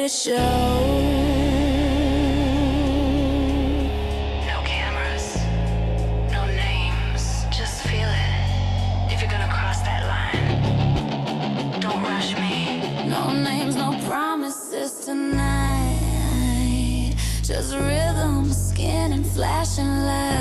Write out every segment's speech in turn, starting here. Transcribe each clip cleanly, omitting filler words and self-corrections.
it show. No cameras, no names, just feel it. If you're gonna cross that line, don't rush me. No names, no promises tonight. Just rhythm, skin, and flashing lights.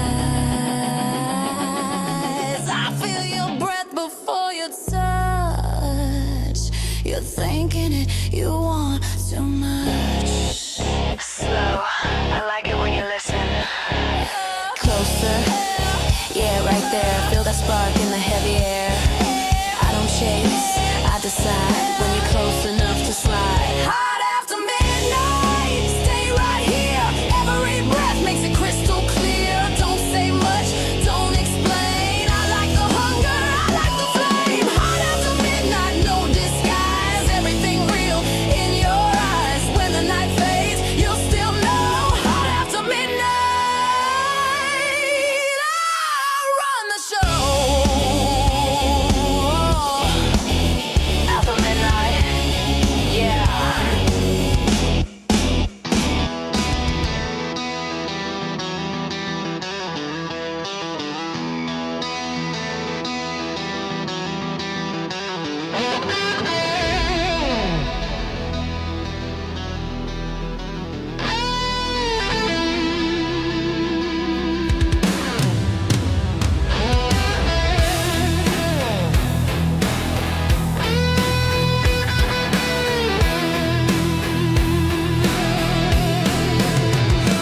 I feel your breath before your touch. You're thinking it, you want too much. Slow, I like it when you listen. Closer, yeah, right there. Feel that spark in the heavy air. I don't chase, I decide when you're close enough to slide. Hot after midnight, stay right here. Every breath makes it crystal clear. Don't say much, don't explain. I like the hunger, I like the flame. Hot after midnight, no disguise. Everything real in your eyes. When the night fades, you'll still know. Hot after midnight, I run the show. After midnight, yeah.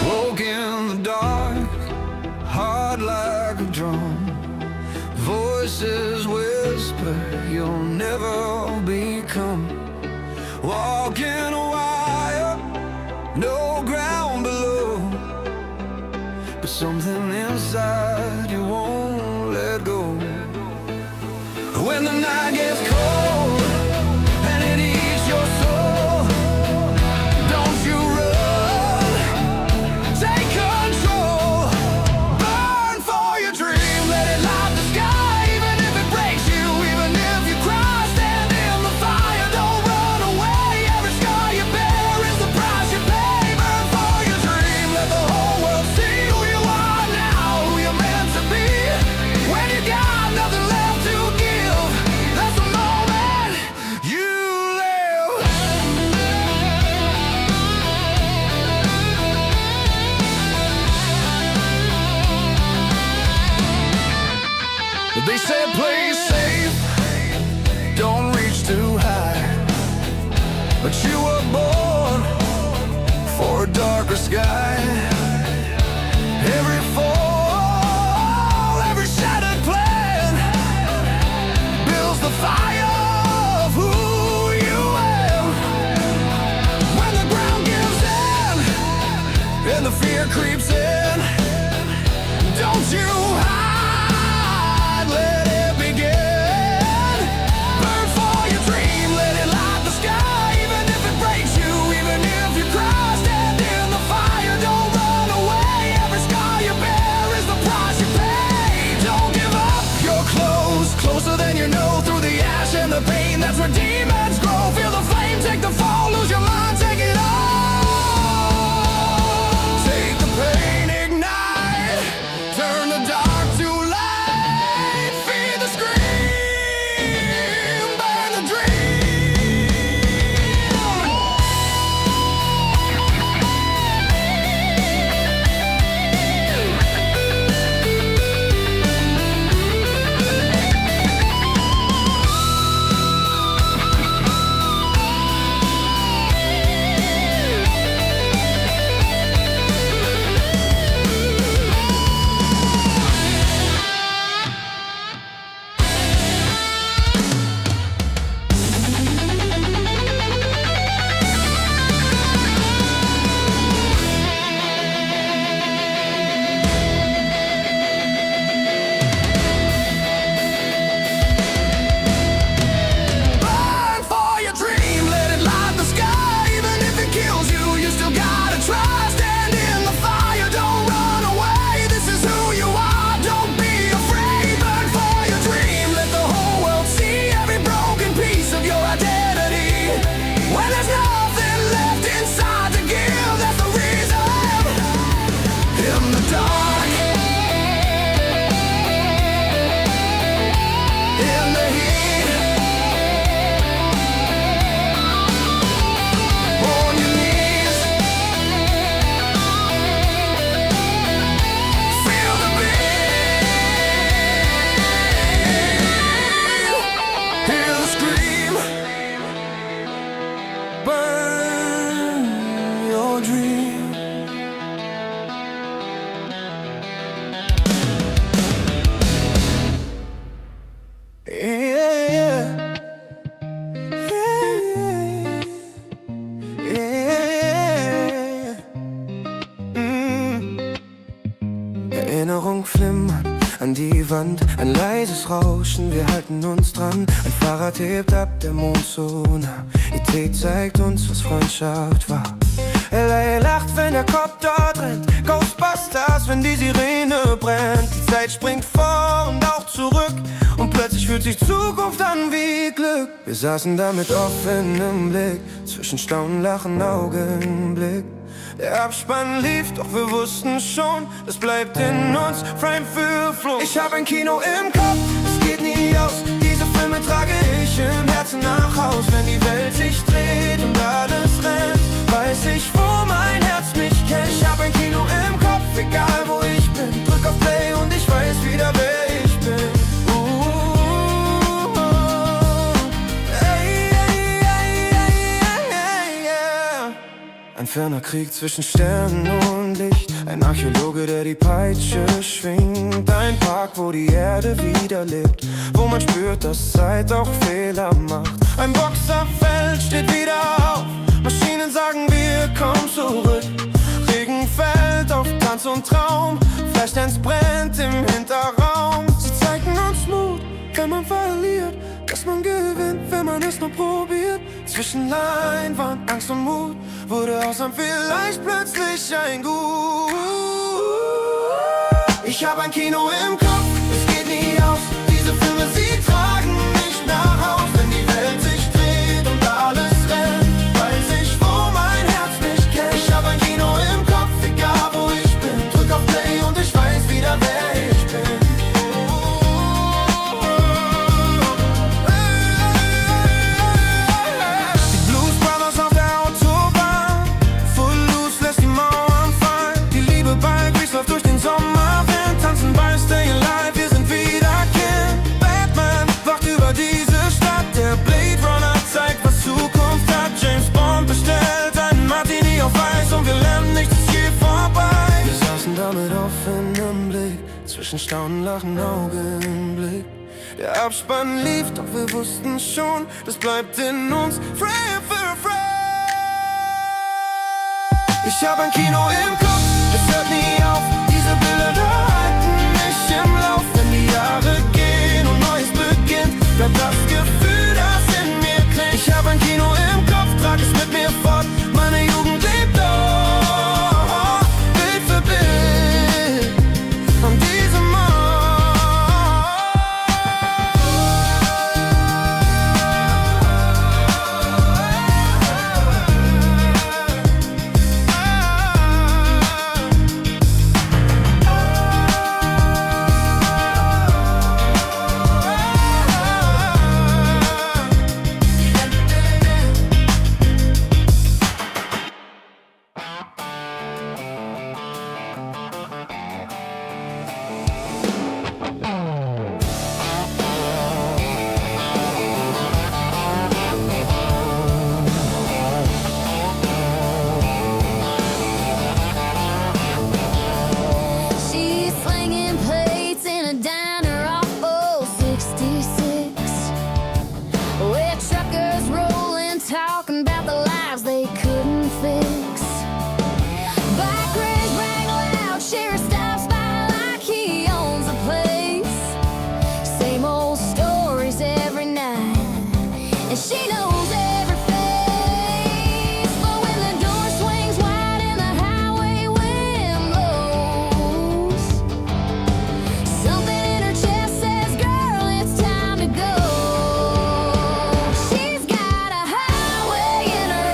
Woke in the dark, heart like a drum. Voices whisper, you'll never become. Walking a wire, no ground below, but something inside you won't let go. When the night gets cold and it eats your soul, don't you run, take control. Burn for your dream, let it light the sky. Even if it breaks you, even if you cry, stand in the fire, don't run away. Every scar you bear is the price you pay. Burn for your dream, let the whole world see who you are now, who you're meant to be. When you got nothing left to give, that's the moment you live. They said play safe, don't reach too high, but you were born for a darker sky. Every fall, every shattered plan builds the fire of who you am. When the ground gives in and the fear creeps in, don't you hide, let it begin. Burn for your dream, let it light the sky. Even if it breaks you, even if you cry, stand in the fire, don't burn your dream. Yeah, yeah. Yeah, yeah. Erinnerung flimmern an die Wand, ein leises Rauschen, wir halten uns dran. Ein Fahrrad hebt ab, der Mond so nah. Die zeigt uns, was Freundschaft war. LA lacht, wenn der Kopf dort rennt. Ghostbusters, wenn die Sirene brennt. Die Zeit springt vor und auch zurück. Und plötzlich fühlt sich Zukunft an wie Glück. Wir saßen da mit offenem Blick, zwischen Staunen, Lachen, Augenblick. Der Abspann lief, doch wir wussten schon, das bleibt in uns, Frame für Flug. Ich hab ein Kino im Kopf, es geht nie aus. Diese Filme trage ich im Herzen nach Haus. Wenn die Welt sich dreht und alles rennt, weiß ich, wo mein Herz mich kennt. Ich hab ein Kino im Kopf, egal wo ich bin. Drück auf Play und ich weiß wieder, wer ich bin. Ein ferner Krieg zwischen Sternen und Licht. Ein Archäologe, der die Peitsche schwingt. Ein Park, wo die Erde wieder lebt, wo man spürt, dass Zeit auch Fehler macht. Ein Boxerfeld steht wieder auf. Maschinen sagen, wir kommen zurück. Regen fällt auf Tanz und Traum. Flashdance brennt im Hinterraum. Sie zeigen uns Mut, wenn man verliert, dass man gewinnt, wenn man es nur probiert. Zwischen Leinwand, Angst und Mut wurde aus einem vielleicht plötzlich ein Gut. Ich hab ein Kino im Kopf, es geht nie aus. Diese Filme, sie tragen mich nach Haus. Wenn die Welt sich dreht und alles rennt, weiß ich, wo mein Herz mich kennt. Ich hab ein Kino im Kopf, egal wo ich bin. Drück auf Play und ich weiß wieder, wer ich bin. Zwischen Staunen, Lachen, Augenblick. Der Abspann lief, doch wir wussten schon, das bleibt in uns, Frame für Frame. Ich hab ein Kino im Kopf, es hört nie auf. Diese Bilder halten mich im Lauf. Wenn die Jahre gehen und Neues beginnt, bleibt das Gefühl, das in mir klingt. Ich hab ein Kino im Kopf, trag es mit mir fort. Meine Jugend lebt dort, Bild für Bild. Von diesem Ort. She's got a highway in her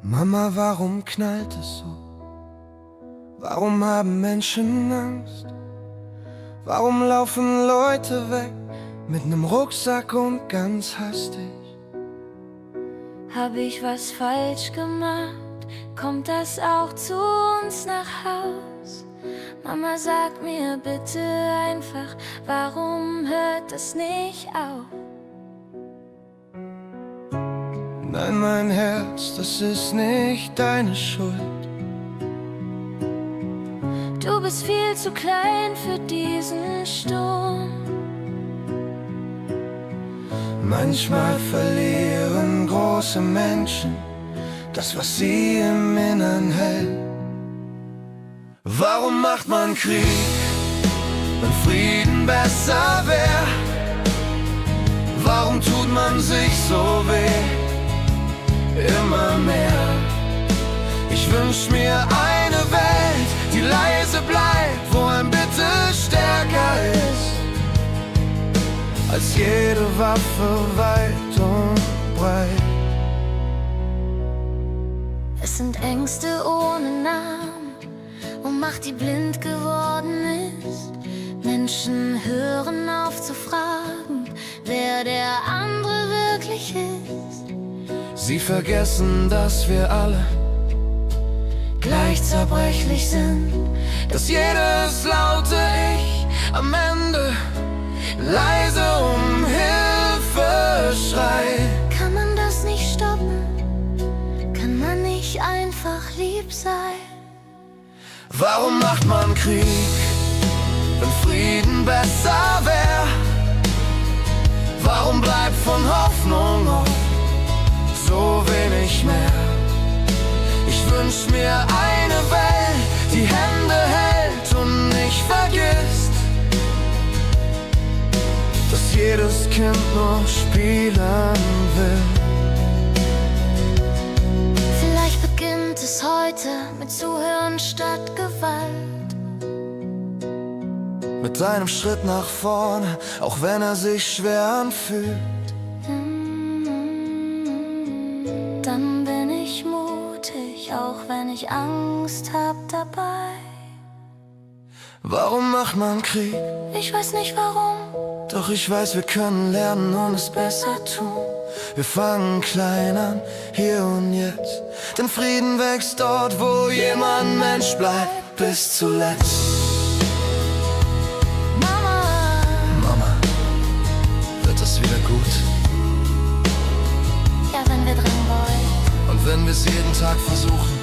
Mama, warum knallt es so? Warum haben Menschen Angst? Warum laufen Leute weg mit nem Rucksack und ganz hastig? Hab ich was falsch gemacht? Kommt das auch zu uns nach Haus? Mama, sag mir bitte einfach, warum hört das nicht auf? Nein, mein Herz, das ist nicht deine Schuld. Du bist viel zu klein für diesen Sturm. Manchmal verlieren große Menschen das, was sie im Innern hält. Warum macht man Krieg, wenn Frieden besser wär? Warum tut man sich so weh? Immer mehr. Ich wünsch mir eine Welt, die leise bleibt, wo ein Bitte stärker ist als jede Waffe weit und breit. Es sind Ängste ohne Namen und Macht, die blind geworden ist. Menschen hören auf zu fragen, wer der andere wirklich ist. Sie vergessen, dass wir alle gleich zerbrechlich sind, dass jedes laute Ich am Ende leise um Hilfe schreit. Kann man das nicht stoppen? Kann man nicht einfach lieb sein? Warum macht man Krieg, wenn Frieden besser wär? Warum bleibt von Hoffnung oft so wenig mehr? Ich wünsch mir eine Welt, die Hände hält und nicht vergisst, dass jedes Kind nur spielen will. Vielleicht beginnt es heute mit Zuhören statt Gewalt. Mit einem Schritt nach vorne, auch wenn er sich schwer anfühlt. Dann bin ich mutig, auch wenn ich Angst hab dabei. Warum macht man Krieg? Ich weiß nicht warum. Doch ich weiß, wir können lernen und es besser tun. Wir fangen klein an, hier und jetzt. Denn Frieden wächst dort, wo jemand Mensch bleibt, bis zuletzt. Mama, wird das wieder gut? Ja, wenn wir drin wollen. Und wenn wir es jeden Tag versuchen?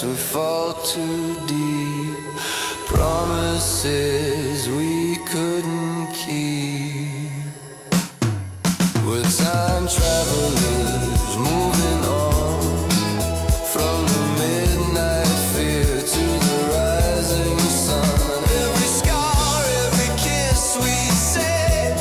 We fall too deep. Promises we couldn't keep. We're time travelers moving on from the midnight fear to the rising sun. Every scar, every kiss we say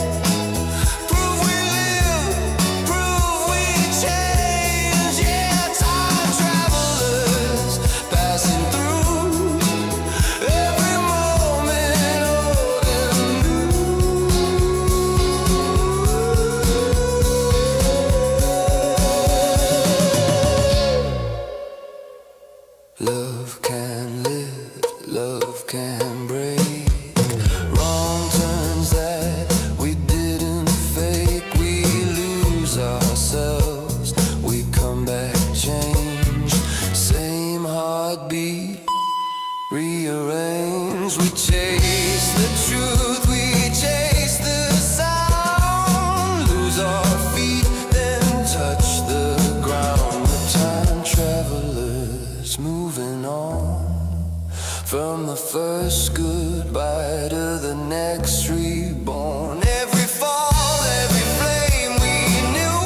the first goodbye to the next reborn. Every fall, every flame we knew,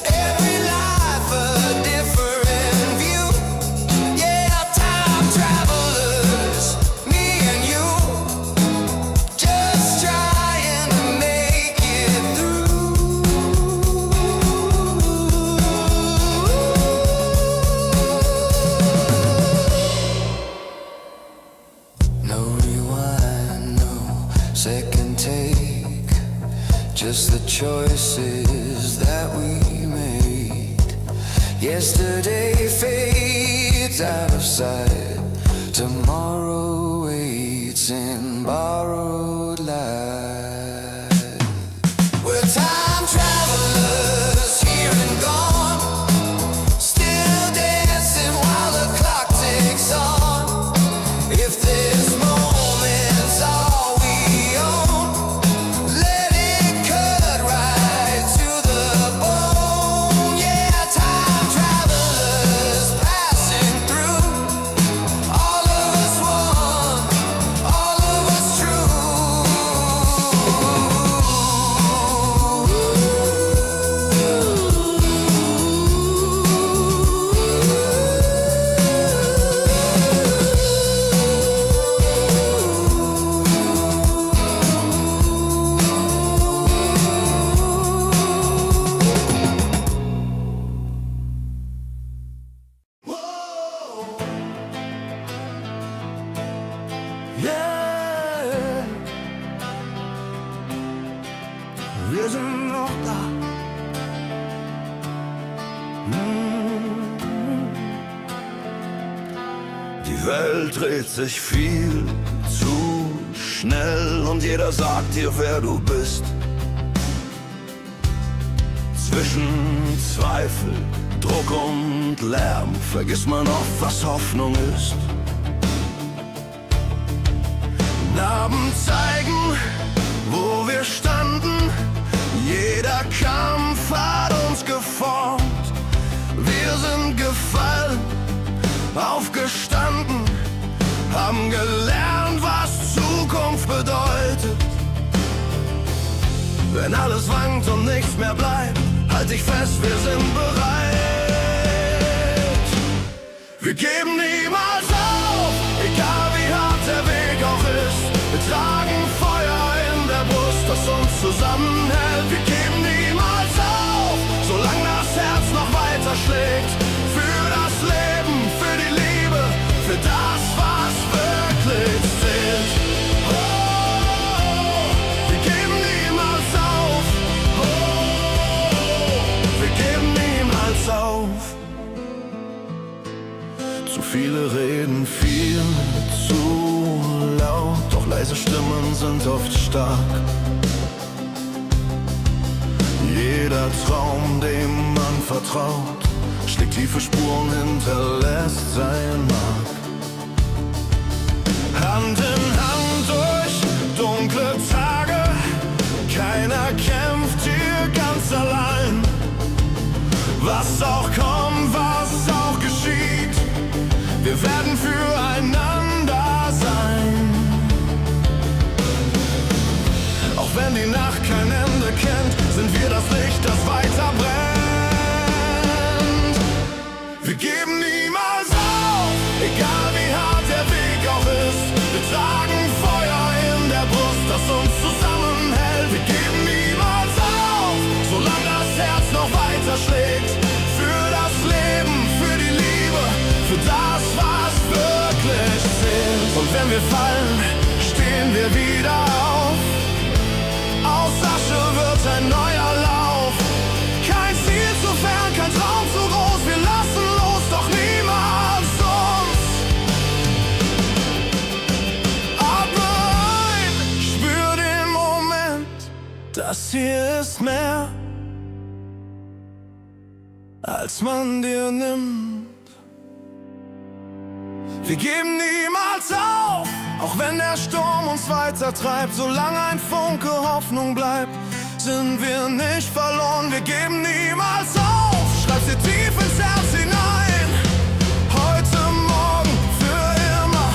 every life a different view. Yeah, time travelers, me and you, just trying to make it through. No rewind, no second take, just the choices that we made. Yesterday fades out of sight, tomorrow waits in borrowed light. We're time travelers, here and gone, still dancing while the clock ticks on. If this moment's all we own, let it cut right to the bone. Yeah, time travelers passing through, all of us one, all of us true. Yeah, wir sind noch da. Die Welt dreht sich viel zu schnell und jeder sagt dir, wer du bist. Zwischen Zweifel, Druck und Lärm vergisst man oft, was Hoffnung ist. Narben zeigen, wo wir standen. Jeder Kampf hat uns geformt. Wir sind gefallen, aufgestanden, haben gelernt, was Zukunft bedeutet. Wenn alles wankt und nichts mehr bleibt, halt dich fest, wir sind bereit. Wir geben niemals auf, egal wie hart der Weg auch ist. Wir tragen Feuer in der Brust, das uns zusammenhält. Wir geben niemals auf, solange das Herz noch weiter schlägt. Für das Leben, für die Liebe, für das, was wirklich zählt. Oh, wir geben niemals auf. Oh, wir geben niemals auf. Zu viele reden viel zu laut, doch leise Stimmen sind oft stark. Jeder Traum, dem man vertraut, schlägt tiefe Spuren, hinterlässt sein Mark. Hand in Hand durch dunkle Tage, keiner kämpft hier ganz allein. Was auch kommt, was auch geschieht, wir werden füreinander sein. Auch wenn die Nacht kein Ende kennt, sind wir das Licht, das weiter brennt. Wir geben niemals auf, egal wie hart der Weg auch ist. Wir tragen Feuer in der Brust, das uns zusammenhält. Wir geben niemals auf, solange das Herz noch weiter schlägt. Für das Leben, für die Liebe, für das, was wirklich zählt. Und wenn wir fallen, stehen wir wieder auf. Aus Asche wird ein neuer Lauf. Kein Ziel zu fern, kein Traum zu groß. Wir lassen los, doch niemals uns. Atme ein, spür den Moment. Das hier ist mehr, als man dir nimmt. Wir geben niemals auf, auch wenn der Sturm uns weiter treibt. Solange ein Funke Hoffnung bleibt, sind wir nicht verloren. Wir geben niemals auf, schreib's dir tief ins Herz hinein. Heute, morgen, für immer,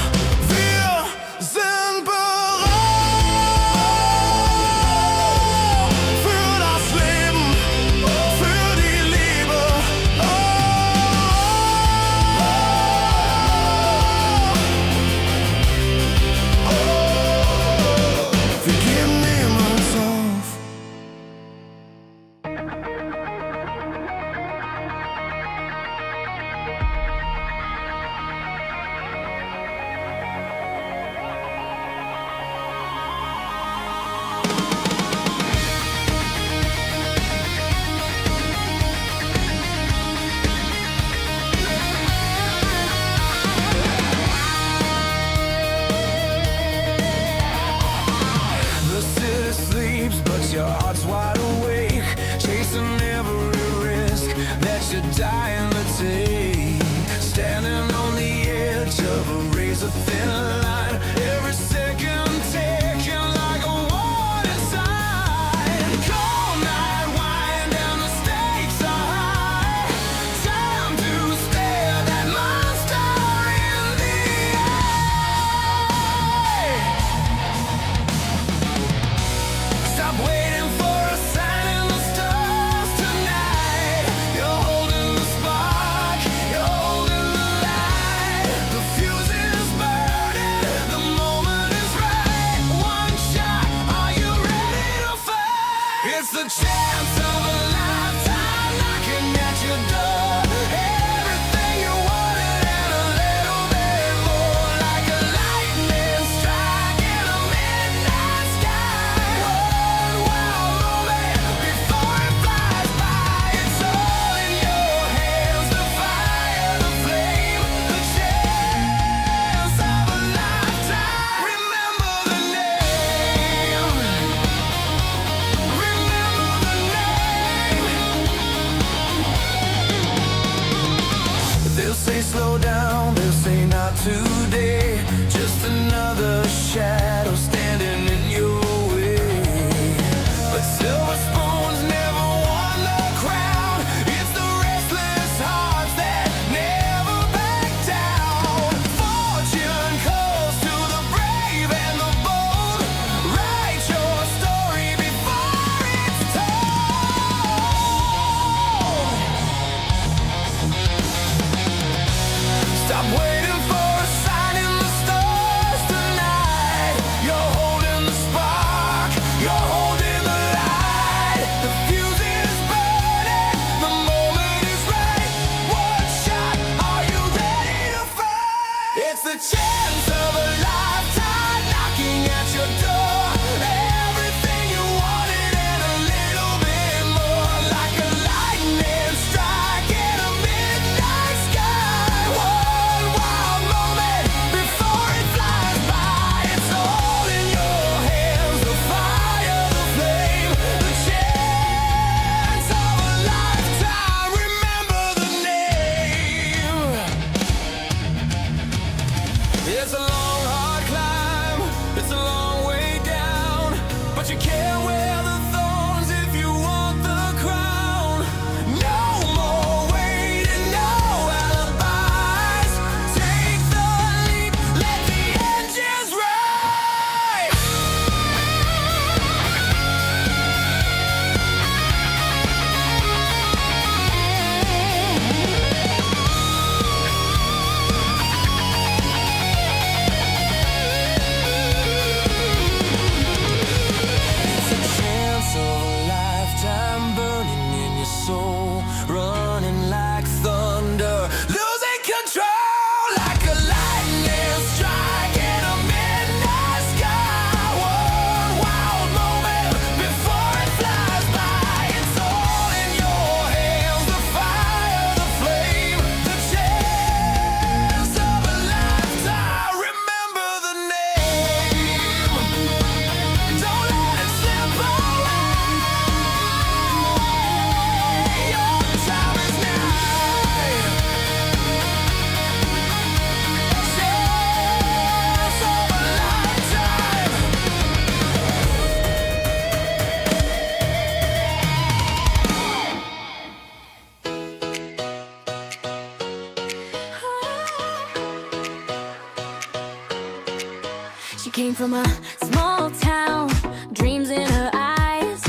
Came from a small town, dreams in her eyes,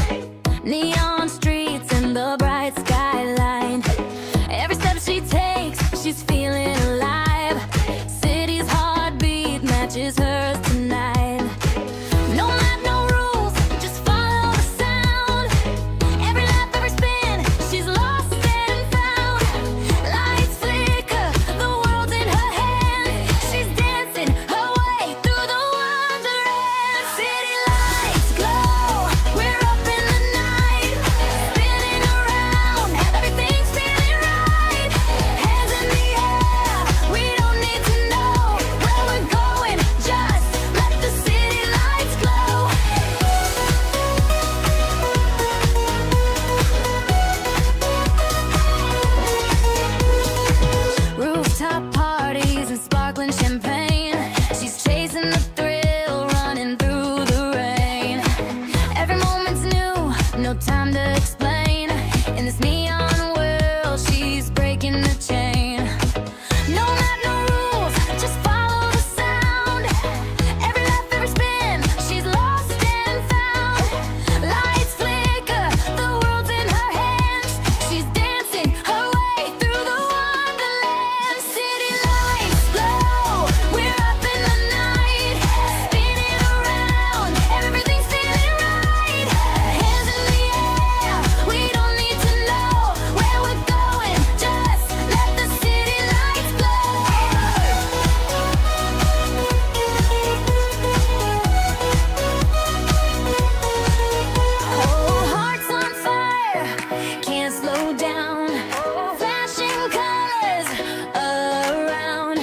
neon streets and the bright skyline. Every step she takes, she's feeling alive. City's heartbeat matches hers tonight. No map, no rules, just follow the sound. Every lap, every spin, she's lost and found. Lights flicker, the world's in her hand. She's dancing her way through the wonderland. City lights glow, we're up in the night, spinning around, everything's feeling right. Hands in the air, we don't need to know where we're going, just let the city lights glow. Rooftop parties and sparkling champagne. She's chasing the thrill, running through the rain. Every moment's new, no time to explain. In this neon world, she's breaking the chain. No map, no rules, just follow the sound. Every lap, every spin, she's lost and found. Lights flicker, the world's in her hands. She's dancing her way through the wonderland. City lights glow, we're up in the night, spinning around, everything's feeling right. Hands in the air, we don't need to know where we're going, just let the city lights glow. Oh, hearts on fire, can't slow down. Flashing colors around.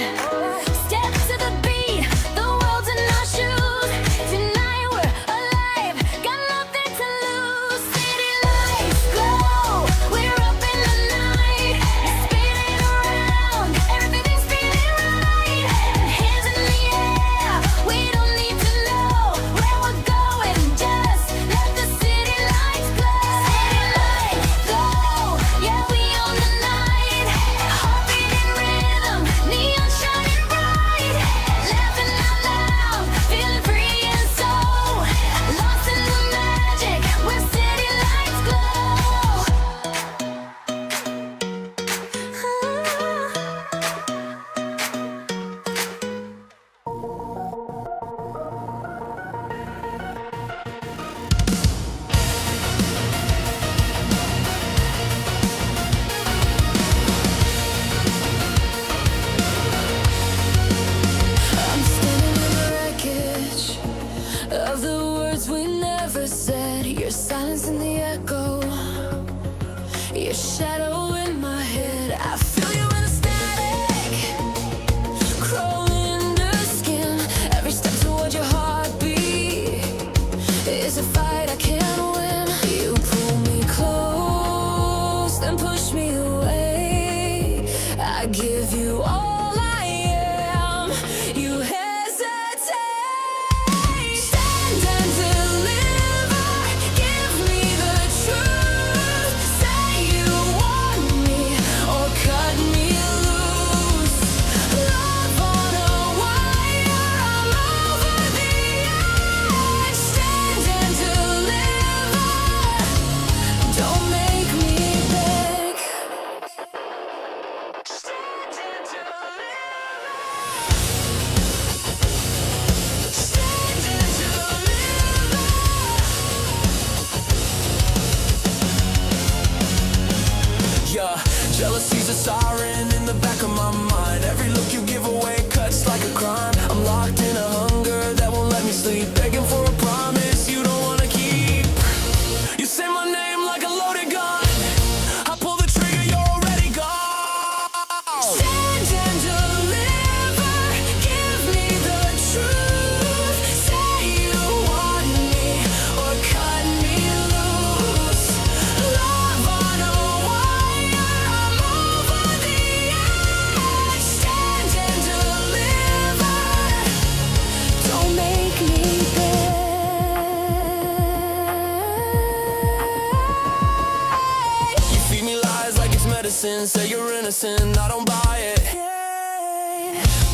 Step to the beat, the world's in our shoes. Tonight we're alive, got nothing to lose. City lights glow, we're up in the night, spinning around, everything's feeling right. Hands in the air, we don't need to know where we're going, just let the city lights glow. City lights glow, yeah, we own the night. Heartbeat in rhythm, neon shining bright. Laughing out loud, feeling free and so lost in the magic where city lights glow. I'm standing in the wreckage of the words we never said. Your silence in the echo, your shadow in my head. I feel you in the static, crawling under skin. Every step toward your heartbeat is a fight I can't win. You pull me close, then push me away. I give you all I am, you hesitate. Stand and deliver, give me the truth. Say you want me or cut me loose. Love on a wire, I'm over the edge. Stand and deliver, don't make me beg. Stand and deliver. Stand and deliver. Yeah, jealousy's a siren in the back of my mind. Every look you give away cuts like a crime. I'm locked in a hunger that won't let me sleep, begging for a promise you don't wanna keep. You say my name like a loaded gun, I pull the trigger, you're already gone. Stand and deliver, give me the truth. Say you want me or cut me loose. Love on a wire, I'm over the edge. Stand and deliver, don't make me beg. You feed me lies like it's medicine, say you're innocent, I don't buy it.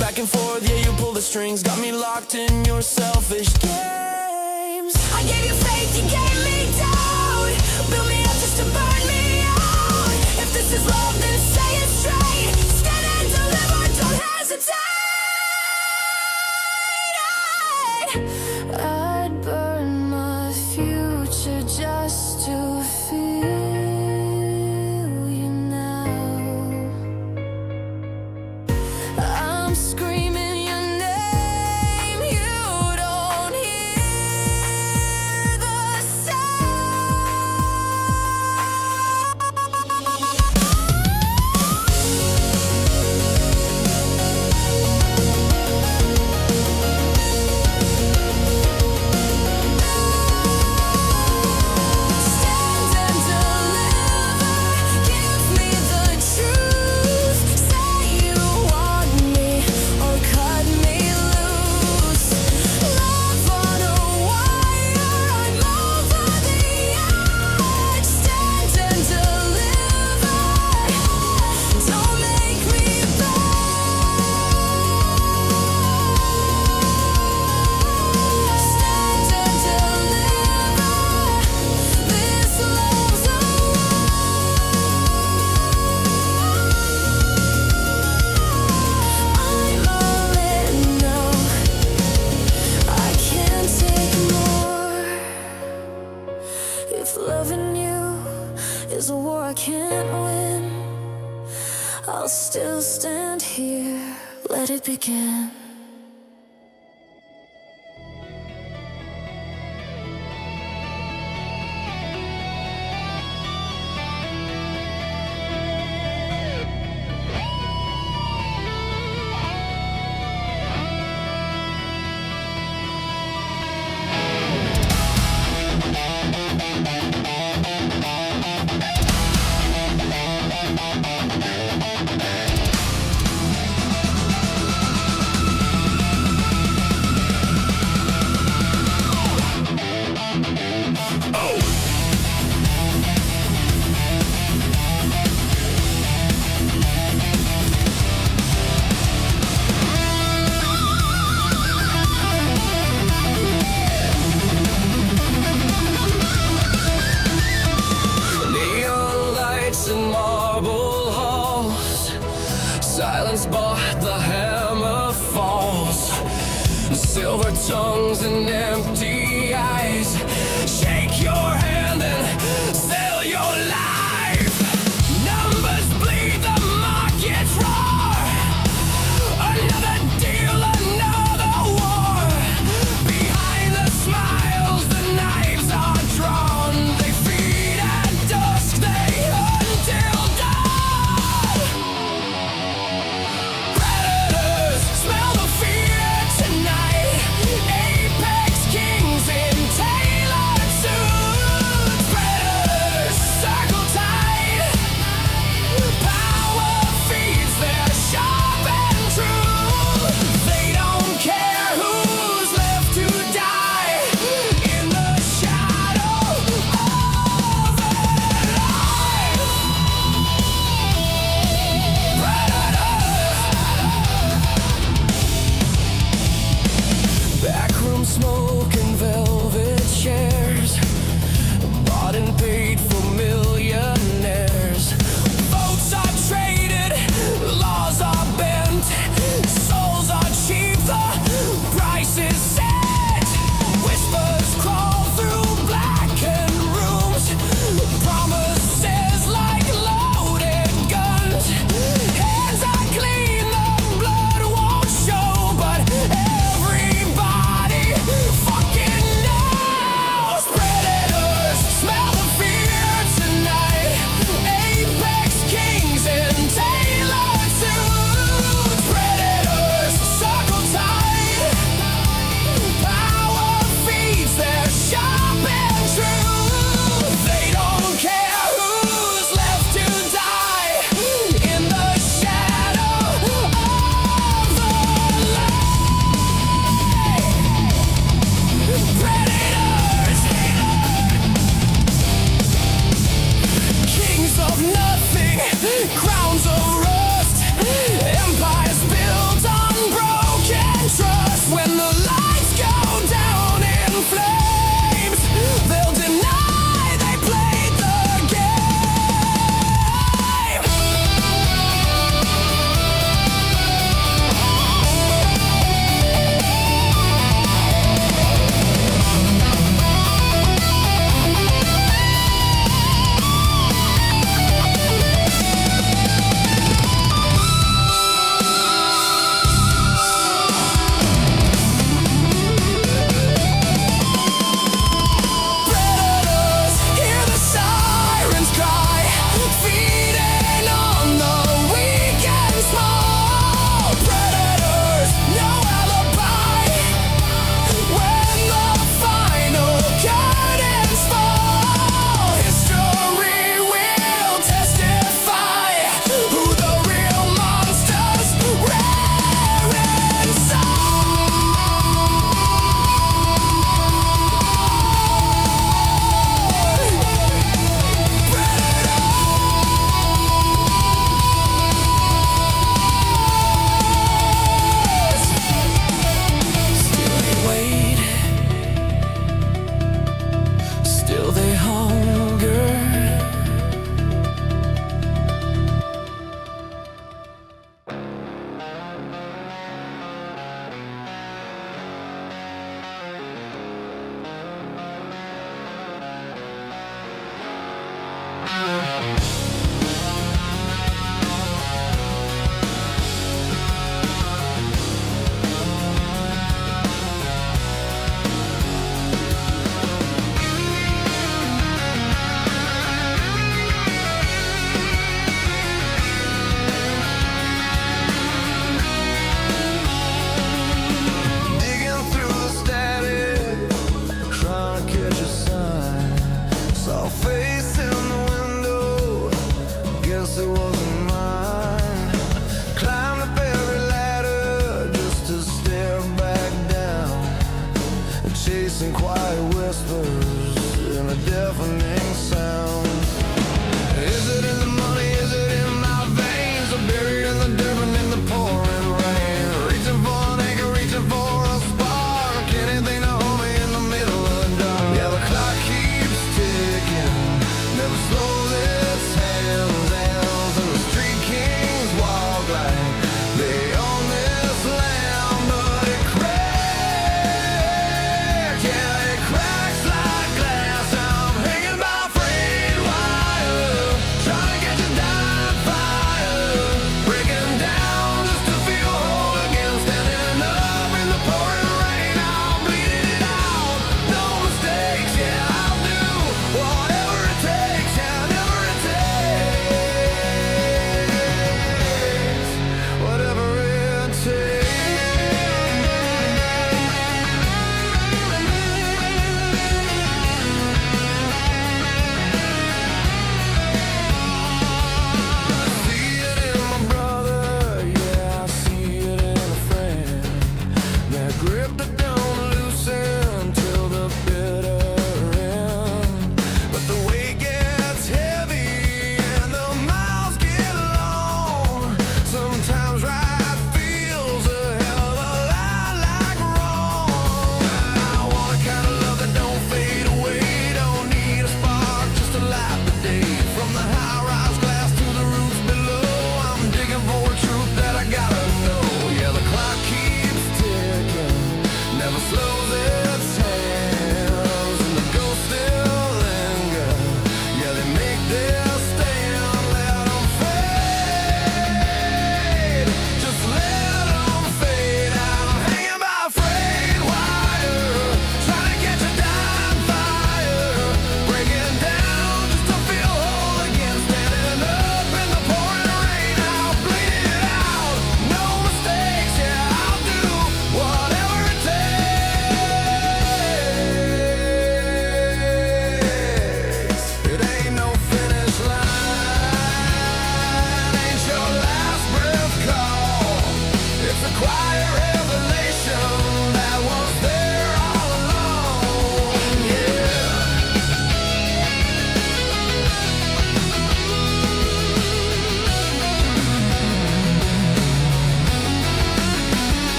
Back and forth, yeah, you pull the strings. Got me locked in your selfish games. I gave you faith, you gave me doubt. Build me up just to burn me out. If this is love, then say it straight. Stand and deliver, don't hesitate. I'd burn my future just to feel you now. I'm screaming your name, you don't hear the stand and deliver, give me the truth. Say you want me or cut me loose. Love on a wire, I'm over the edge. Stand and deliver, don't make me stand and deliver, this love's I'm all in now, I can't take more. If loving you is a war I can't win, I'll still stand here, let it begin. Neon lights and marble halls. Silence but the hammer falls. Silver tongues and empty eyes. Shake your hand and sell your life. Numbers bleed, the markets roar. Another deal, another war. Behind the smiles, the knives are drawn. They feed at dusk, they hunt till dawn. Predators smell the fear tonight. Apex king.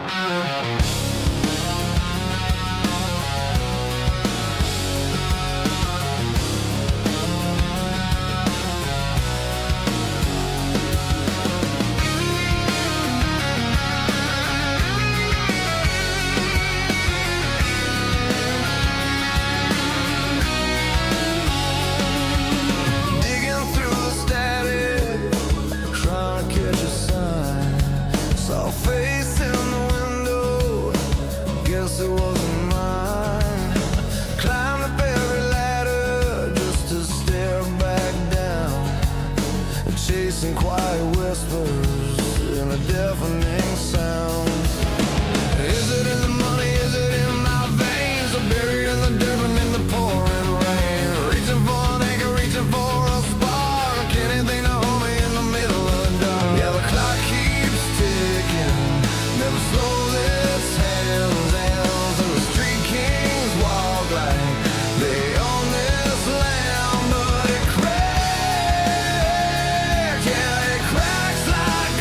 Digging through the static, trying to catch a sign. Saw a face in the window, guess it wasn't mine. Climbed up every ladder just to stare back down, chasing quiet whispers in a deafening sound. Is it in the money? Is it in my veins? I'm buried in the dirt and in the pouring rain. Reaching for an anchor, reaching for a spark. Anything to hold me in the middle of the dark. Yeah, the clock keeps ticking, never slows its hands. And the street kings walk like they own this land. But it cracks, yeah, it cracks like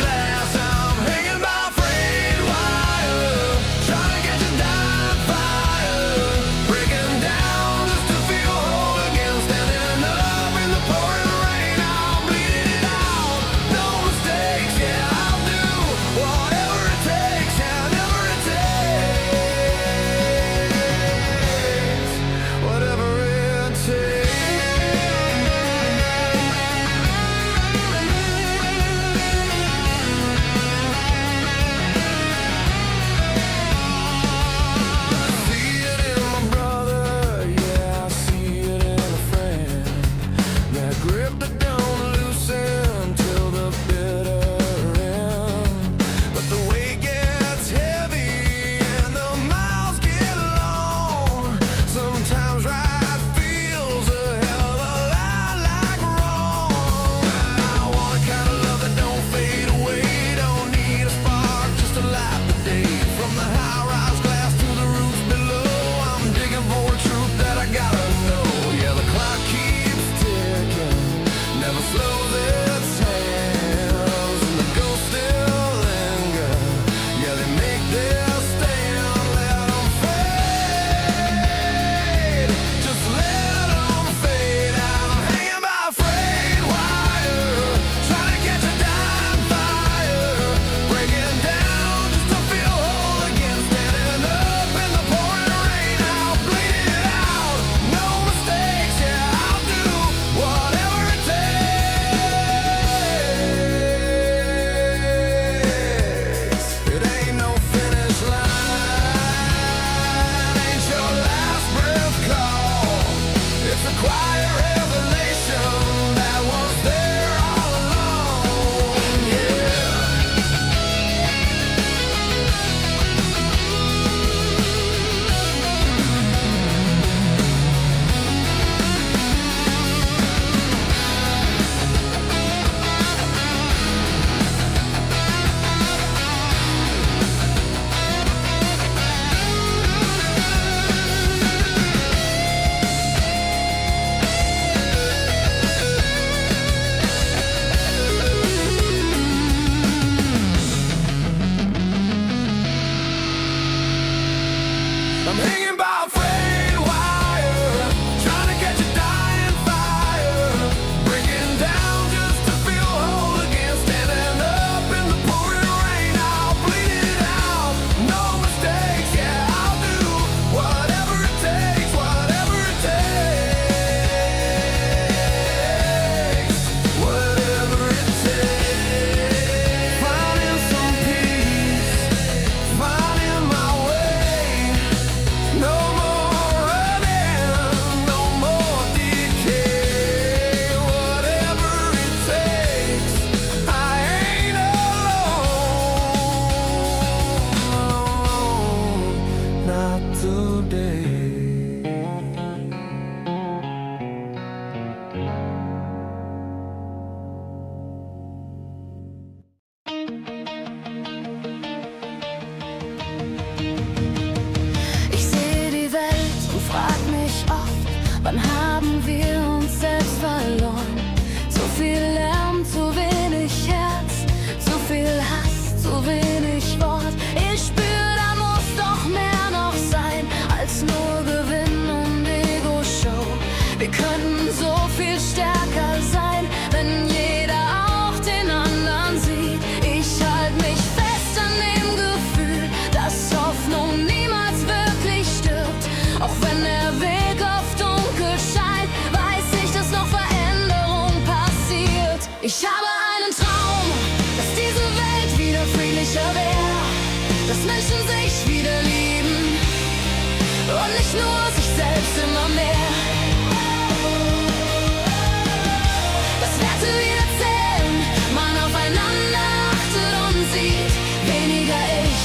dass Menschen sich wieder lieben und nicht nur sich selbst immer mehr. Dass Werte wieder zählen, man aufeinander achtet und sieht, weniger ich,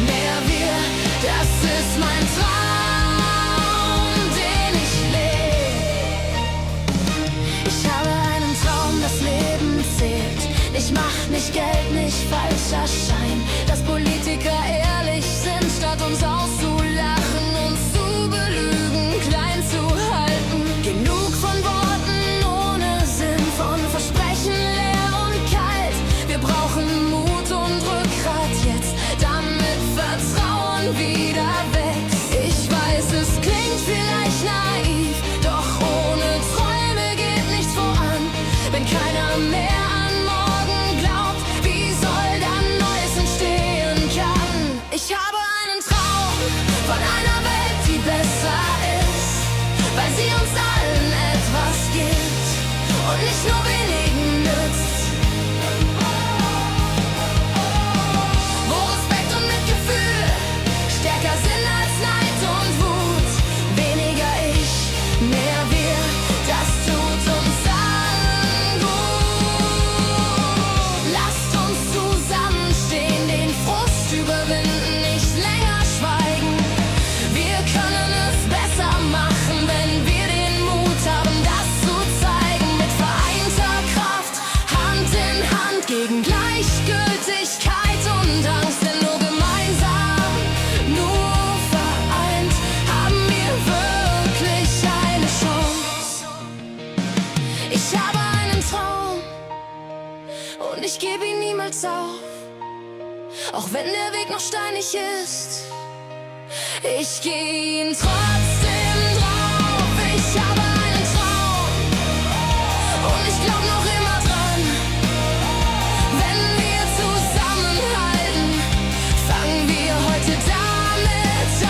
mehr wir, das ist mein Traum, den ich lebe. Ich habe einen Traum, das Leben zählt. Nicht Macht, nicht Geld, nicht falscher Schein. Dass Politiker ehrlich sind, statt uns auszulachen, uns zu belügen, klein zu halten. Genug von Worten ohne Sinn, von Versprechen leer und kalt. Wir brauchen Mut und Rückgrat jetzt, damit Vertrauen wieder wächst. Ich weiß, es klingt vielleicht naiv, doch ohne Träume geht nichts voran. Wenn keiner mehr an morgen glaubt, wie soll dann Neues entstehen kann? Ich habe einen Traum von einer Welt, die besser ist, weil sie uns allen etwas gibt und nicht nur wenigen nützt. Wo Respekt und Mitgefühl stärker sind als Neid und Wut. Weniger ich, mehr wir, das tut uns allen gut. Lasst uns zusammenstehen, den Frust überwinden, nicht länger schweigen. Wir können es besser machen, wenn wir den Mut haben, das zu zeigen. Mit vereinter Kraft, Hand in Hand, gegen Gleichgültigkeit und Angst. Denn nur gemeinsam, nur vereint, haben wir wirklich eine Chance. Ich habe einen Traum und ich gebe ihn niemals auf, auch wenn der Weg noch steinig ist. Ich gehe ihn trotzdem drauf. Ich habe einen Traum und ich glaub noch immer dran. Wenn wir zusammenhalten, fangen wir heute damit an.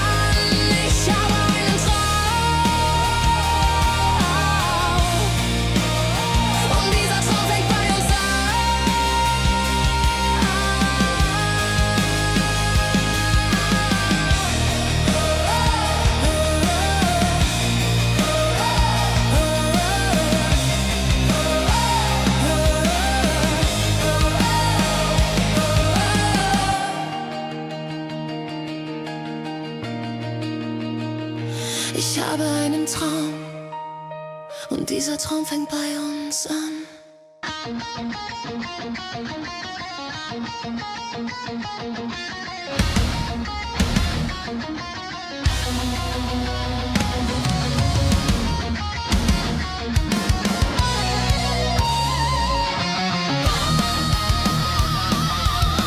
Ich habe einen Traum und dieser Traum fängt bei uns an. Ich habe einen Traum und dieser Traum fängt bei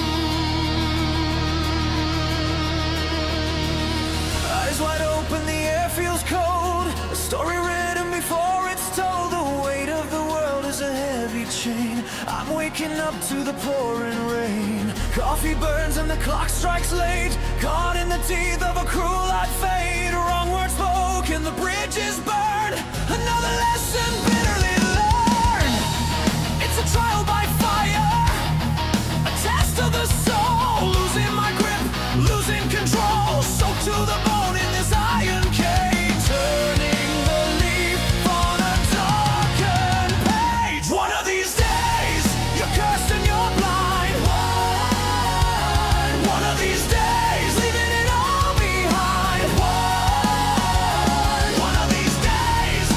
uns an. Eyes wide open, the air feels cold. A story written before it's told. The weight of the world is a heavy chain. I'm waking up to the pouring rain. Coffee burns and the clock strikes late. Caught in the teeth of a cruel hot fate. Wrong words spoken, the bridge is burned. Another lesson bitterly learned. It's a trial by fire, a test of the soul. Losing my grip, losing control. Soaked to the bone in this iron cage. Turning the leaf on a darkened page. One of these days, you're cursed and you're blind. One of these days, leaving it all behind. One of these days,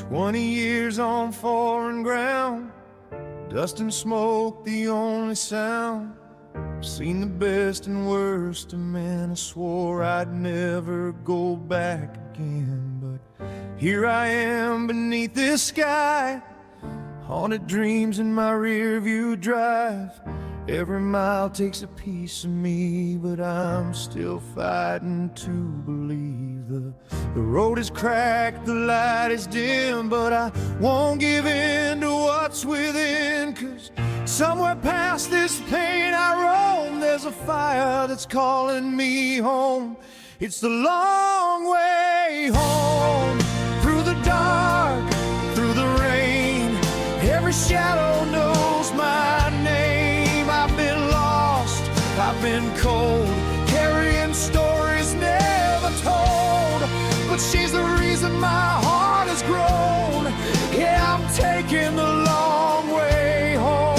20 years on foreign ground, dust and smoke the only sound. Seen the best and worst of men. I swore I'd never go back again, but here I am beneath this sky. Haunted dreams in my rear view drive. Every mile takes a piece of me, but I'm still fighting to believe. The road is cracked, the light is dim, but I won't give in to what's within. 'Cause somewhere past this pain I roam, there's a fire that's calling me home. It's the long way home, through the dark, through the rain. Every shadow knows my name. I've been lost, I've been cold, carrying stories never told. But she's the reason my heart has grown. Yeah, I'm taking the long way home.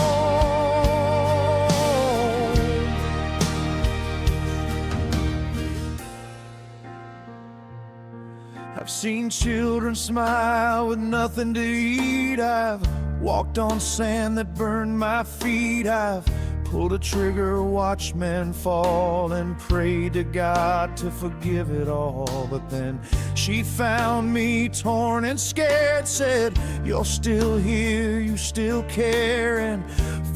I've seen children smile with nothing to eat. I've walked on sand that burned my feet. I've pulled a trigger, watched men fall, and prayed to God to forgive it all. But then she found me torn and scared, said, "You're still here, you still care." And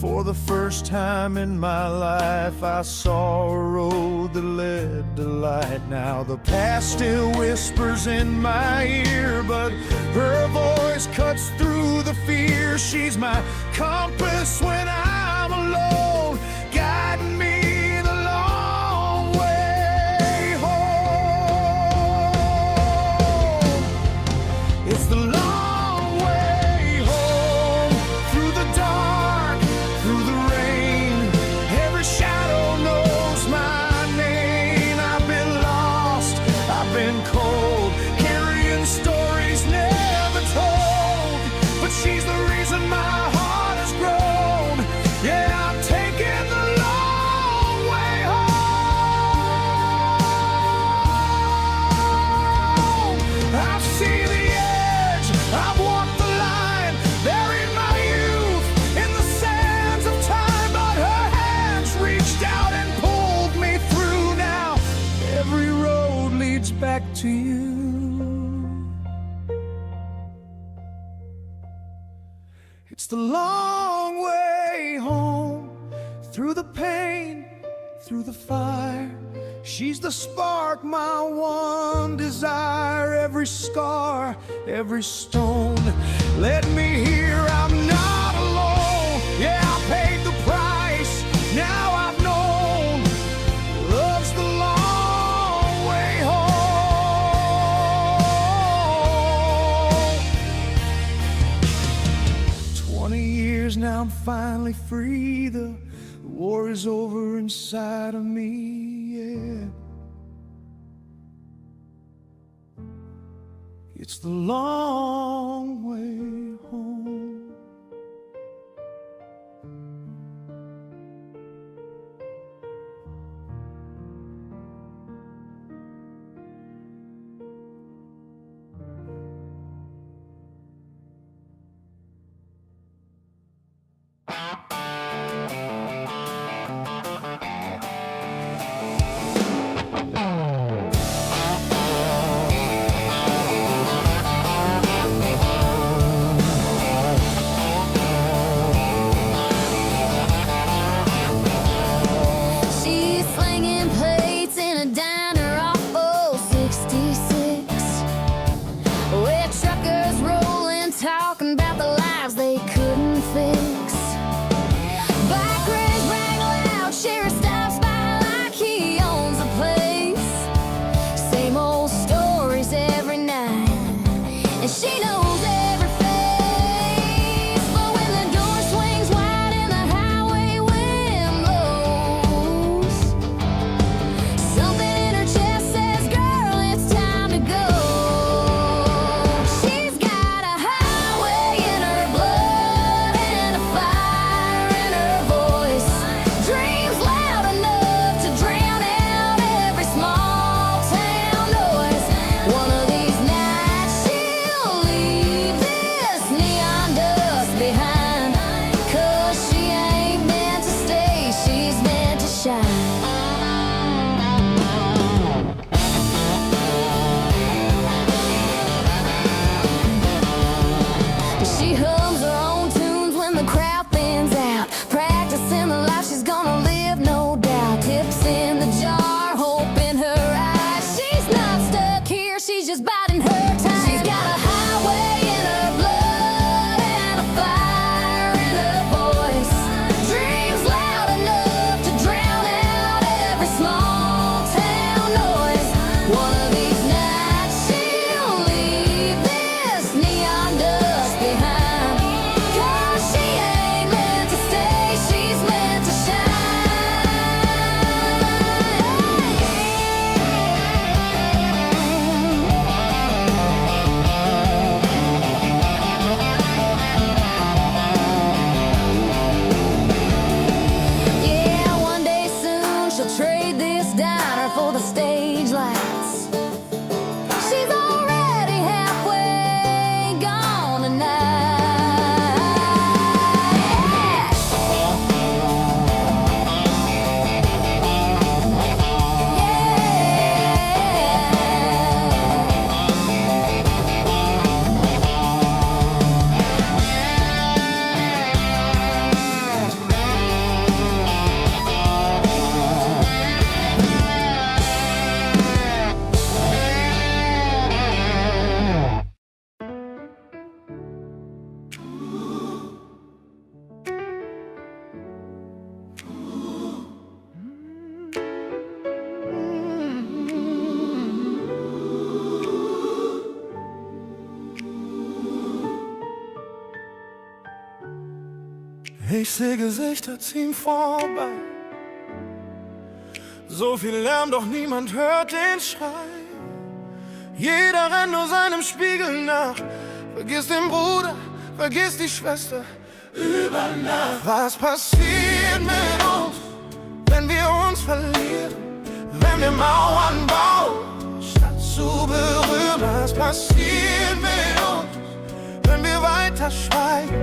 for the first time in my life, I saw a road that led to light. Now the past still whispers in my ear, but her voice cuts through the fear. She's my compass when I'm alone, guiding me the long way home. It's the long way home, through the dark, through the rain. Every shadow knows my name. I've been lost, I've been cold, carrying stories never told. But she's the reason my heart has grown. Yeah, I'm taking the long way home. I've seen the edge, I've walked the line, buried my youth in the sands of time. But her hands reached out and pulled me through. Now every road leads back to you. It's the long way home, through the pain, through the fire. She's the spark, my one desire. Every scar, every stone, let me hear I'm not alone. Yeah, I paid the price, now I've known love's the long way home. 20 years now, I'm finally free. The war is over inside of me, yeah. It's the long way home. Ich seh Gesichter ziehen vorbei. So viel Lärm, doch niemand hört den Schrei. Jeder rennt nur seinem Spiegel nach. Vergiss den Bruder, vergiss die Schwester über Nacht. Was passiert mit uns, wenn wir uns verlieren? Wenn wir Mauern bauen, statt zu berühren? Was passiert mit uns, wenn wir weiter schweigen?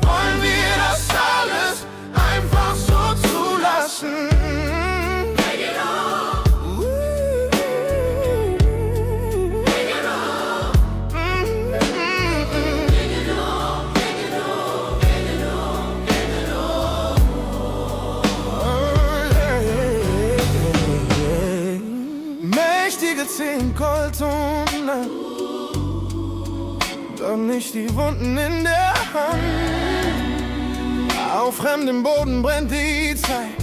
Wollen wir das alles einfach so zulassen? Take it on. Take it on. Take it on. Take it on. Take it on. Take it on. Mächtige 10 Goldtonnen, doch nicht die Wunden in der Hand. Auf fremdem Boden brennt die Zeit.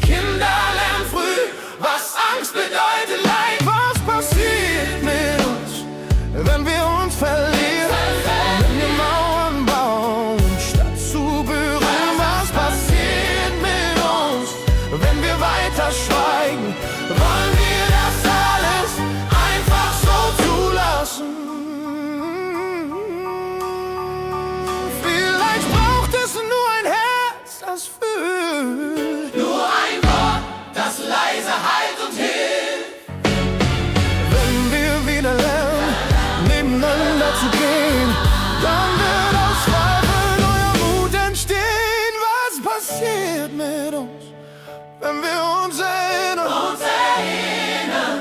Kinder lernen früh, was Angst bedeutet, Leid. Was passiert mit uns, wenn wir uns verlieren? Wenn wir Mauern bauen, statt zu berühren? Was passiert mit uns, wenn wir weiter schweigen? Wollen wir das alles einfach so zulassen? Vielleicht braucht es nur ein Herz, das fühlt. Nur ein Wort, das leise heilt und hilft. Wenn wir wieder lernen, nebeneinander zu gehen, dann wird aus Zweifeln neuer Mut entstehen. Was passiert mit uns, wenn wir uns erinnern,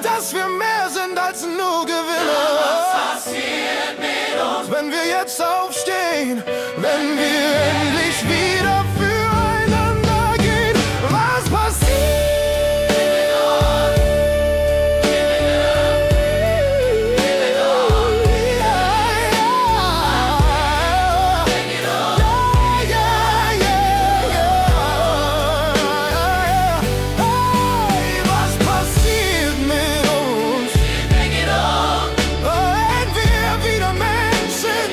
dass wir mehr sind als nur Gewinner? Was passiert mit uns, wenn wir jetzt aufstehen, wenn wir endlich wieder füreinander gehen? Was passiert? Was passiert mit uns, wenn wir wieder Menschen?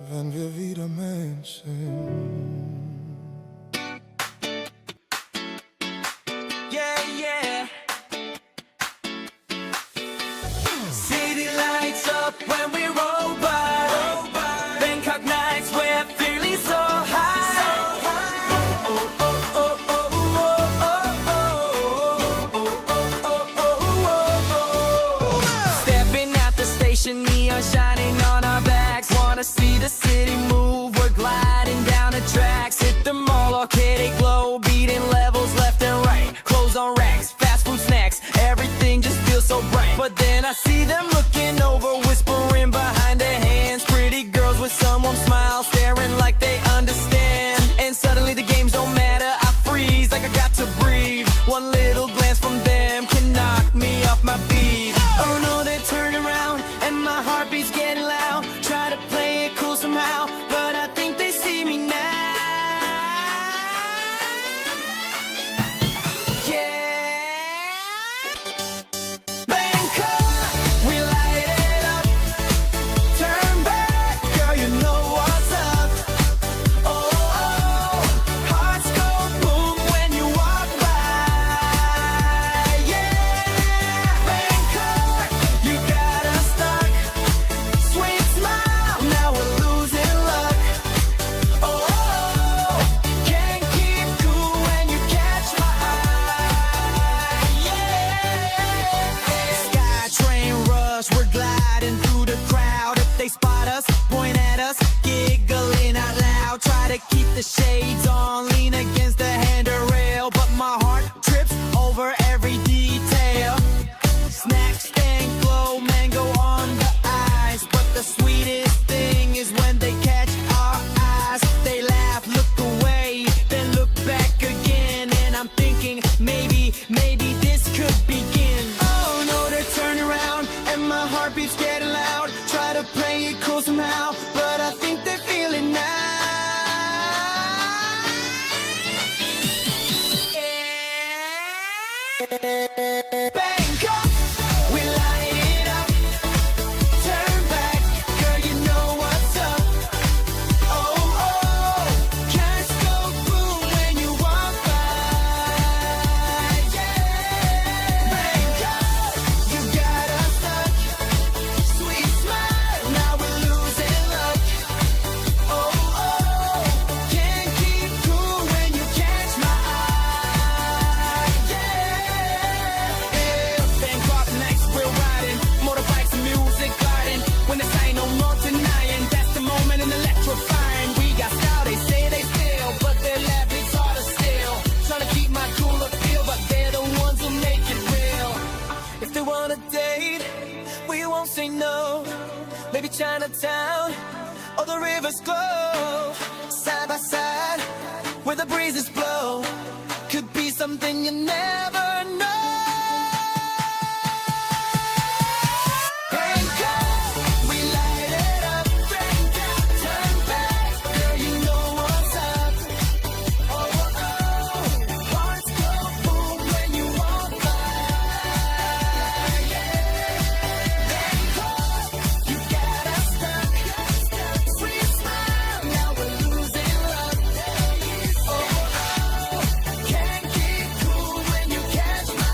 Wenn wir wieder Menschen. Yeah, yeah. City lights up when we roll by. Bangkok nights we're feeling so high. Oh, oh, oh, oh, oh, oh, oh, oh. Stepping out the station, neon shining on our backs. Wanna see the city move, we're gliding down the tracks. Hit the mall, arcade glow, beating levels left and right. Clothes on racks, fast food snacks, everything just feels so bright. But then I see them looking over, whispering behind their hands. Pretty girls with someone smile, staring like they understand. And suddenly the games don't matter, I freeze like I got to breathe. One little glance from them can knock me off my feet. Oh no, they turn around and my heartbeat's getting loud. Try to play it cool somehow, but I think they see me now. Yeah, Bangkok, we light it up. Turn back, girl, you know what's up. Oh, oh, hearts go boom when you walk by. Yeah, Bangkok, you got us stuck. Sweet smile, now we're losing luck. Oh, oh, can't keep cool when you catch my eye. Yeah, SkyTrain rush, we're gliding through the crowd. If they spot us, point at us, giggling out loud. Try to keep the shades on, lean against the handrail, but my heart trips over every detail. Snacks stand glow, mango on the ice, but the sweetest thing is when they catch our eyes. They laugh, look away, then look back again, and I'm thinking maybe maybe this could begin. Oh no, they turn around and my heartbeat's getting loud. Try to play it cool somehow, but I think they feel it now. Bangkok, we light it up. Turn back, girl, you know what's up. Oh, oh, can't go boom when you walk by. Yeah, Bangkok, you got us stuck. Sweet smile, now we're losing luck. Oh, oh, can't keep cool when you catch my eye. Yeah, Bangkok nights we're riding, motorbikes and music garden. When this ain't no more denying, that's the moment and electrifying. We got style, they say they still, but their lab it's hard to steal. Trying to keep my cool up feel, but they're the ones who make it real. If they wanna date, we won't say no. Maybe Chinatown or the rivers glow. Side by side, where the breezes blow. Could be something you never know. Bangkok, we light it up. Bangkok, turn back, girl, you know what's up. Oh, oh, oh, hearts go boom when you walk by. Yeah, Bangkok, you got us stuck. Sweet smile, now we're losing luck. Oh, oh, can't keep cool when you catch my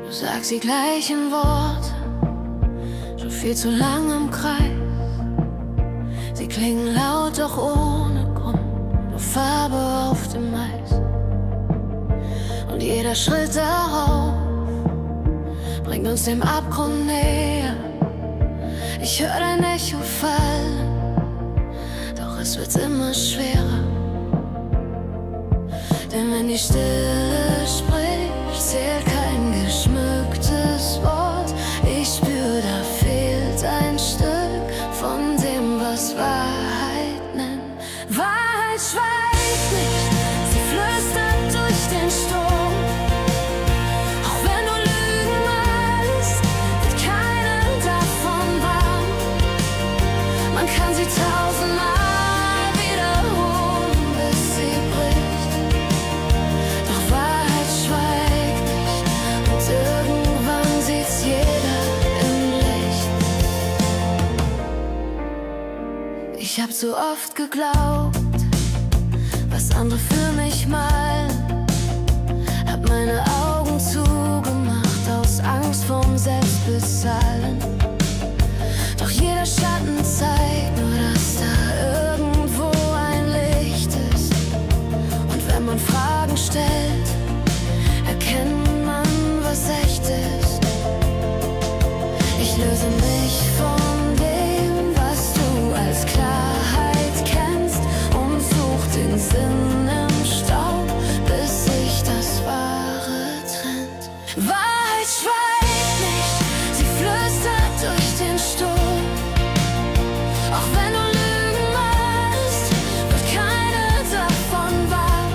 Du sagst die gleichen Worte, schon viel zu lang im Kreis. Sie klingen laut, doch ohne Grund, nur Farbe auf dem Eis. Und jeder Schritt darauf bringt uns dem Abgrund näher. Ich höre dein Echo fallen, doch es wird immer schwerer. Denn wenn die Stille spricht, zählt kein geschmücktes Wort. Ich spür, da fehlt ein Stück von dem, was Wahrheit nennt. Wahrheit schweigt nicht, sie flüstert durch den Sturm. Auch wenn du Lügen malst, wird keine davon wahr. Man kann sie tausendmal wiederholen, bis sie bricht. Doch Wahrheit schweigt nicht und irgendwann sieht's jeder im Licht. Ich hab so oft geglaubt, was andere für mich malen. Hab meine Augen zugemacht aus Angst vorm Selbstbezahlen. Doch jeder Schatten zeigt nur, dass da irgendwo ein Licht ist. Und wenn man Fragen stellt, erkennt man, was echt ist. Ich löse mich von dem, was du als Klarheit kennst, und such den Sinn im Staub, bis sich das Wahre trennt. Wahrheit schweigt nicht, sie flüstert durch den Sturm. Auch wenn du Lügen machst, wird keine davon wahr.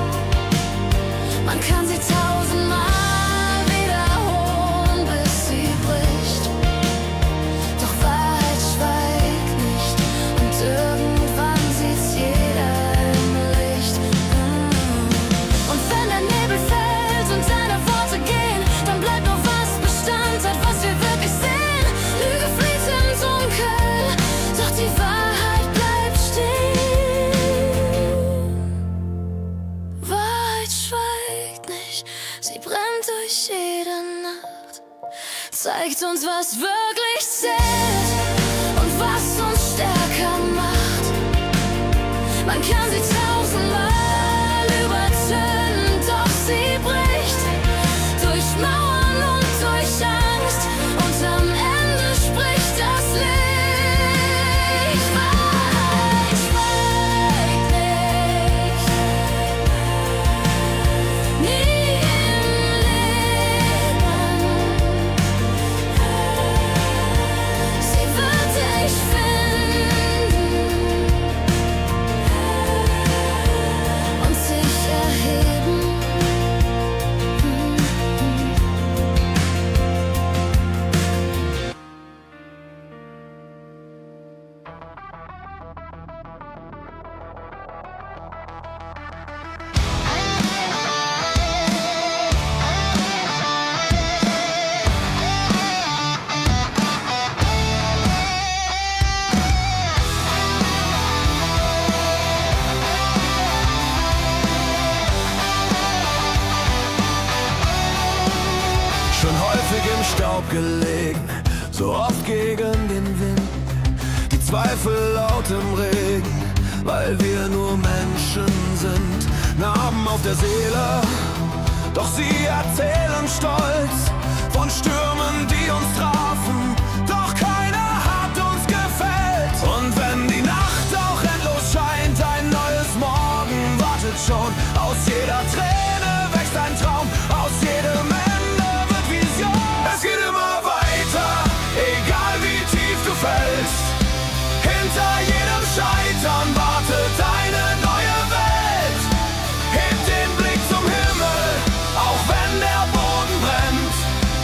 Man kann sie tausendmal wiederholen, bis sie bricht. Doch Wahrheit schweigt nicht und irgendwann sieht's jeder im Licht. Und wenn der Nebel fällt und deine Worte gehen, dann bleibt noch was Bestand hat, was wir wirklich sehen. Lüge fließt im Dunkel, doch die Wahrheit bleibt stehen. Wahrheit schweigt nicht, sie brennt durch jede Nacht. Zeigt uns, was wirklich zählt und was uns stärker macht. abgelegen, so oft gegen den Wind. Die Zweifel laut im Regen, weil wir nur Menschen sind. Narben auf der Seele, doch sie erzählen stolz von Stürmen, die uns trafen. Doch keiner hat uns gefällt. Und wenn die Nacht auch endlos scheint, ein neues Morgen wartet schon. Aus jeder Träne wächst ein Traum, aus jedem Ende wird Vision. Es geht immer weiter, egal wie tief du fällst. Hinter jedem Scheitern wartet eine neue Welt. Heb den Blick zum Himmel, auch wenn der Boden brennt.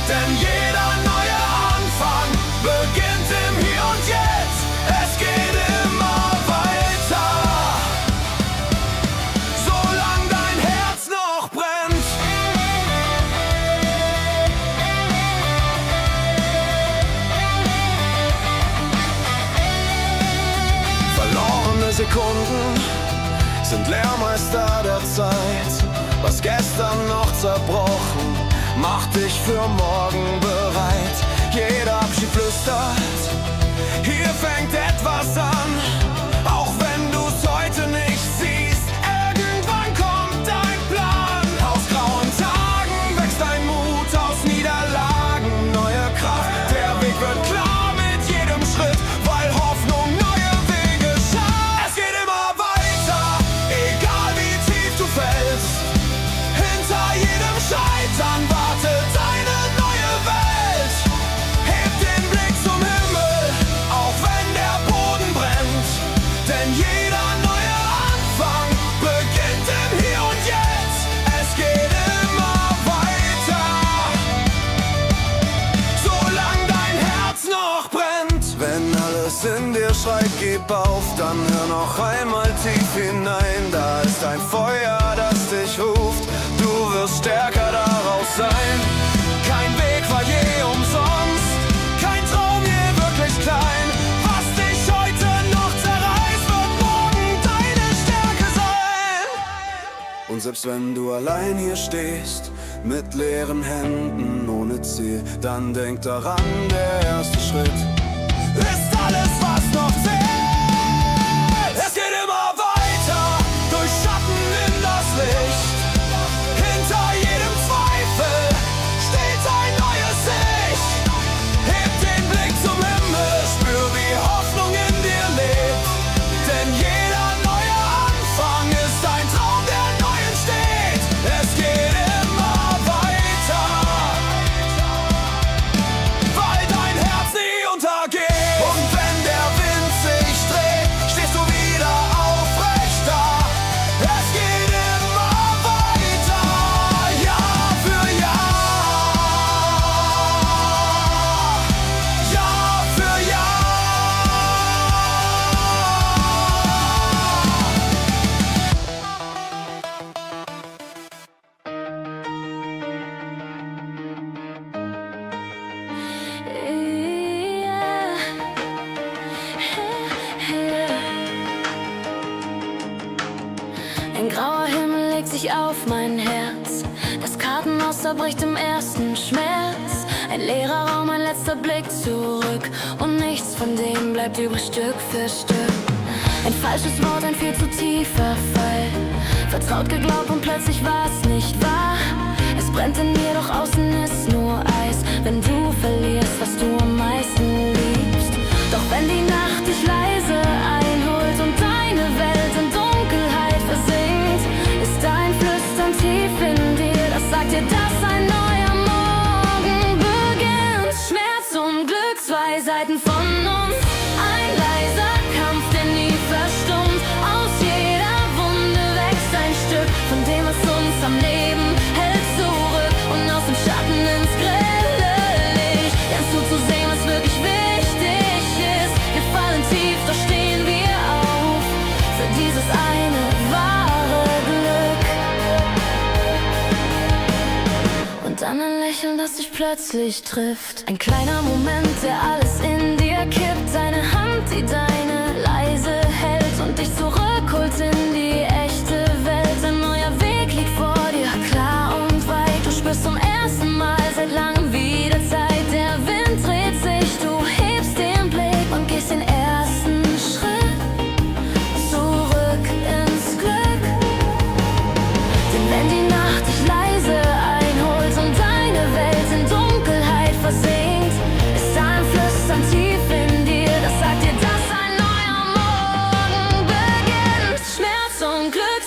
Denn jeder neue Anfang beginnt im Hier und Jetzt. Es geht immer weiter, solange dein Herz noch brennt. Verlorene Sekunden sind Lehrmeister der Zeit. Was gestern noch zerbrochen, macht dich für morgen bereit. Jeder Abschied flüstert, hier fängt etwas an. Auch wenn du's heute nicht siehst, irgendwann kommt ein Plan. Aus grauen Tagen wächst ein Mut, aus Niederlagen neue Kraft. Der Weg wird klar mit jedem Schritt, weil Hoffnung neue Wege schafft. Es geht immer weiter, egal wie tief du fällst. Hinter jedem Scheitern wartet eine neue Welt. Heb den Blick zum Himmel, auch wenn der Boden brennt. Denn jeder neue Anfang beginnt im Hier und Jetzt. Es geht immer weiter, solange dein Herz noch brennt. Wenn alles in dir schreit, gib auf, dann hör noch einmal tief hinein. Da ist ein Feuer, das dich ruft, du wirst stärker daraus sein. Kein Weg war je umsonst, kein Traum je wirklich klein. Was dich heute noch zerreißt, wird morgen deine Stärke sein. Und selbst wenn du allein hier stehst, mit leeren Händen, ohne Ziel, dann denk daran, der erste Schritt ist alles, was noch zählt. Es geht immer weiter, durch Schatten in das Licht. Hinter jedem Zweifel steht ein neues Ich. Heb den Blick zum Himmel, spür, wie Hoffnung in dir lebt. Denn jeder neue Anfang ist ein Traum, der neu entsteht. Es geht immer weiter, weil dein Herz nie untergeht. Und wenn der Wind sich dreht, stehst du wieder aufrecht da. Es geht immer weiter, Jahr für Jahr, Jahr für Jahr. Ein grauer Himmel legt sich auf mein Herz. Das Kartenhaus zerbricht im ersten Schmerz. Ein leerer Raum, ein letzter Blick zurück. Und nichts von dem bleibt übrig, Stück für Stück. Ein falsches Wort, ein viel zu tiefer Fall. Vertraut geglaubt und plötzlich war's nicht wahr. Es brennt in mir, doch außen ist nur Eis. Wenn du verlierst, was du am meisten liebst. Doch wenn die Nacht dich leise einholt und deine Welt in Dunkelheit versinkt, ist dein Flüstern tief in dir, das sagt dir, dass ein neuer Morgen beginnt. Schmerz und Glück, zwei Seiten von uns. Ein leiser Kampf, der nie verstummt. Aus jeder Wunde wächst ein Stück von dem, was uns am Leben hält, zurück. Und aus dem Schatten ins grelle Licht lernst du zu sehen, was wirklich wichtig ist. Wir fallen tief, doch stehen wir auf für dieses eine wahre Glück. Und dann ein Lächeln, das dich plötzlich trifft. Ein kleiner Moment, der alles in dir kippt. Eine Hand, die deine leise hält und dich zurückholt in die echte Welt. Ein neuer Weg liegt vor dir, klar und weit. Du spürst zum ersten Mal seit langem wieder Zeit. Der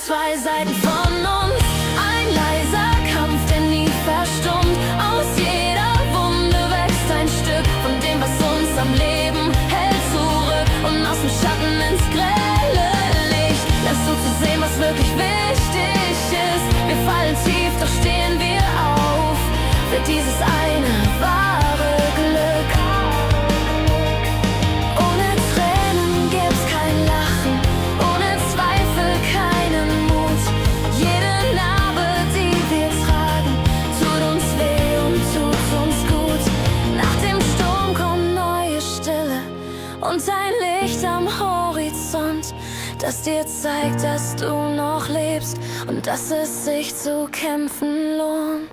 zwei Seiten von uns. Ein leiser Kampf, der nie verstummt. Aus jeder Wunde wächst ein Stück von dem, was uns am Leben hält, zurück. Und aus dem Schatten ins grelle Licht lernst du zu sehen, was wirklich wichtig ist. Wir fallen tief, doch stehen wir auf für dieses eine wahre Glück. Ohne Tränen gibt's kein Lachen, ohne Zweifel keinen Mut. Jede Narbe, die wir tragen, tut uns weh und tut uns gut. Nach dem Sturm kommt neue Stille und ein Licht am Horizont, das dir zeigt, dass du noch lebst und dass es sich zu kämpfen lohnt.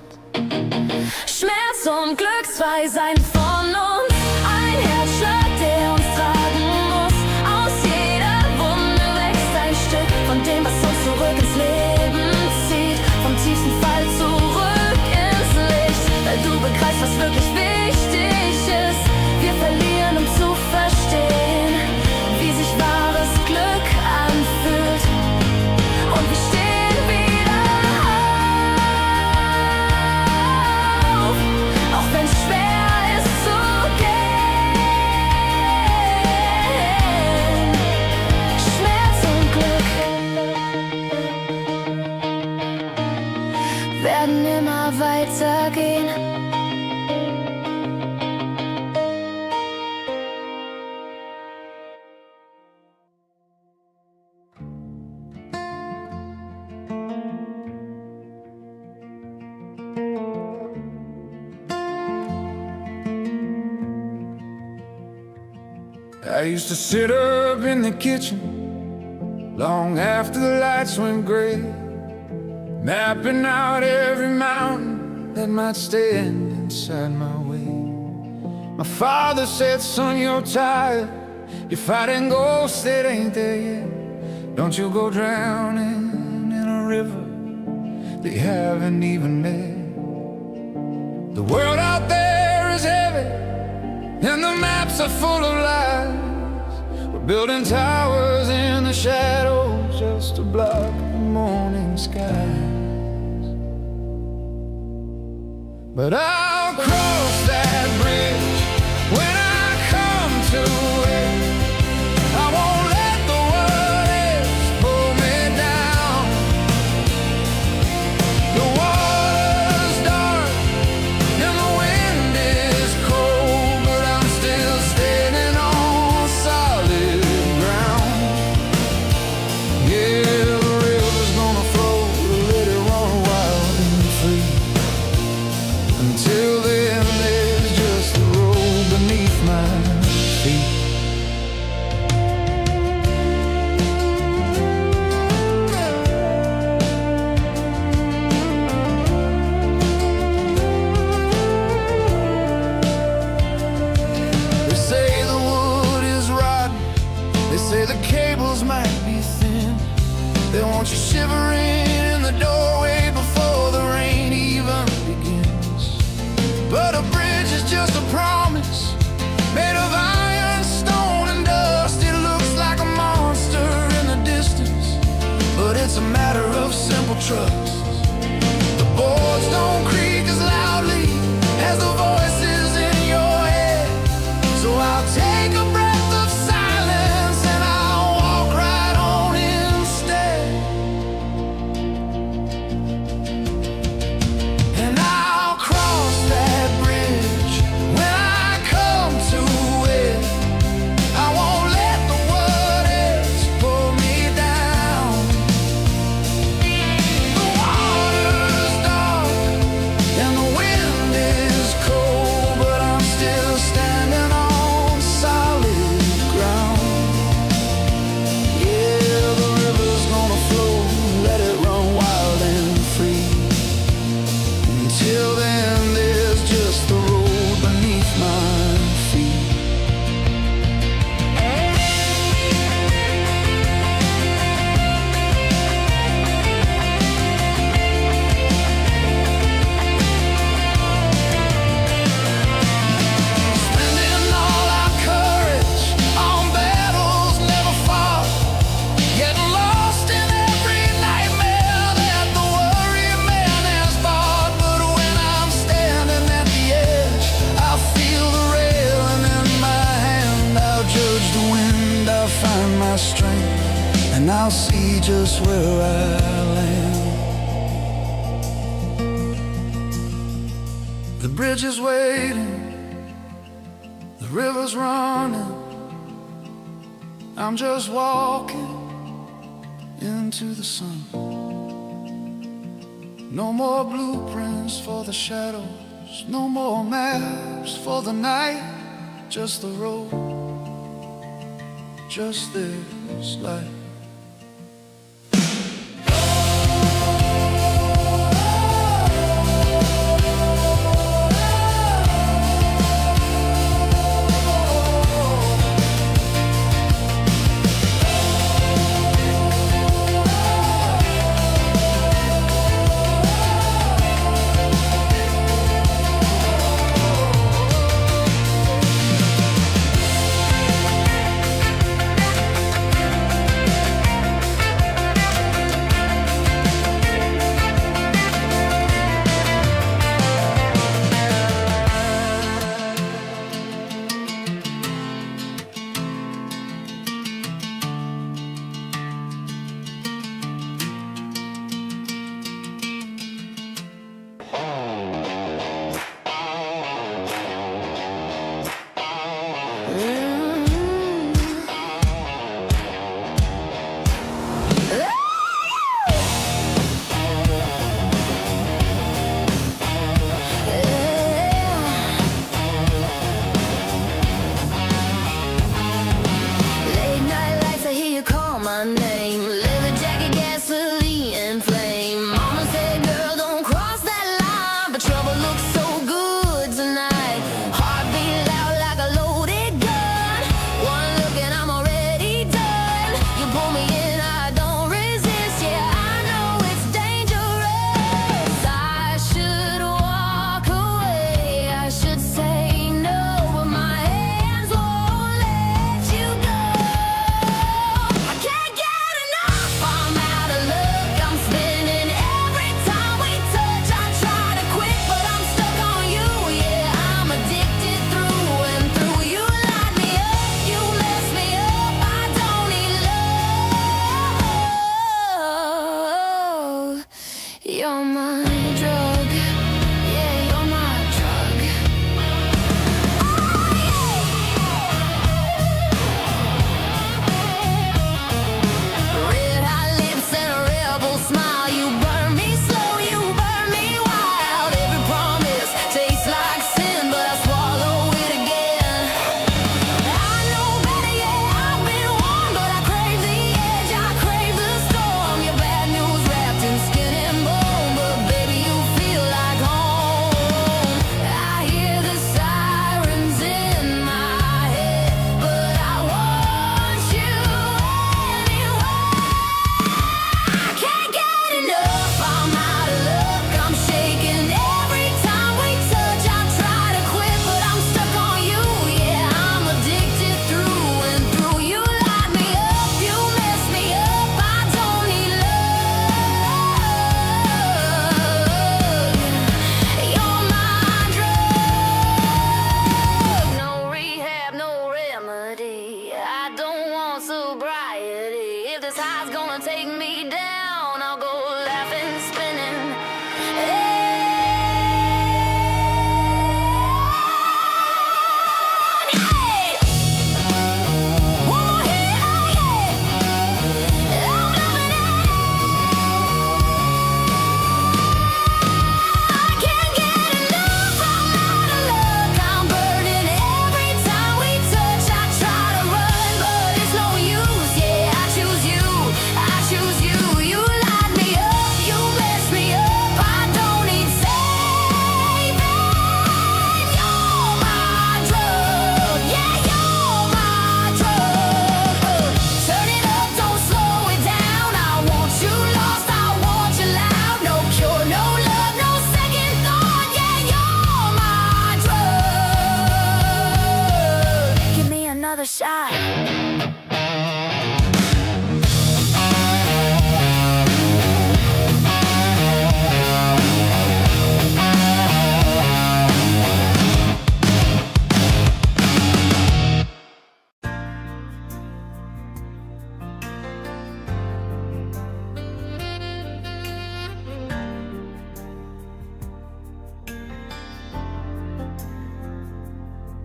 Schmerz und Glück, zwei Seiten von uns. Ein Herzschlag, der uns tragen muss. Aus jeder Wunde wächst ein Stück von dem, was uns zurück ins Leben zieht. Vom tiefsten Fall zurück ins Licht, weil du begreifst, was wirklich wichtig ist. Wir verlieren, um zu verstehen, wie sich wahres Glück anfühlt. Und wir stehen wieder auf, auch wenn es schwer ist zu gehen. Schmerz und Glück werden immer weitergehen. I used to sit up in the kitchen long after the lights went gray, mapping out every mountain that might stand inside my way. My father said, son, you're tired, you're fighting ghosts that ain't there yet. Don't you go drowning in a river they haven't even met. The world out there is heavy and the maps are full of lies. We're building towers in the shadows just to block the morning skies. But I'll cross that bridge when I come to it. I won't let the what ifs pull me down. The water's dark and the wind is cold, but I'm still standing on solid ground. Yeah, the river's gonna flow, let it run wild and free. Until then, there's just the road beneath my feet. They say the wood is rotten, they say the cables might be thin. They want you shivering in the doorway before the rain even begins. But a bridge is just a promise made of iron, stone, and dust. It looks like a monster in the distance, but it's a matter of simple trust. The boards don't creak as loudly as the voices in your head. So I'll take a breath of silence and I'll walk right on instead. And I'll cross that bridge when I come to it. I won't let the what ifs pull me down. The water's dark and I'll see just where I land. The bridge is waiting, the river's running, I'm just walking into the sun. No more blueprints for the shadows, no more maps for the night, just the road, just this life. My name, leather jacket, gasoline and flame. Mama said, girl, don't cross that line, but trouble looks so good tonight. Heartbeat loud like a loaded gun. One look and I'm already done. You pull me in, I don't resist. Yeah, I know it's dangerous. I should walk away, I should say no, but my hands won't let you go. I can't get enough, I'm out of luck, I'm spinning. Every time we touch, I try to quit, but I'm stuck on you. Yeah, I'm addicted through and through. You light me up, you mess me up, I don't need love. You're my drug, yeah, you're my drug. Red hot lips and a rebel smile. You burn me slow, you burn me wild. Every promise tastes like sin, but I swallow it again. I know better, yeah, I've been warned, but I crave the edge, I crave the storm. Your bad news wrapped in skin and bone, but baby, you feel like home. I hear the sirens in my head, but I want you anyway. I can't get enough, I'm out of luck, I'm shaking. Every time we touch, I try to quit, but I'm stuck on you. Yeah, I'm addicted through and through. You light me up, you mess me up, I don't need love. You're my drug. No rehab, no remedy. I don't want sobriety. If this high's gonna take me down, I'll go laughing, spinning. Hey! One more hit, oh yeah! I'm loving it. I can't get enough, I'm out of luck, I'm burning. Every time we touch, I try to run, but it's no use. Yeah, I choose you, you light me up.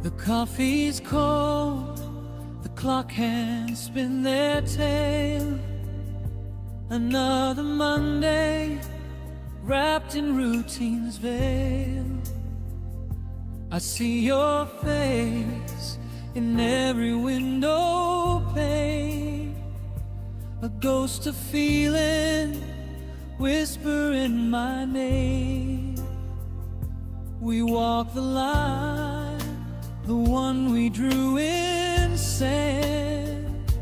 The coffee's cold, the clock hands spin their tale. Another Monday, wrapped in routine's veil. I see your face in every window pane. A ghost of feeling whispering my name. We walk the line, the one we drew in sand,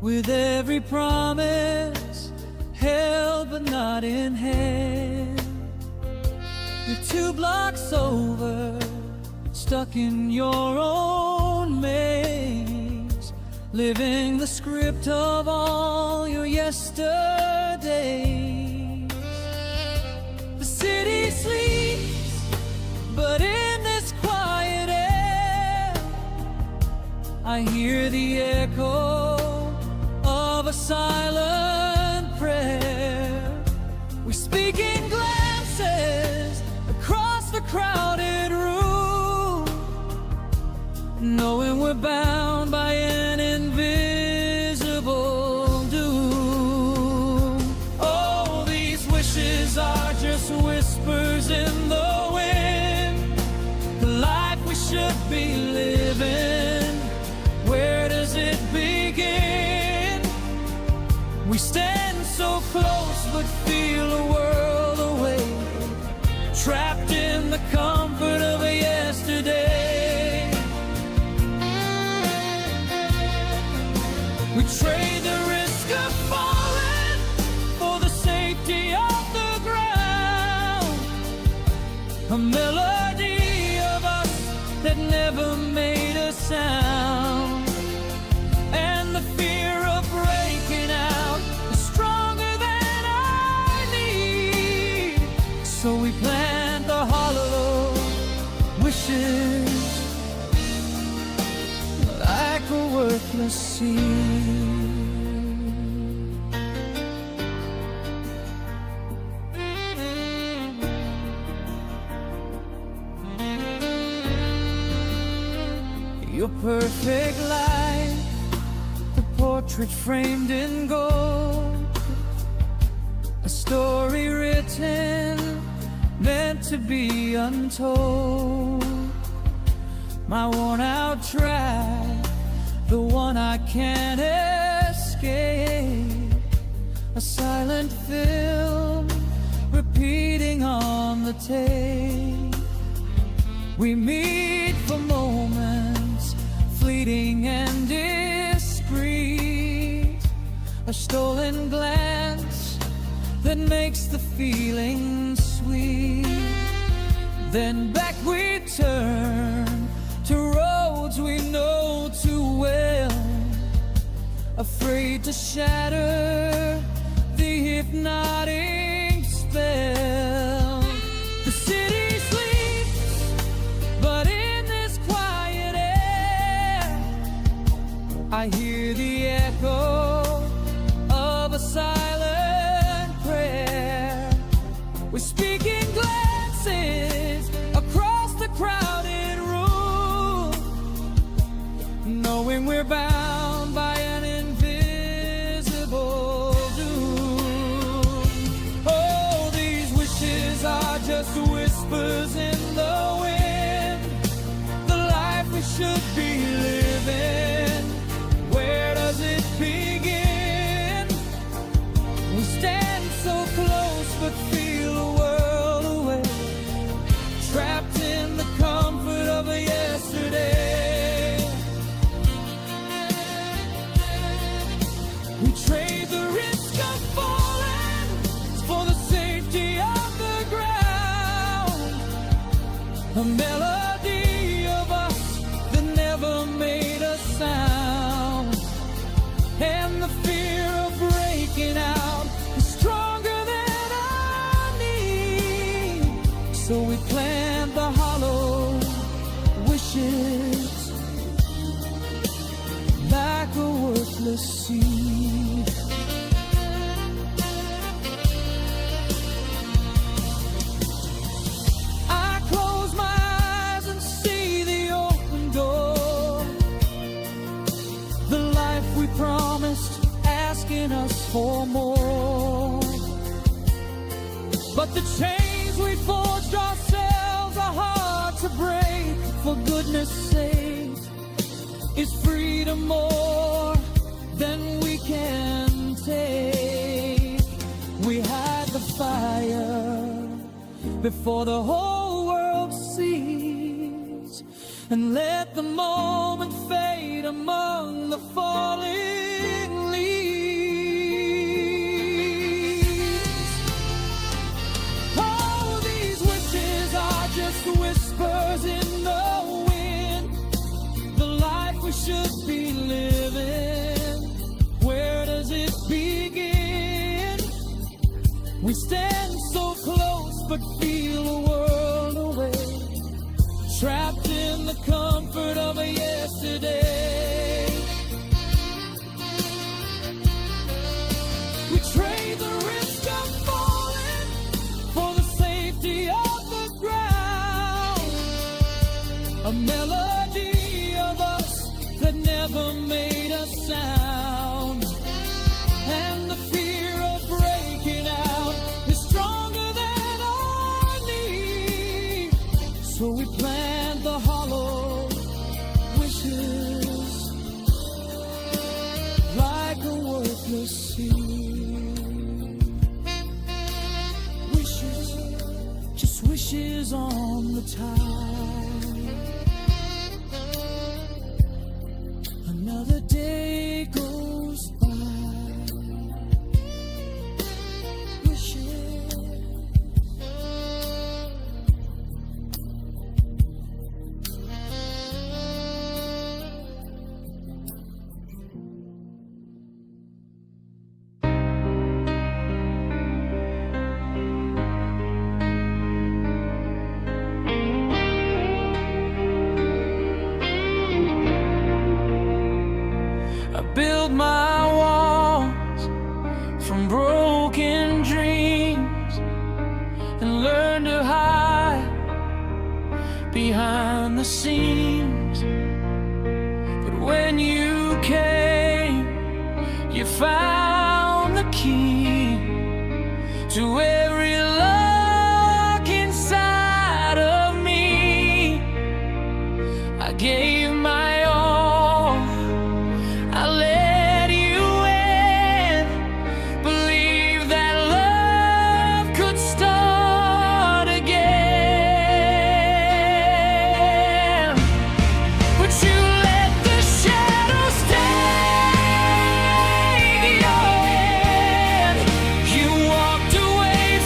with every promise held but not in hand. You're 2 blocks over, stuck in your own maze, living the script of all your yesterdays. The city sleeps, but in this quiet air I hear the echo of a silent prayer. We speak in glances across the crowded room, knowing we're bound by an invisible doom. Oh, these wishes are just whispers in the wind. The life we should be living, where does it begin? We stand so close but feel a world away, trapped in the comfort of a yesterday. We trade the risk of falling for the safety of the ground, a melody of us that never made a sound. And the fear of breaking out is stronger than our need, so we plant the hollow wishes like a worthless seed. Your perfect life, the portrait framed in gold, a story written, meant to be untold. My worn out track, the one I can't escape, a silent film repeating on the tape. We meet for moments, fleeting and discreet, a stolen glance that makes the feeling sweet. Then back we turn to roads we know too well, afraid to shatter the hypnotic spell. The city sleeps, but in this quiet air I hear the echo of a silent prayer. We're speaking glances across the crowded room, knowing we're bound by an invisible doom. Oh, these wishes are just whispers in the wind. The life we should be living, where does it begin? We stand so close but feel a world away, trapped in the comfort of a yesterday. We trade the risk of falling for the safety of the ground, a melody of us that never made a sound. And the fear of breaking out is stronger than I need, so we plant the hollow wishes like a worthless seed. I close my for more. But the chains we forged ourselves are hard to break. For goodness sake, is freedom more than we can take? We hide the fire before the whole world sees, and let the moment fade among the falling leaves. Oh, these wishes are just whispers in the wind. The life we should be living, where does it begin? We stand so close but feel a world away, trapped in the comfort of a yesterday. We trade the risk of falling for the safety of the ground, a melody of us that never made a sound. And the fear of breaking out is stronger than our need, so we plant the hollow wishes like a worthless seed. Wishes, just wishes on the tide. Another day goes by. Wishes. I build my walls from broken dreams and learn to hide behind the scenes. But when you came, you found the key to every lock inside of me. I gave my all, I let you in, believe that love could start again. But you let the shadows take your hand. You walked away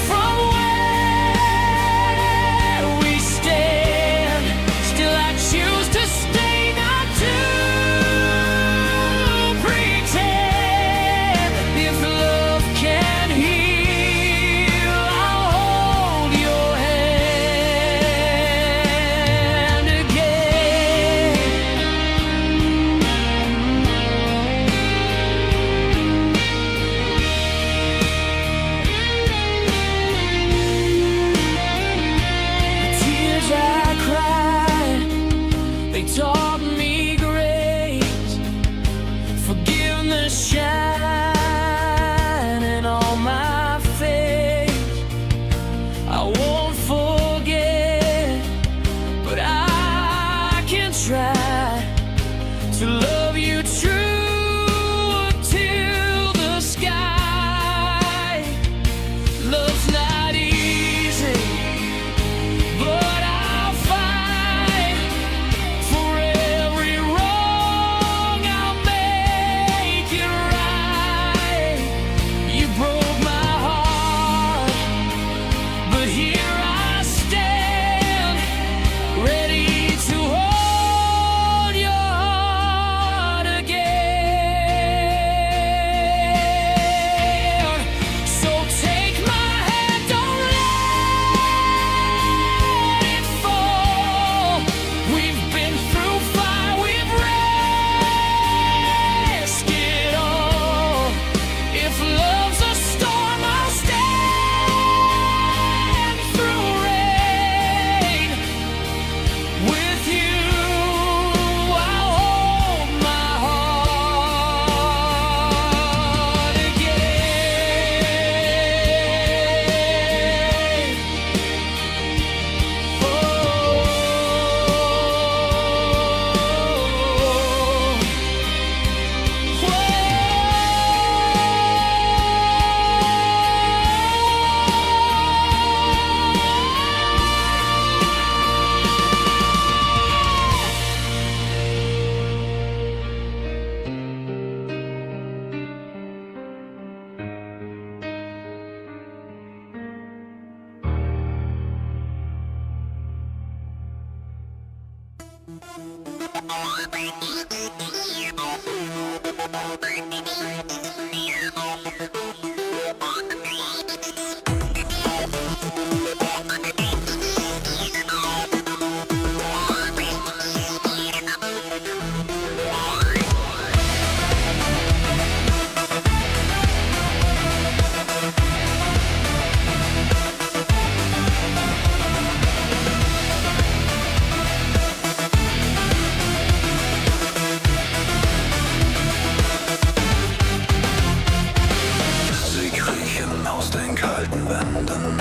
Sie kriechen aus den kalten Wänden,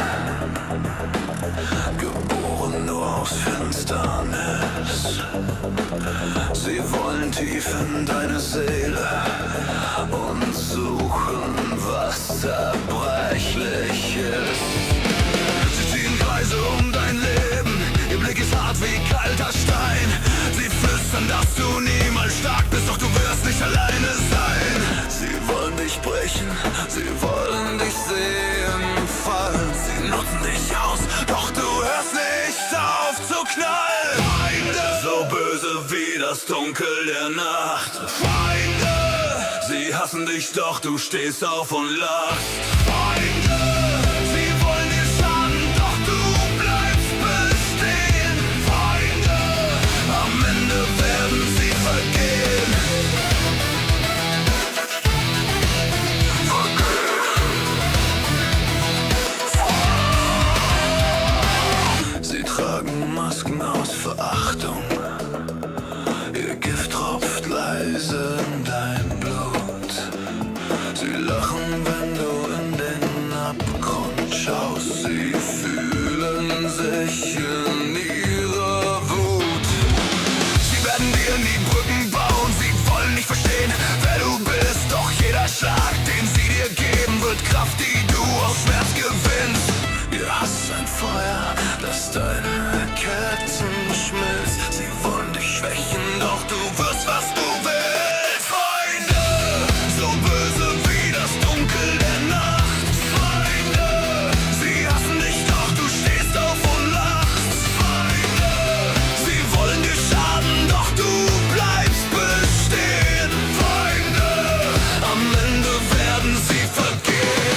geboren nur aus Finsternis. Sie wollen tief in deine Seele und suchen, was zerbrechlich ist. Sie ziehen Kreise um dein Leben, ihr Blick ist hart wie kalter Stein. Sie flüstern, dass du niemals stark bist, doch du wirst nicht alleine sein. Sie wollen dich brechen, sie wollen dich sehen fallen. Sie nutzen dich aus, doch du hörst nicht auf zu knallen. Feinde, so böse wie das Dunkel der Nacht. Feinde, sie hassen dich, doch du stehst auf und lachst. Feinde, sie wollen dir schaden, doch du bleibst bestehen. Feinde, am Ende werden sie vergehen. Sie tragen Masken aus Verachtung. Ihr Gift tropft leise in dein Blut. Sie lachen, wenn du in den Abgrund schaust. Sie fühlen sich in ihrer Wut. Sie werden dir nie Brücken bauen. Sie wollen nicht verstehen, wer du bist. Doch jeder Schlag, den sie dir geben, wird Kraft, die du aus Schmerz gewinnst. Ihr Hass ist ein Feuer, das deine Ketten schmilzt. Sie wollen dich schwächen, doch du wirst, was du willst. Feinde, so böse wie das Dunkel der Nacht. Feinde, sie hassen dich, doch du stehst auf und lachst. Feinde, sie wollen dir schaden, doch du bleibst bestehen. Feinde, am Ende werden sie vergehen.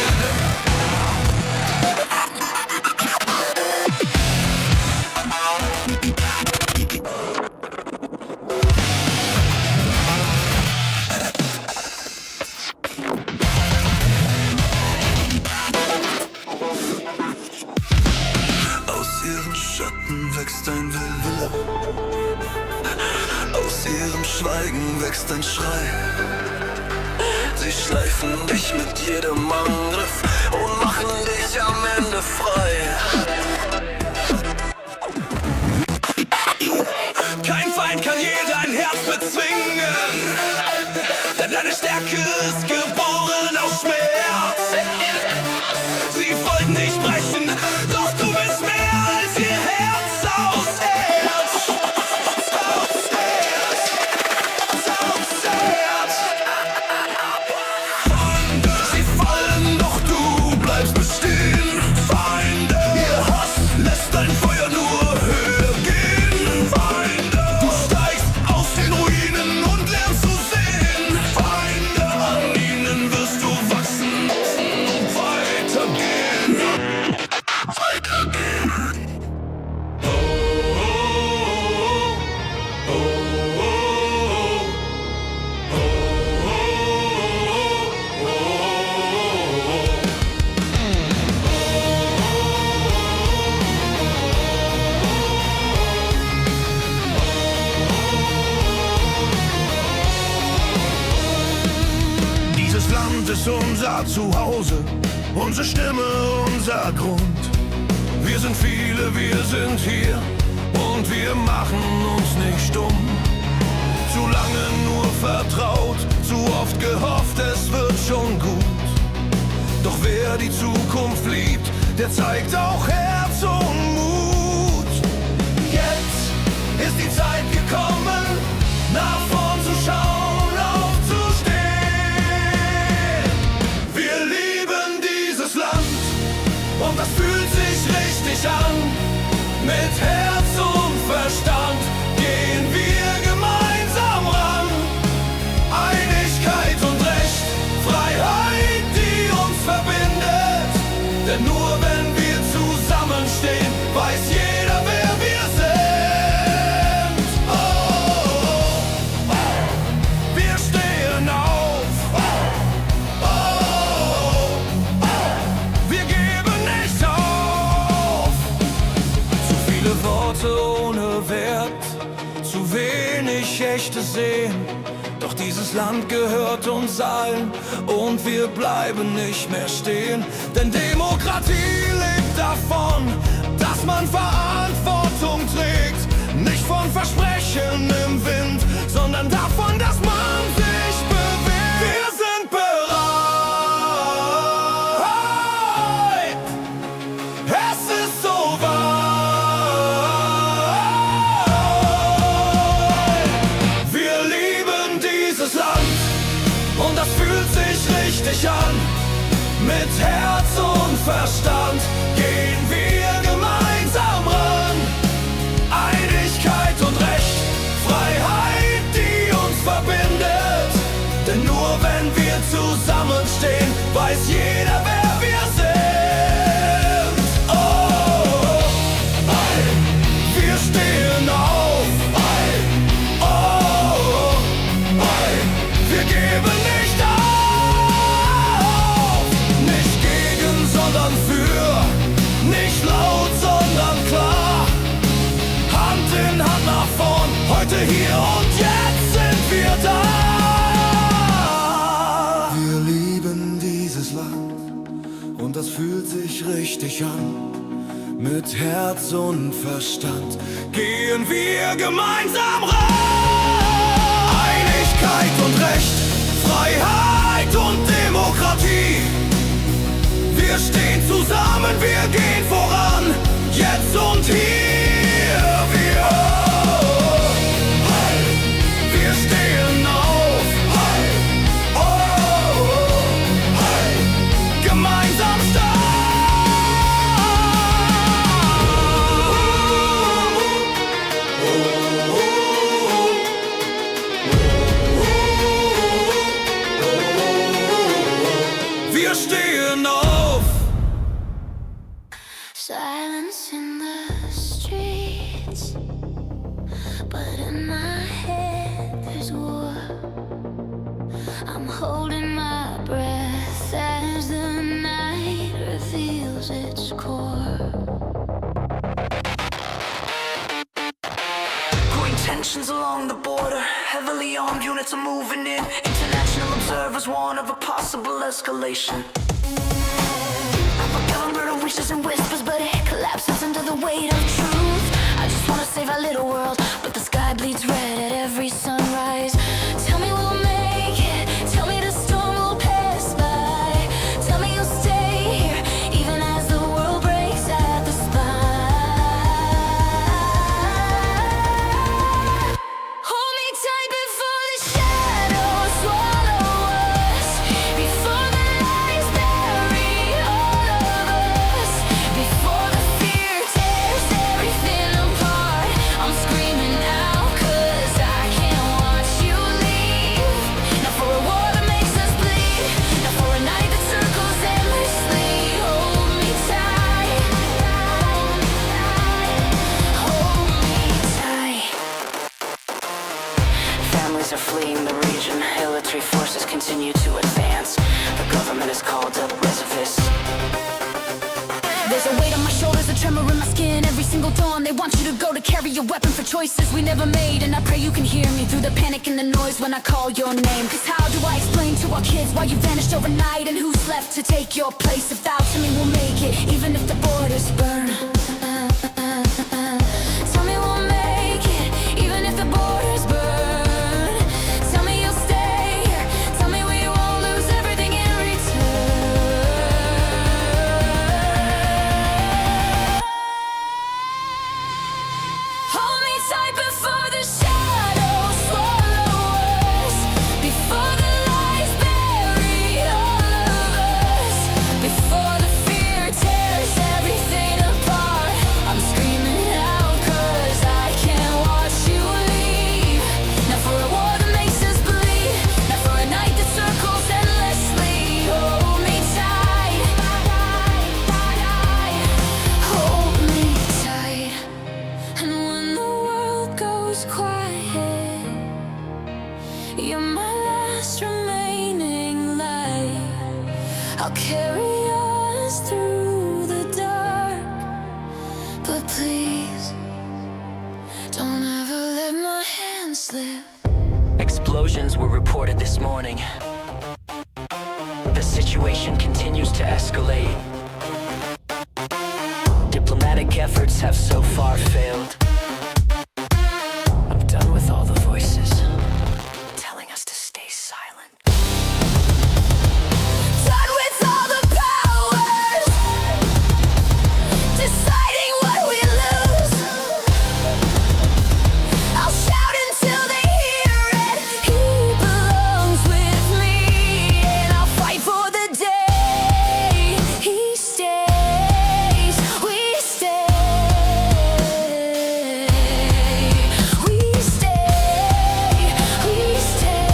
Aus ihren Schatten wächst ein Wille, aus ihrem Schweigen wächst ein Schrei. Sie schleifen dich mit jedem Angriff und machen dich am Ende frei. Kein Feind kann je dein Herz bezwingen, denn deine Stärke ist geboren aus Schmerz. Sie wollten dich brechen, doch du bist mehr als ihr Herz aus Erz. Aus Erz. Aus Erz. Feinde, sie fallen, doch du bleibst bestehen. Feinde, ihr Hass lässt dein Feuer nur höher gehen. Feinde, du steigst aus den Ruinen und lernst zu sehen. Feinde, an ihnen wirst du wachsen und weitergehen. Weitergehen. Dieses Land ist unser Zuhause, unsere Stimme, unser Grund. Wir sind viele, wir sind hier und wir machen uns nicht stumm. Zu lange nur vertraut, zu oft gehofft, es wird schon gut. Doch wer die Zukunft liebt, der zeigt auch Herz und Mut. Jetzt ist die Zeit gekommen, nach vorn zu schauen, aufzustehen. Wir lieben dieses Land und das fühlt sich richtig an. Mit Herz und Verstand gehen wir gemeinsam Rechte sehen. Doch dieses Land gehört uns allen und wir bleiben nicht mehr stehen. Denn Demokratie lebt davon, dass man Verantwortung trägt. Nicht von Versprechen im Wind, sondern davon, dass man sich bewegt. Wir sind bereit. Es ist soweit. Wir lieben dieses Land und das fühlt sich richtig an. Mit Herz und Verstand gehen wir gemeinsam ran. Einigkeit und Recht, Freiheit, die uns verbindet. Denn nur wenn wir zusammenstehen, weiß jeder, wer wir sind. Oh, wir stehen auf. Oh, wir geben nicht auf. Nicht gegen, sondern für. Nicht laut, sondern klar. Hand in Hand nach vorn, heute hier und jetzt sind wir da. Wir lieben dieses Land und das fühlt sich richtig an. Mit Herz und Verstand gehen wir gemeinsam ran. Einigkeit und Recht, Freiheit und Demokratie. Wir stehen zusammen, wir gehen voran, jetzt und hier. Wir stehen auf. Gemeinsam stark. Wir stehen auf. Silence in the streets, but in my head there's war. I'm holding my breath as the night reveals its core. Growing tensions along the border. Heavily armed units are moving in. International observers warn of a possible escalation. Our government wishes and whispers, but it collapses under the weight of truth. I just wanna save our little world, but the sky bleeds red at every sunrise. Tell me we'll make it. Tell me the storm will pass by. Tell me you'll stay here, even as the world breaks at the spine. Hold me tight before the shadows swallow us, before the lies bury all of us, before the fear tears everything apart. I'm screaming out 'cause I can't watch you leave. Not for a war that makes us bleed, not for a night that circles endlessly. Hold me tight, hold me tight. Families are fleeing the region. Military forces continue to advance. The government has called up reservists. There's a weight on my shoulders, a tremor in my skin. Every single dawn they want you to go to carry a weapon for choices we never made. And I pray you can hear me through the panic and the noise when I call your name. 'Cause how do I explain to our kids why you vanished overnight? And who's left to take your place? If thou to me will make it, even if the borders burn. Tell me we'll make it, even if the borders burn. Tell me you'll stay here. Tell me we won't lose everything in return. Hold me tight before the shadows swallow us, before the lies bury all of us, before the fear tears everything apart. I'm screaming out 'cause I can't watch you leave. Not for a war that makes us bleed, not for a night that circles endlessly. Hold me tight, hold me tight. And when the world goes quiet, you're my last remaining light. I'll carry us through the dark, but please don't ever let my hand slip. explosions were reported this morning. The situation continues to escalate. Diplomatic efforts have so far failed. I'm done with all the voices telling us to stay silent. Done with all the powers deciding what we lose. I'll shout until they hear it. He belongs with me, and I'll fight for the day he stays. We stay. We stay. We stay. We stay.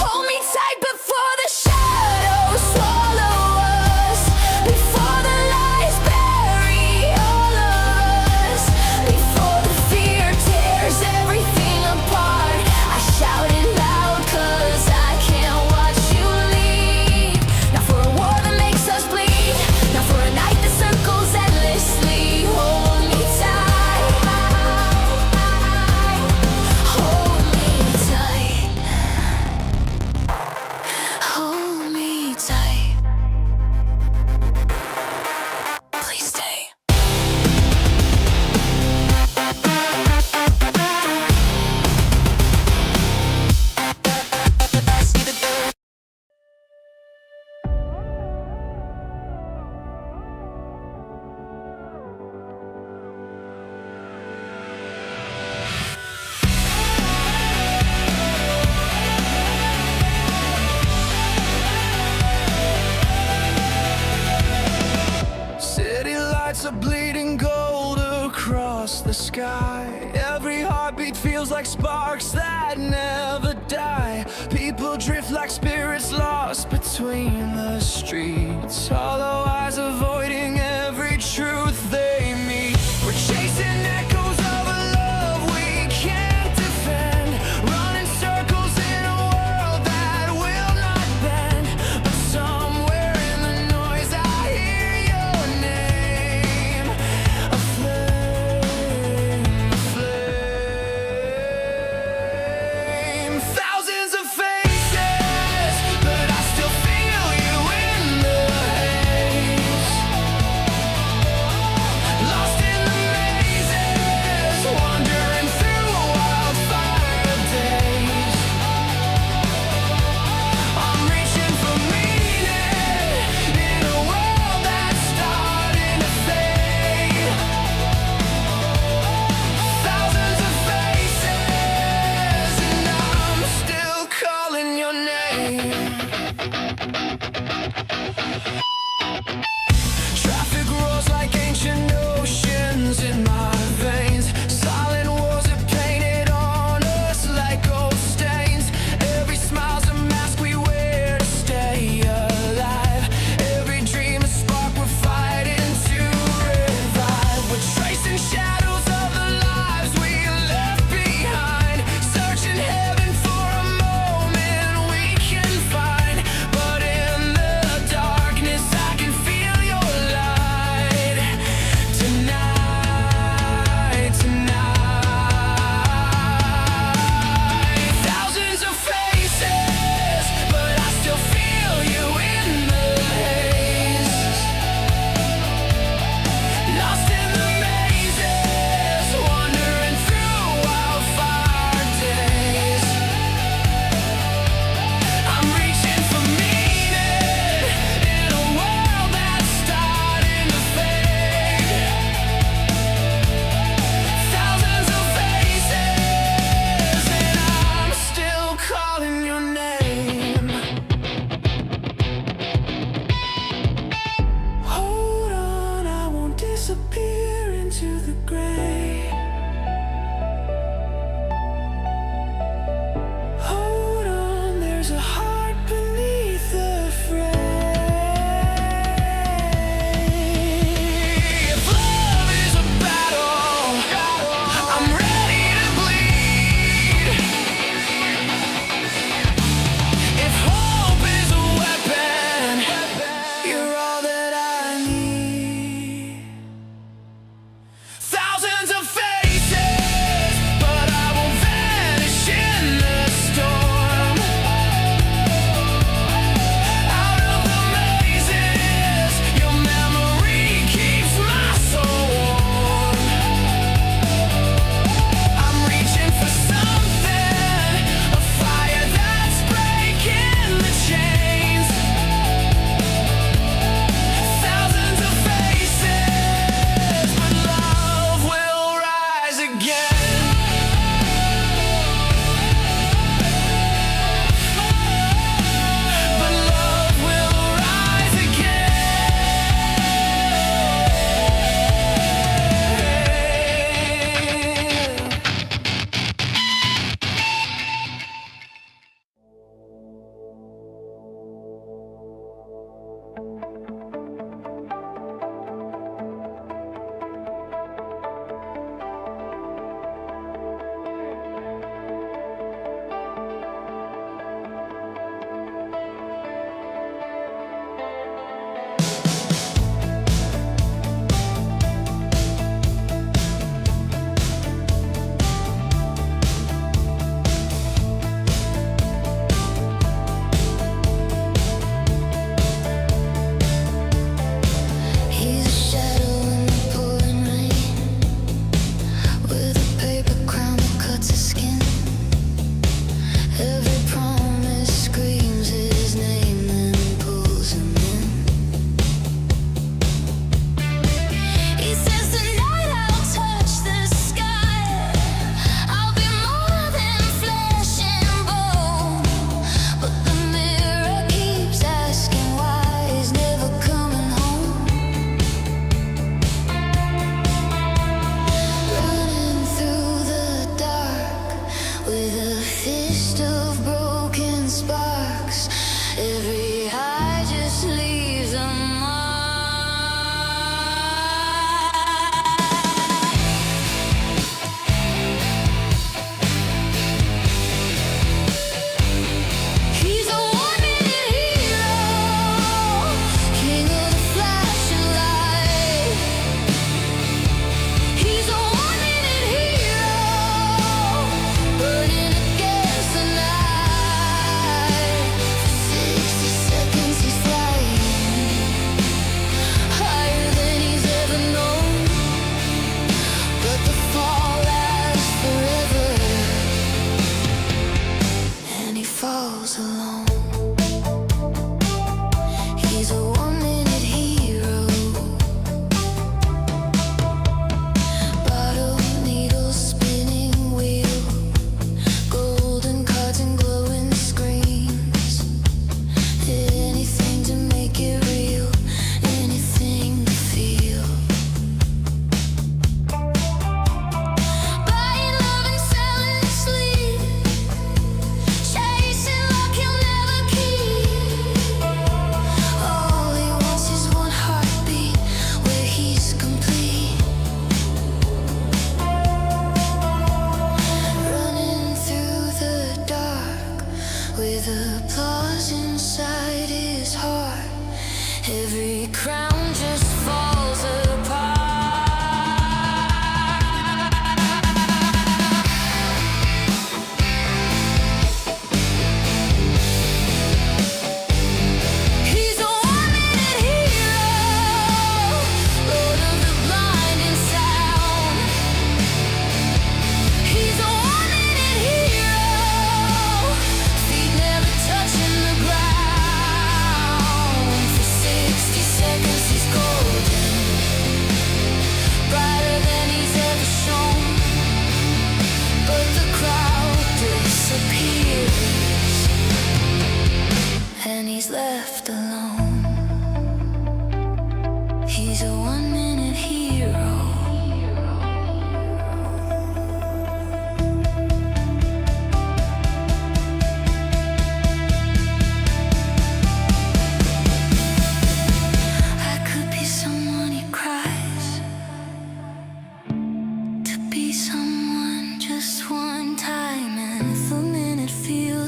Hold me tight before the shadows swallow us, before the lies bury all of us, before the fear tears everything apart. I shout it loud 'cause I can't watch you leave. Not for a war that makes us bleed, not for a night that circles endlessly. Hold me tight, hold me tight. Hold me tight. Please stay. City lights are bleeding gold across the sky. Every heartbeat feels like sparks that never die. People drift like spirits lost between the streets. Hollow eyes avoiding every truth they meet. We're chasing echoes of a love we can't defend. Running circles in a world that will not bend. But somewhere in the noise I hear your name. A flame, a flame. Thousands of faces, but I still feel you in the haze. Lost in the mazes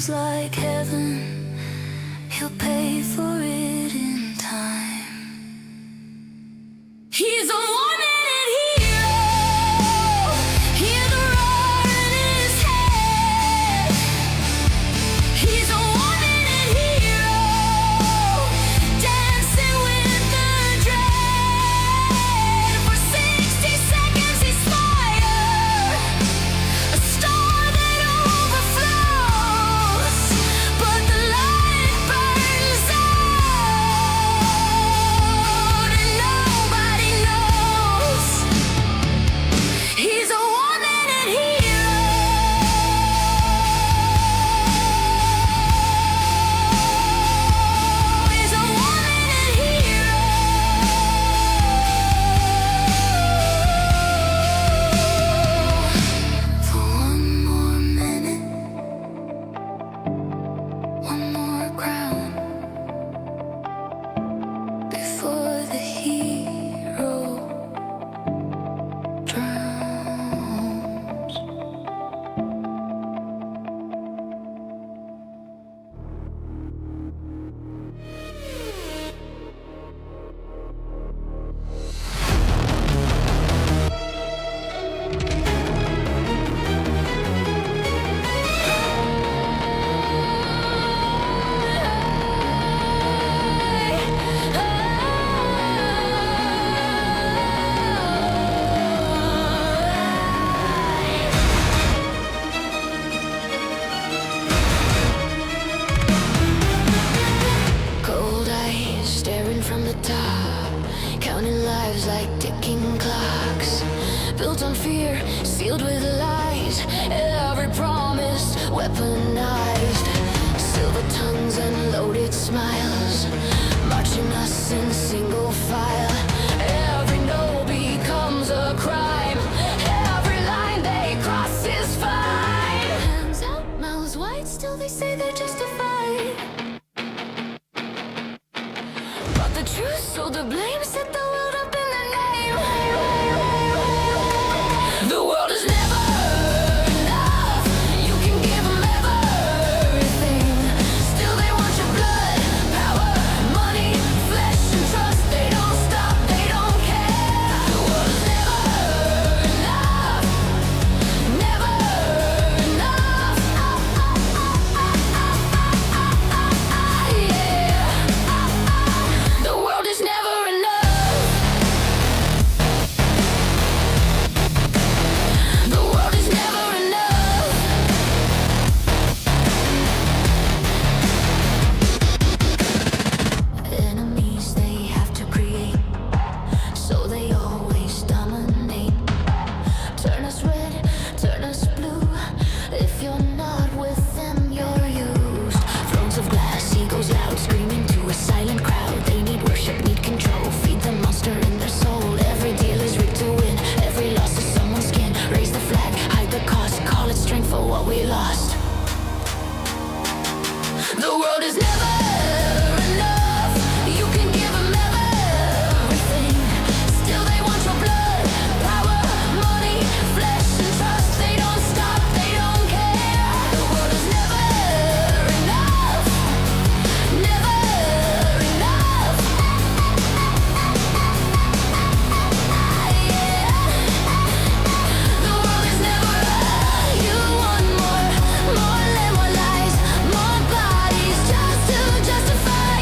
feels like heaven, he'll pay for it in time. He's a one-minute hero. Hear the roar in his head. He's a one-minute hero, dancing with the dread. For 60 seconds he's fire, a star that overflows, but the light burns out and nobody knows. He's a one-minute hero. He's a one-minute hero. For one more minute, one more crown before the hero drowns. Cold eyes staring from the top, counting lives like ticking clocks. Built on fear, sealed with lies, every promise weaponized. Silver tongues and loaded smiles, marching us in single file. Every no becomes a crime, every line they cross is fine. Hands out, mouths wide, still they say they're justified. But the truth, so the blame, set the world up in their name. The world is never enough. You can give them everything, still they want your blood, power, money, flesh and trust. They don't stop, they don't care. The world is never enough, never enough. Yeah. The world is never enough. The world is never enough. Enemies they have to create, so they always dominate. Turn us red, turn us blue. If you're not with them, you're used. Thrones of glass, egos loud, screaming to a silent crowd. They need worship, need control. Feed the monster in their soul. Every deal is rigged to win. Every loss is someone's skin. Raise the flag, hide the cost. Call it strength for what we lost. The world is never enough. You can give them everything, still they want your blood, power, money, flesh and trust. They don't stop, they don't care. The world is never enough, never enough. Yeah. The world is never enough. You want more land, more lies, more bodies just to justify.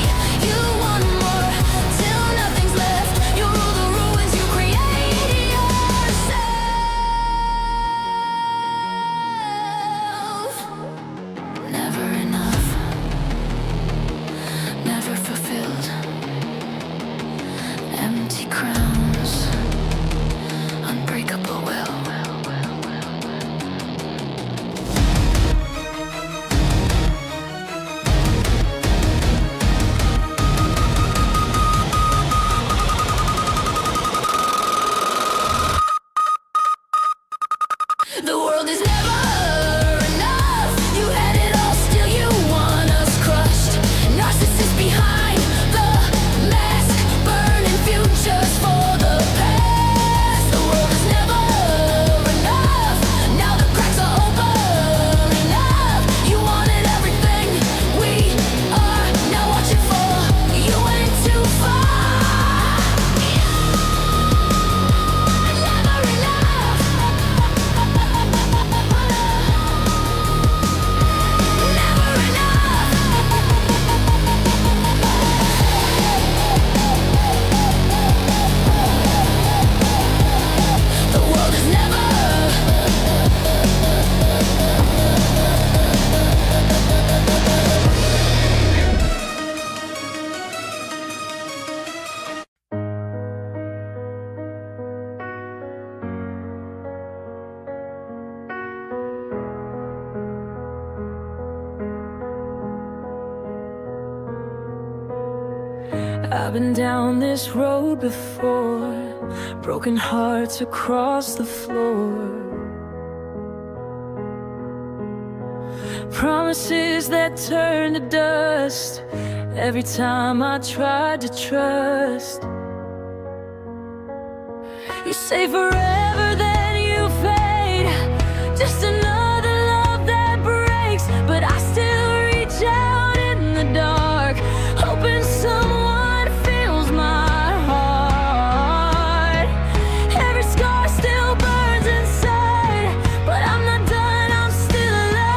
You want more till nothing's left. You rule the ruins, you create yourself. Never enough, never fulfilled. Empty crowns, unbreakable will. The world is never enough. You had it all, still you want us crushed. Narcissists behind the mask, burning futures for the past. The world is never enough. Now the cracks are open enough. You wanted everything. I've been down this road before, broken hearts across the floor, promises that turn to dust every time I tried to trust. You say forever, then you fade, just another love that breaks. But I still reach out in the dark, hoping someone feels my heart. Every scar still burns inside, but I'm not done, I'm still alive.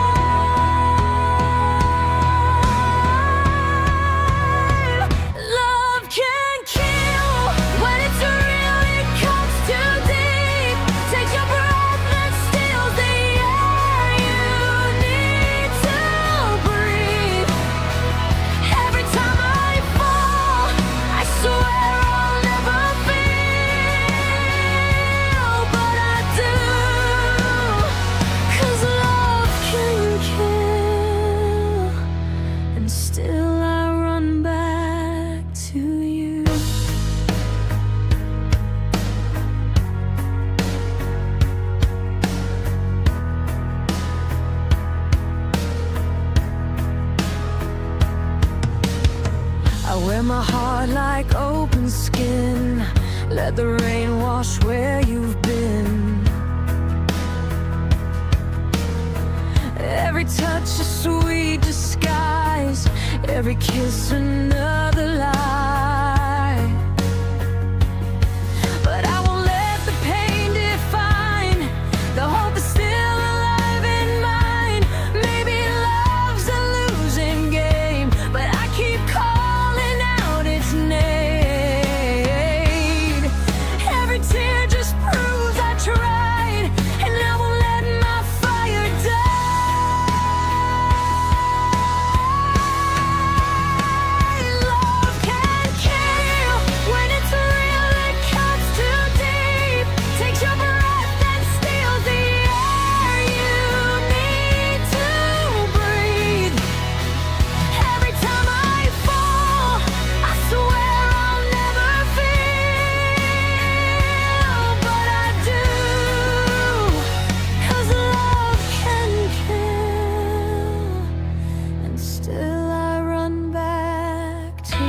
Love can kill when it's real, it comes too deep. Takes your breath and steals the air you need to breathe. Every time I fall, I swear I'll never feel, but I do. 'Cause love can kill, and still I run back to you. I wear my heart like open skin, let the rain wash where you've been. Every touch a sweet disguise, every kiss another lie. But I won't let the pain define the hope is still alive in mine. Maybe love's a losing game, but I keep calling out its name. Every tear just proves I tried, and I won't let my fire die. Love can kill when it's real, it cuts too deep. Takes your breath and steals the air you need to breathe. Every time I fall, I swear I'll never feel, but I do. 'Cause love can kill, and still I run back to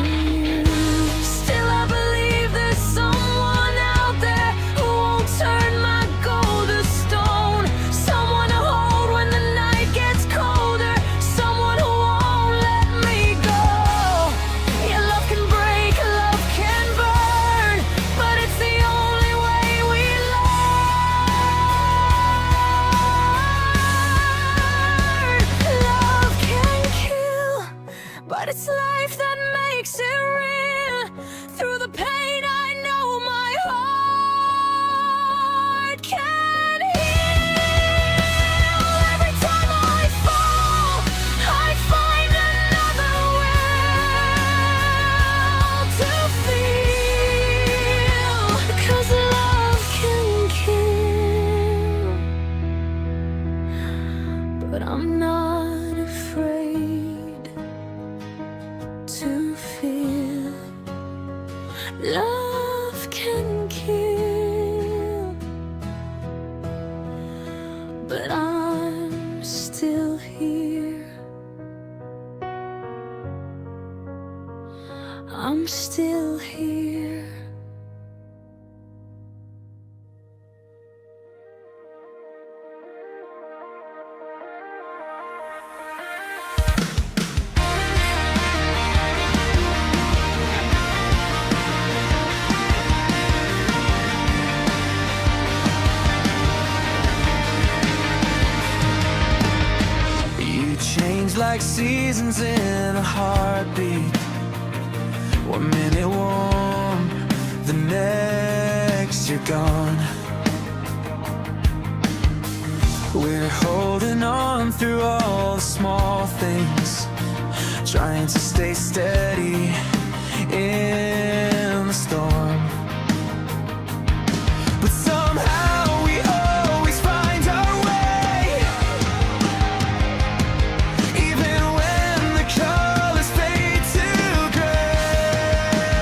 you. Still I believe there's someone out there who won't turn my gold to stone. Someone to hold when the night gets colder, someone who won't let me go. Yeah, love can break, love can burn, but it's the only way we learn. Love can kill, but it's life that makes it real. Through the pain, I know my heart can heal. Every time I fall, I find another will to feel. 'Cause love can kill, but I'm not afraid to feel. Love can kill, but I'm still here. I'm still here. You change like seasons in a heartbeat. One minute warm, the next you're gone. We're holding on through all the small things, trying to stay steady in the storm. But somehow we always find our way, even when the colors fade to gray.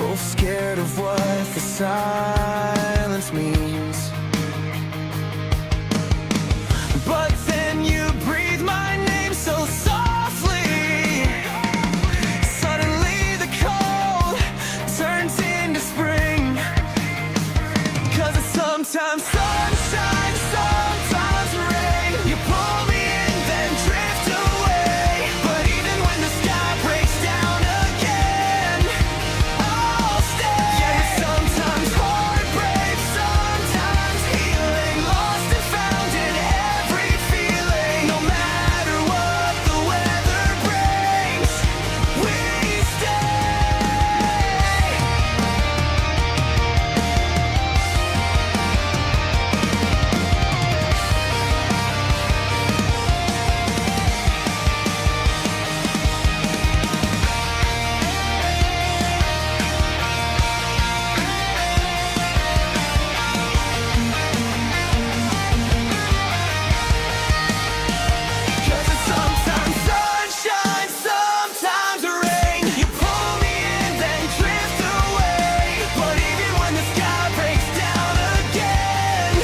both scared of what the silence means. But then you breathe my name so softly. Suddenly the cold turns into spring. 'Cause it's sometimes sunshine, sometimes rain. You pull me in, then drift away. But even when the sky breaks down again, I'll stay. Yeah, it's sometimes heartbreak, sometimes healing, lost and found in every feeling. No matter what the weather brings, we stay. Cause it's sometimes sunshine, sometimes rain. You pull me in, then drift away. But even when the sky breaks down again,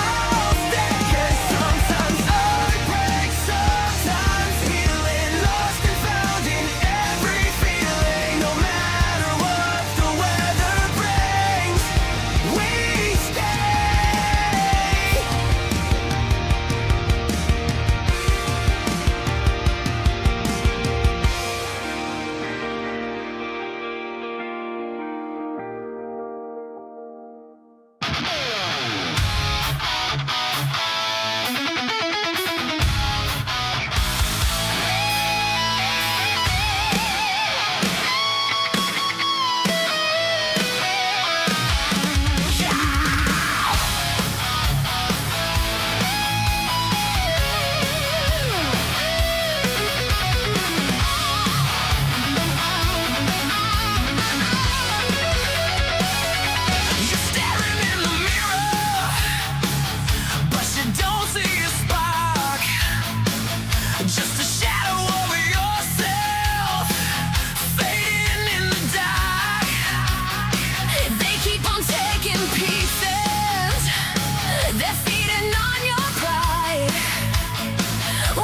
I'll stay. 'Cause sometimes heartbreak, sometimes healing, lost and found in every feeling. No matter what the weather brings, we stay. You're staring in the mirror, but you don't see a spark. Just a shadow of yourself, fading in the dark. They keep on taking pieces. They're feeding on your pride.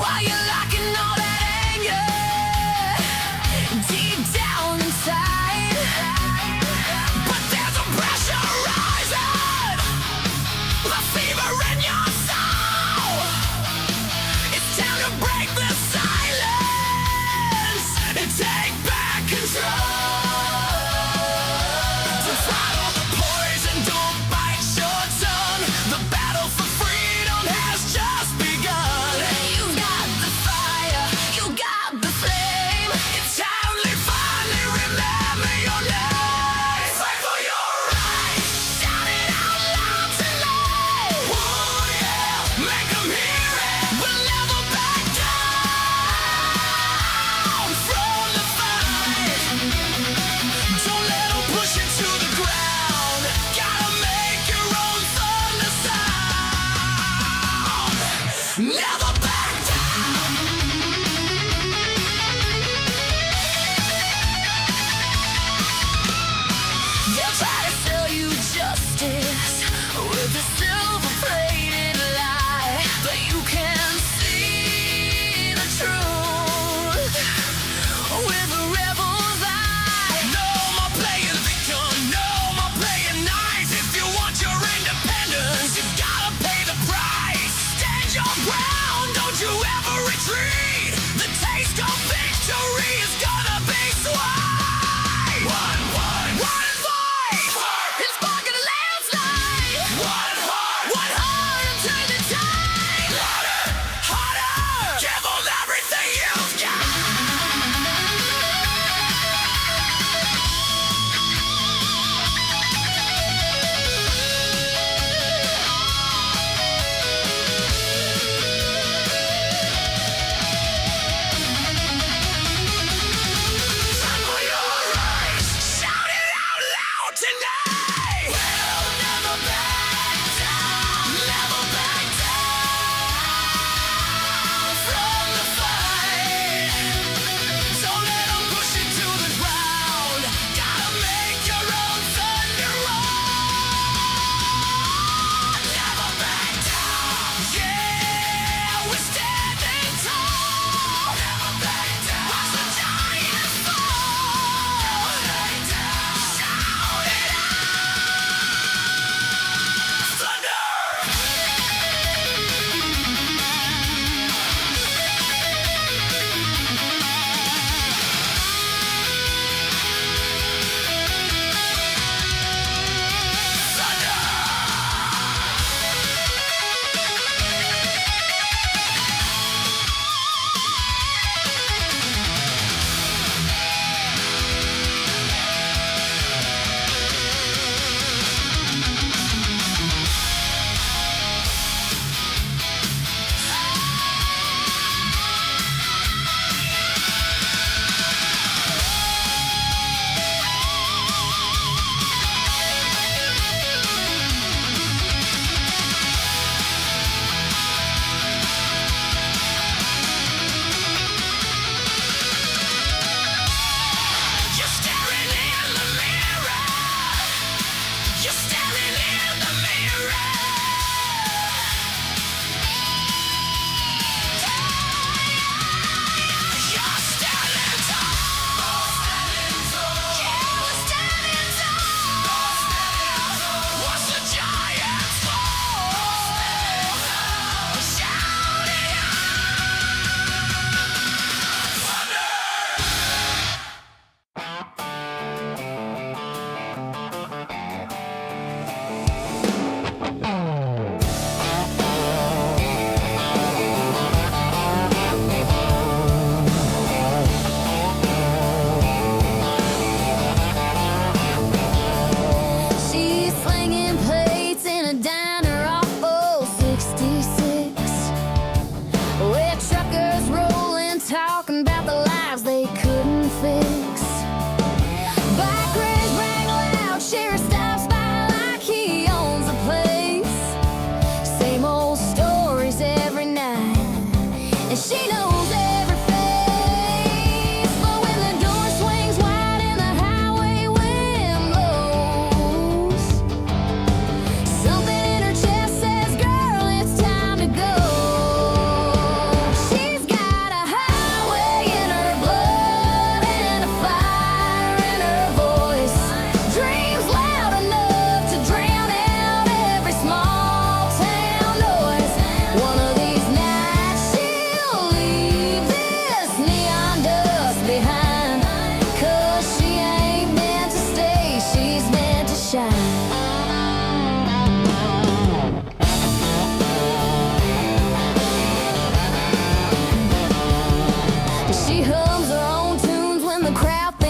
While you're locking all that anger deep down inside. But there's a pressure rising, the fever in your soul. It's time to break the silence and take back control. To throttle the poison, don't bite your tongue. The battle for freedom has just begun. You got the fire, you got the flame. It's time to finally remember your name. Fight for your right, shout it out loud tonight. Oh yeah, make 'em hear it. We'll never back down from the fight.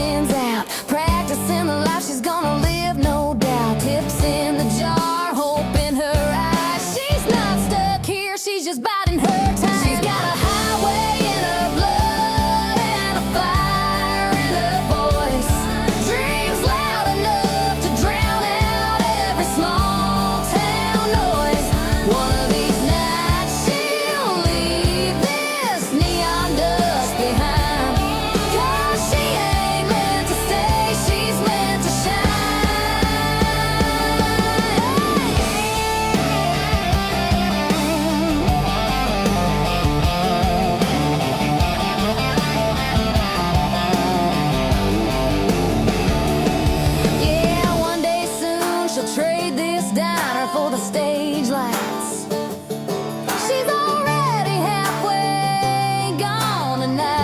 spins out, practicing the life she's gonna live, no doubt. Tips in the jar, hope in her eyes. She's not stuck here, she's just biding her time. She's got a highway in her blood and a fire in her voice. Dreams loud enough to drown out every small town noise. One of these nights she'll leave this neon dust behind. 'Cause she ain't meant to stay, she's meant to shine. Yeah, one day soon she'll trade this diner for the stage lights. She's already halfway gone tonight.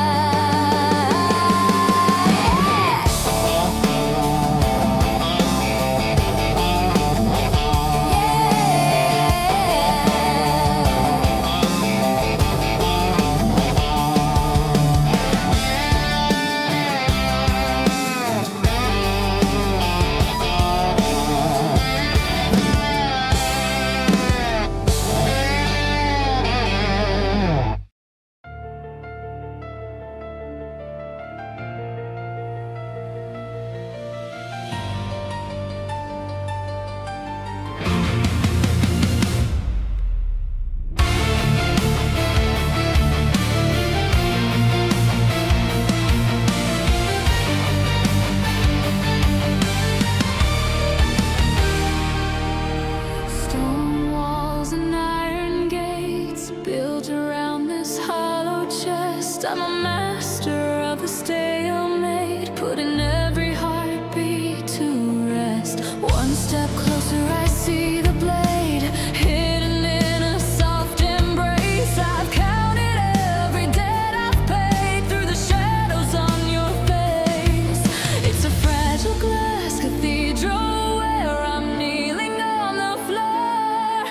Stone walls and iron gates built around this hollow chest. I'm a master of the stalemate, putting every heartbeat to rest. One step closer, I see the blade hidden in a soft embrace. I've counted every debt I've paid through the shadows on your face. It's a fragile glass cathedral where I'm kneeling on the floor.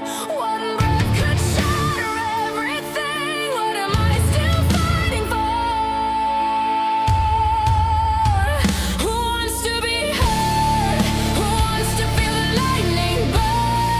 One breath could shatter everything. What am I still fighting for? Who wants to be heard? Who wants to feel the lightning burn?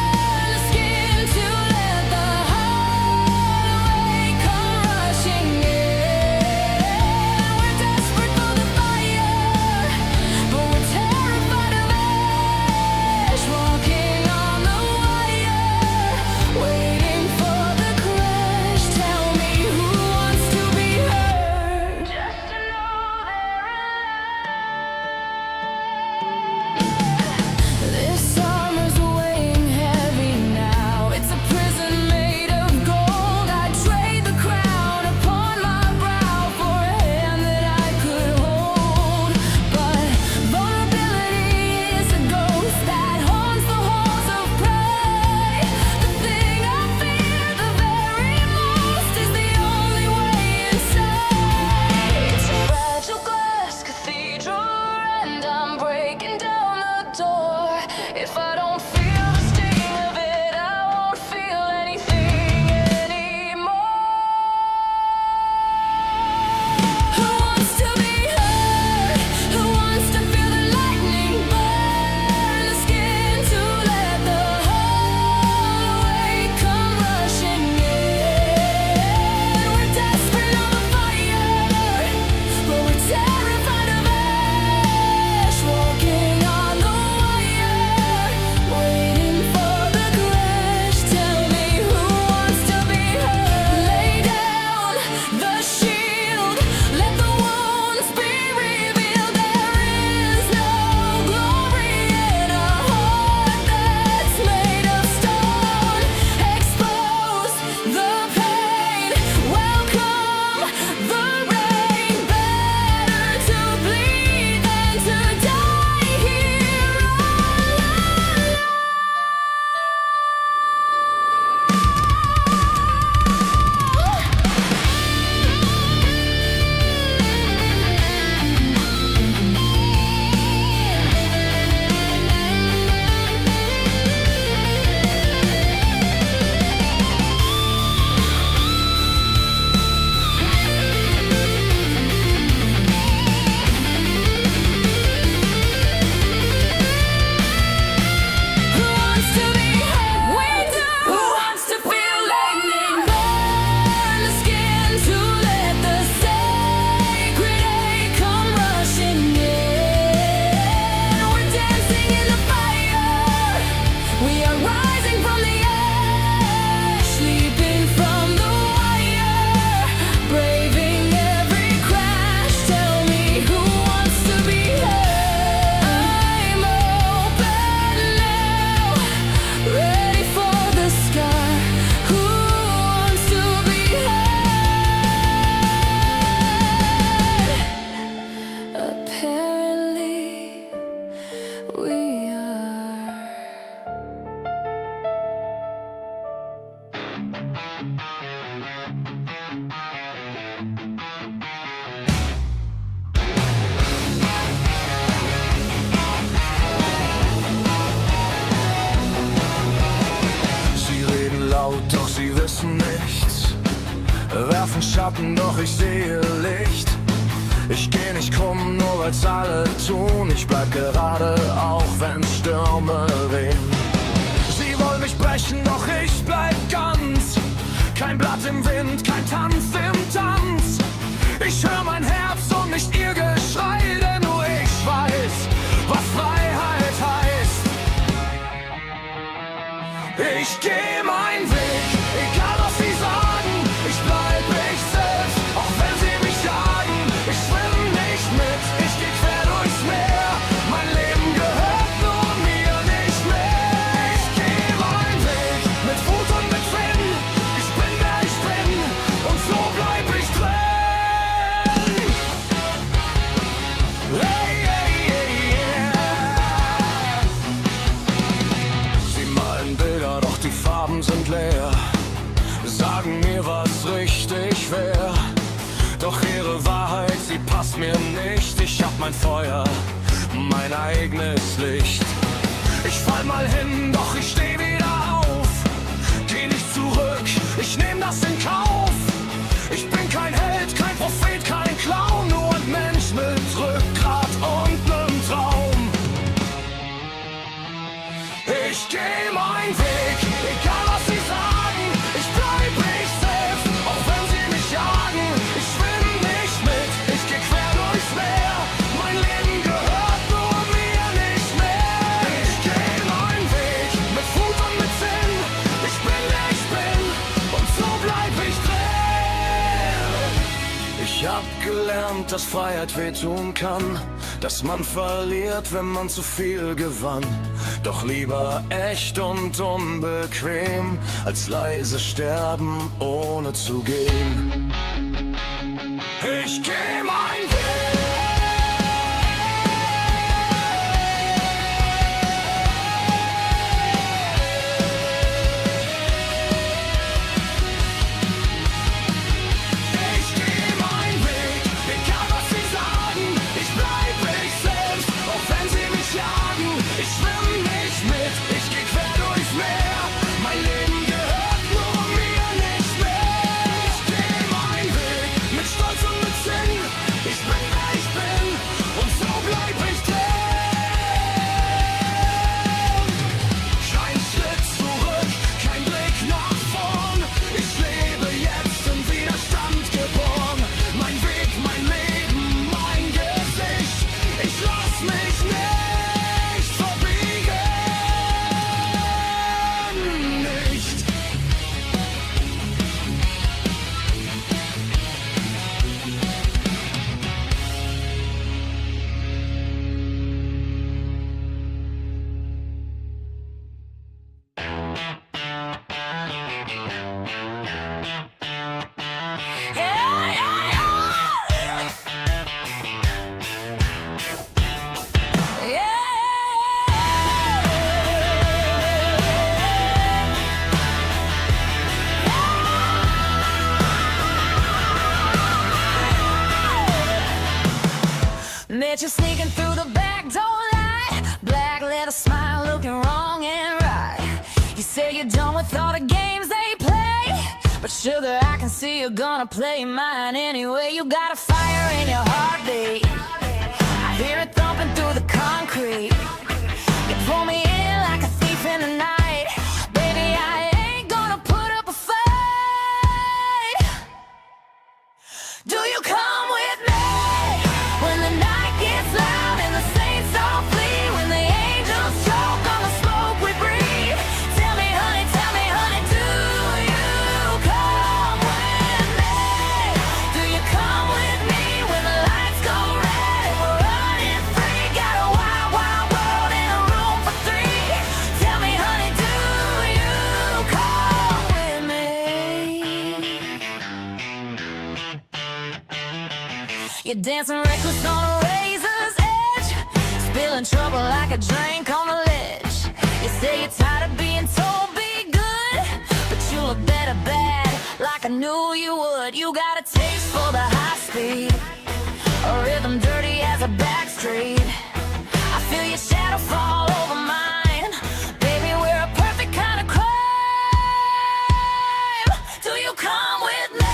Schatten, doch ich sehe Licht. Ich geh nicht krumm, nur weil's alle tun. Ich bleib gerade, auch wenn Stürme wehen. Sie wollen mich brechen, doch ich bleib ganz. Kein Blatt im Wind, kein Tanz im Tanz. Ich hör mein Herz und nicht ihr Geschrei, denn nur ich weiß, was Freiheit heißt. Ich geh meinen Weg, egal was sie sagen. Ich bleib ich selbst, auch wenn sie mich jagen. Ich schwimm nicht mit, ich geh quer durchs Meer. Mein Leben gehört nur mir, nicht mehr. Ich geh meinen Weg, mit Wut und mit Sinn. Ich bin wer ich bin, und so bleib ich drin. Hey, hey, hey, yeah. Sie malen Bilder, doch die Farben sind leer. Sagen mir, was richtig wär. Doch ihre Wahrheit, sie passt mir nicht. Ich hab mein Feuer, mein eigenes Licht. Ich fall mal hin, doch ich steh wieder auf. Geh nicht zurück, ich nehm das in Kauf. Ich bin kein Held, kein Prophet, kein Clown. Nur ein Mensch mit Rückgrat und nem Traum. Ich geh meinen Weg, egal was sie sagen. Ich bleib ich selbst, auch wenn sie mich jagen. Ich schwimm nicht mit, ich geh quer durchs Meer. Mein Leben gehört nur mir, nicht mehr. Ich geh meinen Weg, mit Wut und mit Sinn. Ich bin wer ich bin, und so bleib ich drin. Ich hab gelernt, dass Freiheit wehtun kann, dass man verliert, wenn man zu viel gewann. Doch lieber echt und unbequem, als leise sterben, ohne zu gehen. Ich geh meinen Weg. Ich geh meinen Weg, egal was sie sagen. Ich bleib ich selbst, auch wenn sie mich jagen. Ich schwimm nicht mit, ich geh quer durchs Meer. Mein Leben gehört nur mir, nicht mehr. Ich geh meinen Weg, mit Stolz und mit Sinn. Ich bin wer ich bin, und so bleib ich drin. Kein Schritt zurück, kein Blick nach vorn. Ich lebe jetzt im Widerstand geboren. Mein Weg, mein Leben, mein Gesicht. Ich lass mich nicht verbiegen. Nicht. Met you sneaking through the back door light. Black letter smile looking wrong and right. You say you're done with all the games they play, but sugar, I can see you're gonna play mine anyway. You got a fire in your heartbeat, I hear it thumping through the concrete. You pull me in like a thief in the night. Baby, I ain't gonna put up a fight. Do you come with me when the night gets loud and the saints all flee? When the angels choke on the smoke we breathe? Tell me, honey, do you come with me? Do you come with me when the lights go red and we're running free? Got a wild, wild world in a room for three. Tell me, honey, do you come with me? You're dancing reckless on a razor's edge, spilling trouble like a drink on a ledge. You say you're tired of being told be good, but you look better bad, like I knew you would. You got a taste for the high speed, a rhythm dirty as a back street. I feel your shadow fall over mine. Baby, we're a perfect kind of crime. Do you come with me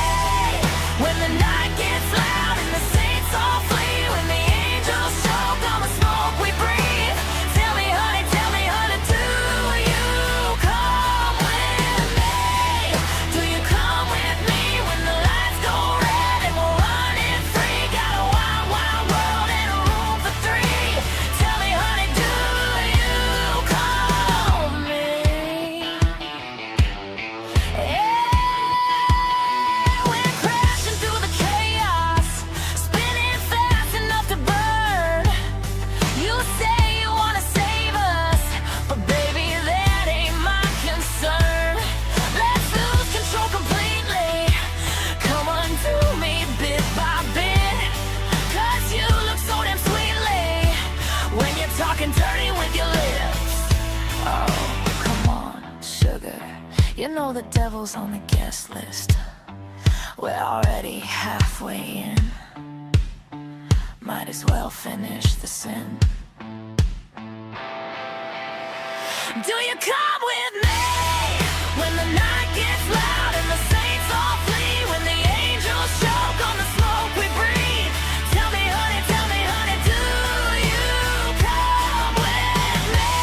talking dirty with your lips. Oh, come on, sugar. You know the devil's on the guest list. We're already halfway in. Might as well finish the sin. Do you come with me when the night gets loud and the saints all flee? When the angels choke on the smoke we breathe? Tell me honey, do you come with me?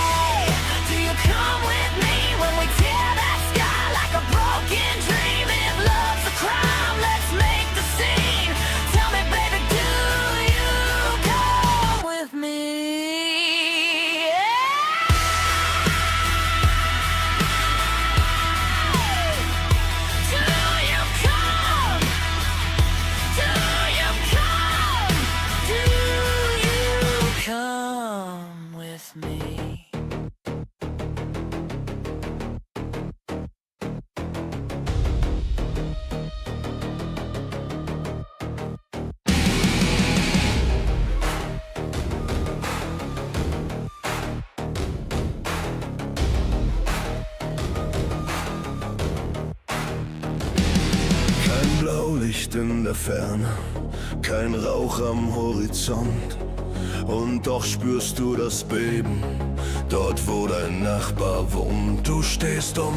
Do you come with me when we tear that sky like a broken dream? If love's a crime, let's make the scene. Tell me baby, do you come with me? Come with me. Kein Blaulicht in der Ferne, kein Rauch am Horizont. Und doch spürst du das Beben, dort wo dein Nachbar wohnt. Du stehst um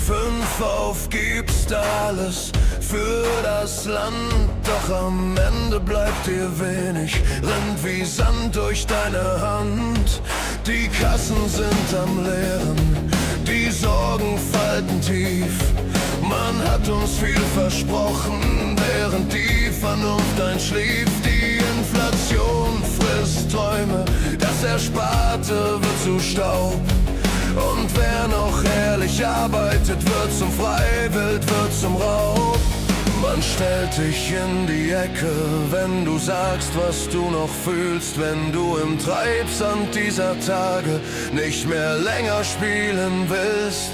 5 auf, gibst alles für das Land. Doch am Ende bleibt dir wenig, rennt wie Sand durch deine Hand. Die Kassen sind am Leeren, die Sorgen falten tief. Man hat uns viel versprochen, während die Vernunft einschlief. Die Inflation frisst Träume, das Ersparte wird zu Staub. Und wer noch ehrlich arbeitet, wird zum Freiwild, wird zum Raub. Man stellt dich in die Ecke, wenn du sagst, was du noch fühlst. Wenn du im Treibsand dieser Tage nicht mehr länger spielen willst.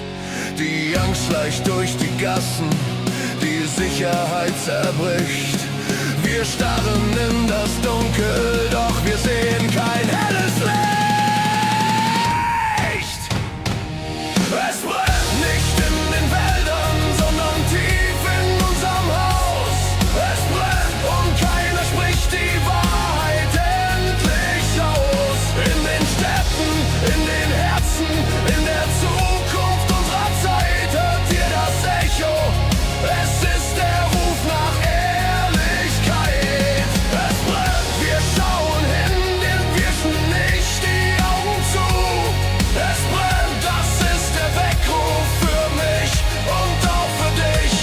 Die Angst schleicht durch die Gassen, die Sicherheit zerbricht. Wir starren in das Dunkel, doch wir sehen kein helles Licht. Es brennt nicht in den Wäldern, sondern tief in unserem Haus. Es brennt und keiner spricht die Wahrheit endlich aus. In den Städten, in den Herzen, in der Zukunft unserer Zeit hört ihr das Echo. Es ist der Ruf nach Ehrlichkeit. Es brennt, wir schauen hin, dem wirschen nicht die Augen zu. Es brennt, das ist der Weckruf für mich und auch für dich.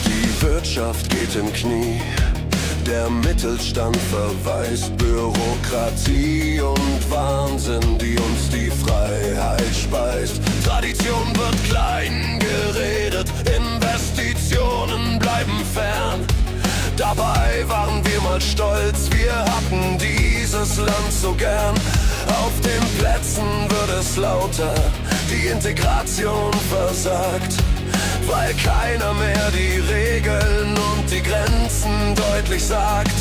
Die Wirtschaft geht im Knie. Der Mittelstand verweist Bürokratie und Wahnsinn, die uns die Freiheit speist. Tradition wird klein geredet, Investitionen bleiben fern. Dabei waren wir mal stolz, wir hatten dieses Land so gern. Auf den Plätzen wird es lauter, die Integration versagt. Weil keiner mehr die Regeln und die Grenzen deutlich sagt.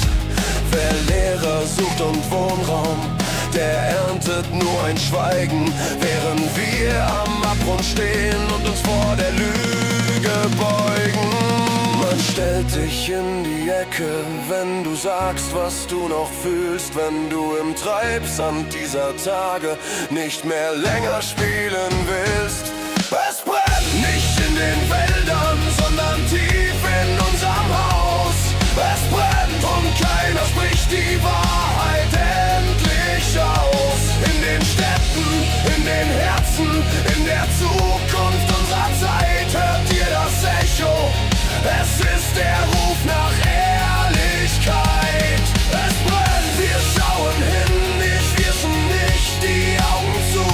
Wer Lehrer sucht und Wohnraum, der erntet nur ein Schweigen. Während wir am Abgrund stehen und uns vor der Lüge beugen. Man stellt dich in die Ecke, wenn du sagst, was du noch fühlst. Wenn du im Treibsand dieser Tage nicht mehr länger spielen willst. Es brennt nicht in den Wäldern, sondern tief in unserem Haus. Es brennt und keiner spricht die Wahrheit endlich aus. In den Städten, in den Herzen, in der Zukunft unserer Zeit hört ihr das Echo. Es ist der Ruf nach Ehrlichkeit. Es brennt, wir schauen hin, ich wirschen nicht die Augen zu.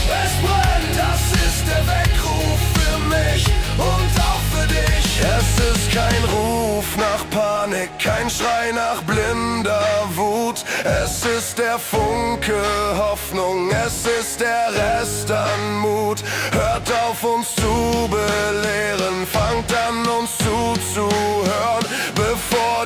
Es brennt, das ist der Weckruf für mich und auch für dich. Es ist kein Ruf nach Panik, kein Schrei nach blinder Wut. Es ist der Funke Hoffnung, es ist der Rest an Mut. Hört auf uns zu belehren, fangt an uns zuzuhören, bevor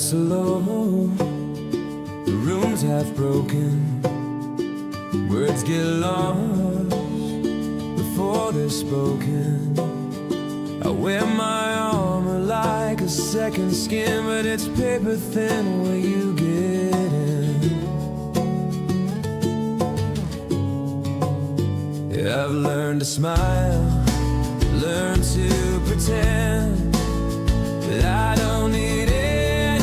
slow. The room's half broken, words get lost before they're spoken. I wear my armor like a second skin, but it's paper thin where you get in. Yeah, I've learned to smile, learned to pretend that I don't need anyone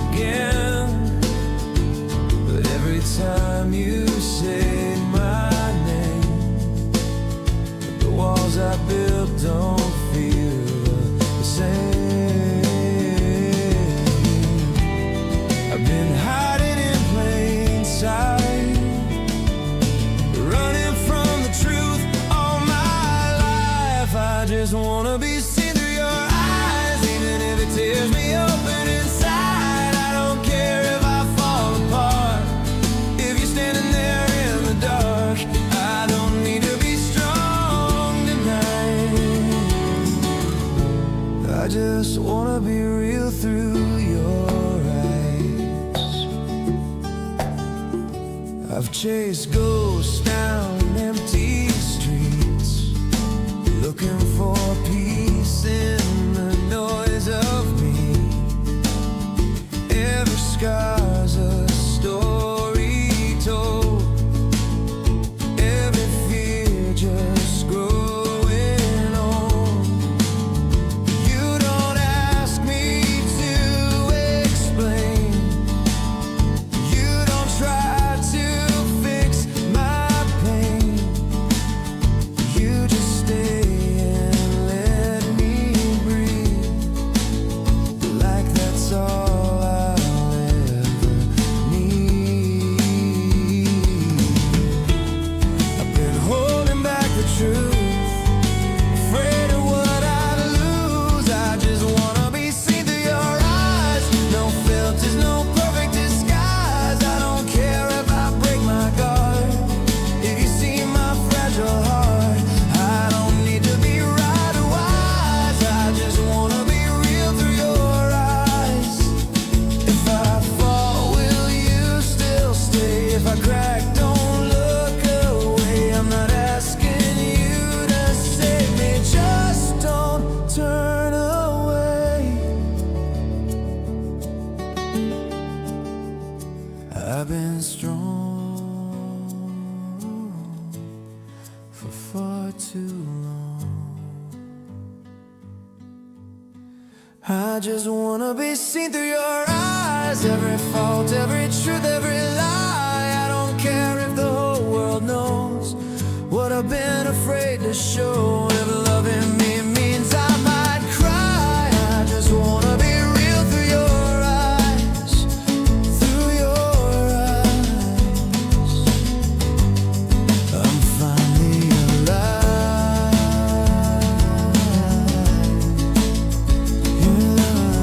again. But every time you say my name, the walls I built don't feel the same. I've been hiding in plain sight, running from the truth all my life. I just wanna be seen through your eyes, even if it tears me open inside. I don't care if I fall apart, if you're standing there in the dark. I don't need to be strong tonight. I just wanna be real through your eyes. I've chased ghosts down empty streets, looking for peace in the noise of me. Every scar's a story told, every fear just growing old. You don't ask me to explain, you don't try to fix my pain. You just stay and let me breathe, like that's all I'll ever need. I've been holding back the truth, afraid of what I'd lose. I just wanna be seen through your eyes. No filters, no perfect disguise. I don't care if I break my guard, if you see my fragile heart. I don't need to be right or wise, I just wanna be real through your eyes. If I fall, will you still stay? If I crack, don't look away. I'm not asking you to save me, just don't turn away. I've been strong for far too long. I just wanna be seen through your eyes, every fault, every truth, every lie. I don't care if the whole world knows what I've been afraid to show. If loving me means I might cry, I just wanna be real through your eyes, through your eyes. I'm finally alive. Your love.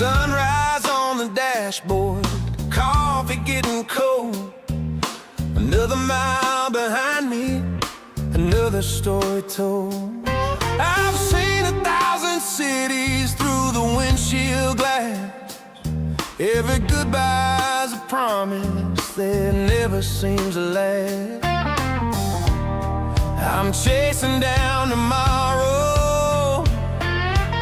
Sunrise on the dashboard, coffee getting cold. Another mile behind me, another story told. I've seen 1,000 cities through the windshield glass. Every goodbye's a promise that never seems to last. I'm chasing down tomorrow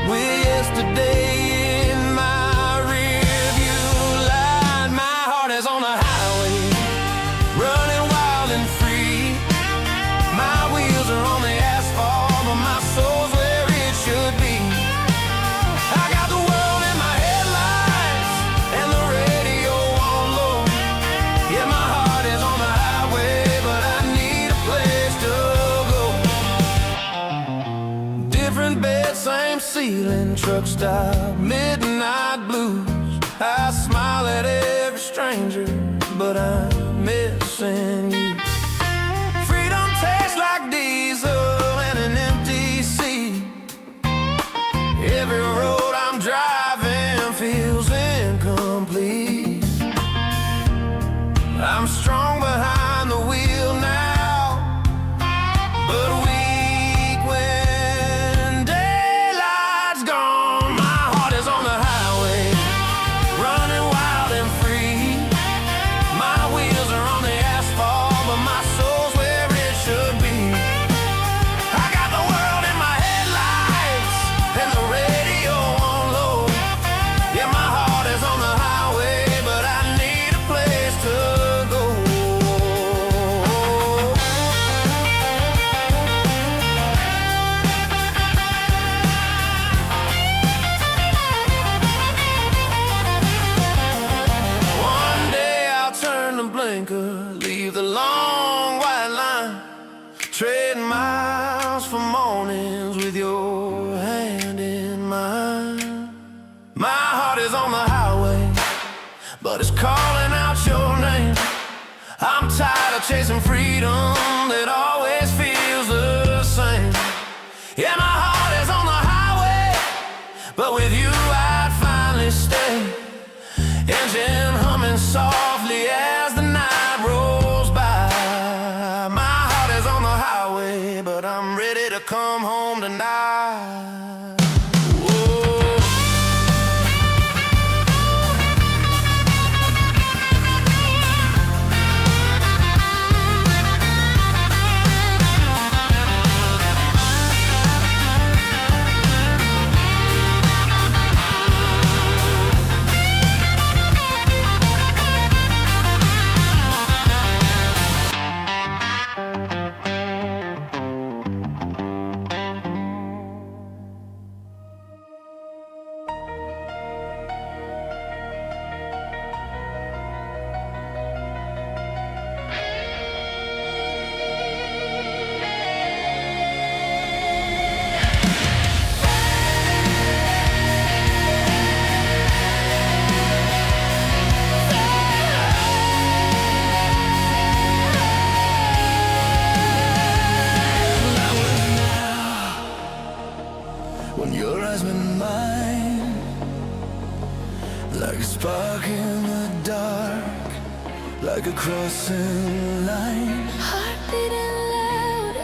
with yesterday in my rearview light. My heart is on the highway, running wild and free. My wheels are on the asphalt, but my soul's where it should be. I got the world in my headlights and the radio on low. Yeah, my heart is on the highway, but I need a place to go. Different bed, same ceiling, truck stop, midnight blues. I smile at every stranger, but I'm missing you. Freedom tastes like diesel and an empty seat. Every road I'm driving feels incomplete. I'm strong behind the wheel now, but weak when daylight's gone. My heart is on the highway, running wild and free. My wheels are on the asphalt, but my soul's where it should be. I got the world in my headlights and the radio on low. Yeah, my heart is on the highway, but I need a place to go. One day I'll turn the blinker, leave the long white line, trading miles for mornings with your hand in mine. My heart is on the highway, but it's calling out your name. I'm tired of chasing freedom that always feels the same. Yeah, my heart is on the highway, but with you I'd finally stay. Engine humming softly as the night rolls by. My heart is on the highway, but I'm ready to come home tonight. Whoa. When your eyes met mine, like a spark in the dark, like a crossing line. Heart beating loud,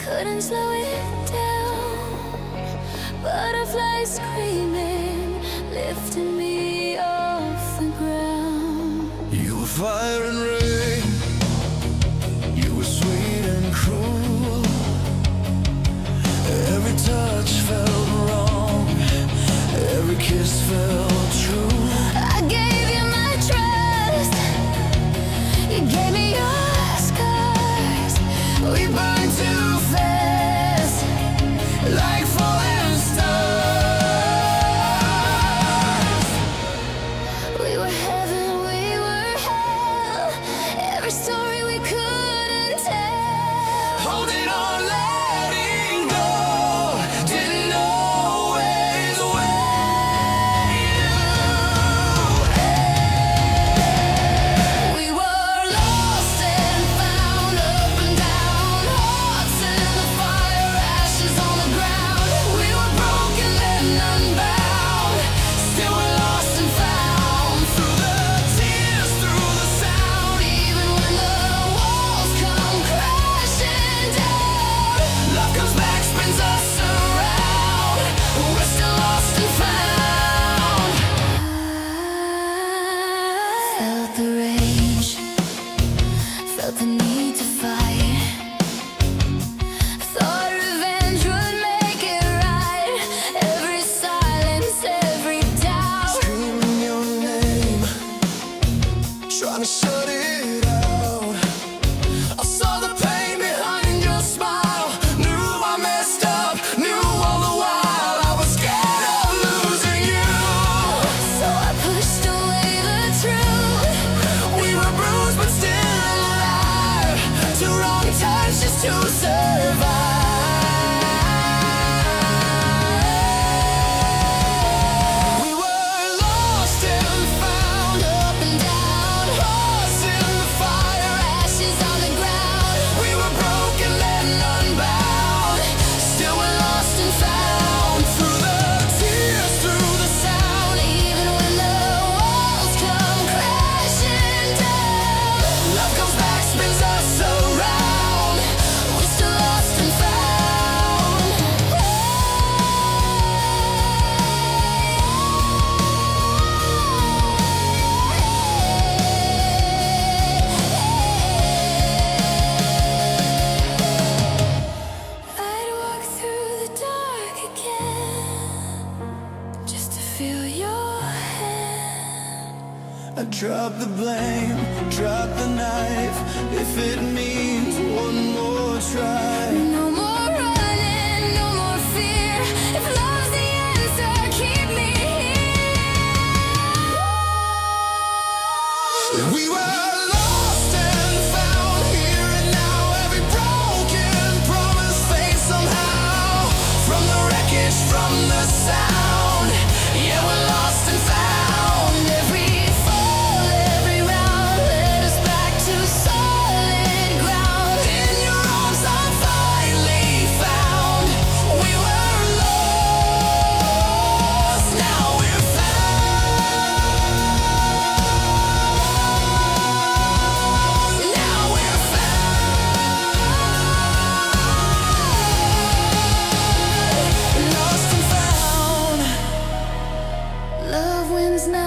couldn't slow it down. Butterflies screaming, lifting me off the ground. You were fire and rain, you were sweet and cruel. Every touch felt wrong, every kiss felt true. I gave you my trust, you gave me your scars. We burned too fast, Like falling stars. we were heaven, we were hell. I drop the blame, drop the knife, if it means one more try. No more running, no more fear. If love's the answer, keep me here. We were lost and found, here and now. Every broken promise fades somehow. From the wreckage, from the sound, yeah, we're lost and found. Every fall, every round led us back to solid ground. In your arms I'm finally found. We were lost, now we're found. Now we're found. Lost and found. Love wins now.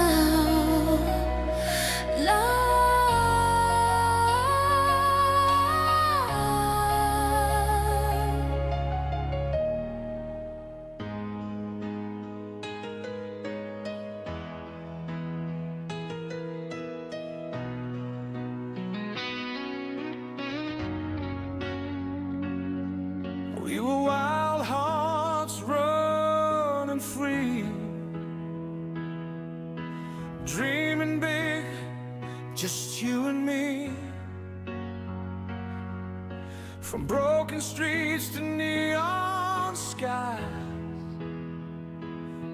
We were wild hearts running free, dreaming big, just you and me. From broken streets to neon skies,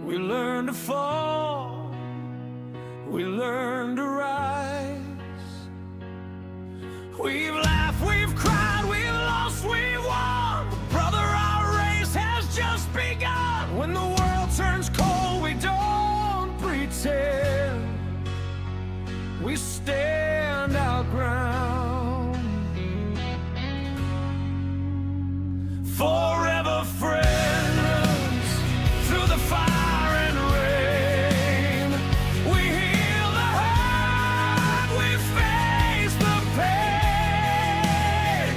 we learned to fall, we learned to rise. We've laughed, we've cried, we've lost, we've won. Brother, our race has just begun. When the world turns cold, we don't pretend. We stand our ground. Forever friends, through the fire and rain. We heal the hurt, we face the pain.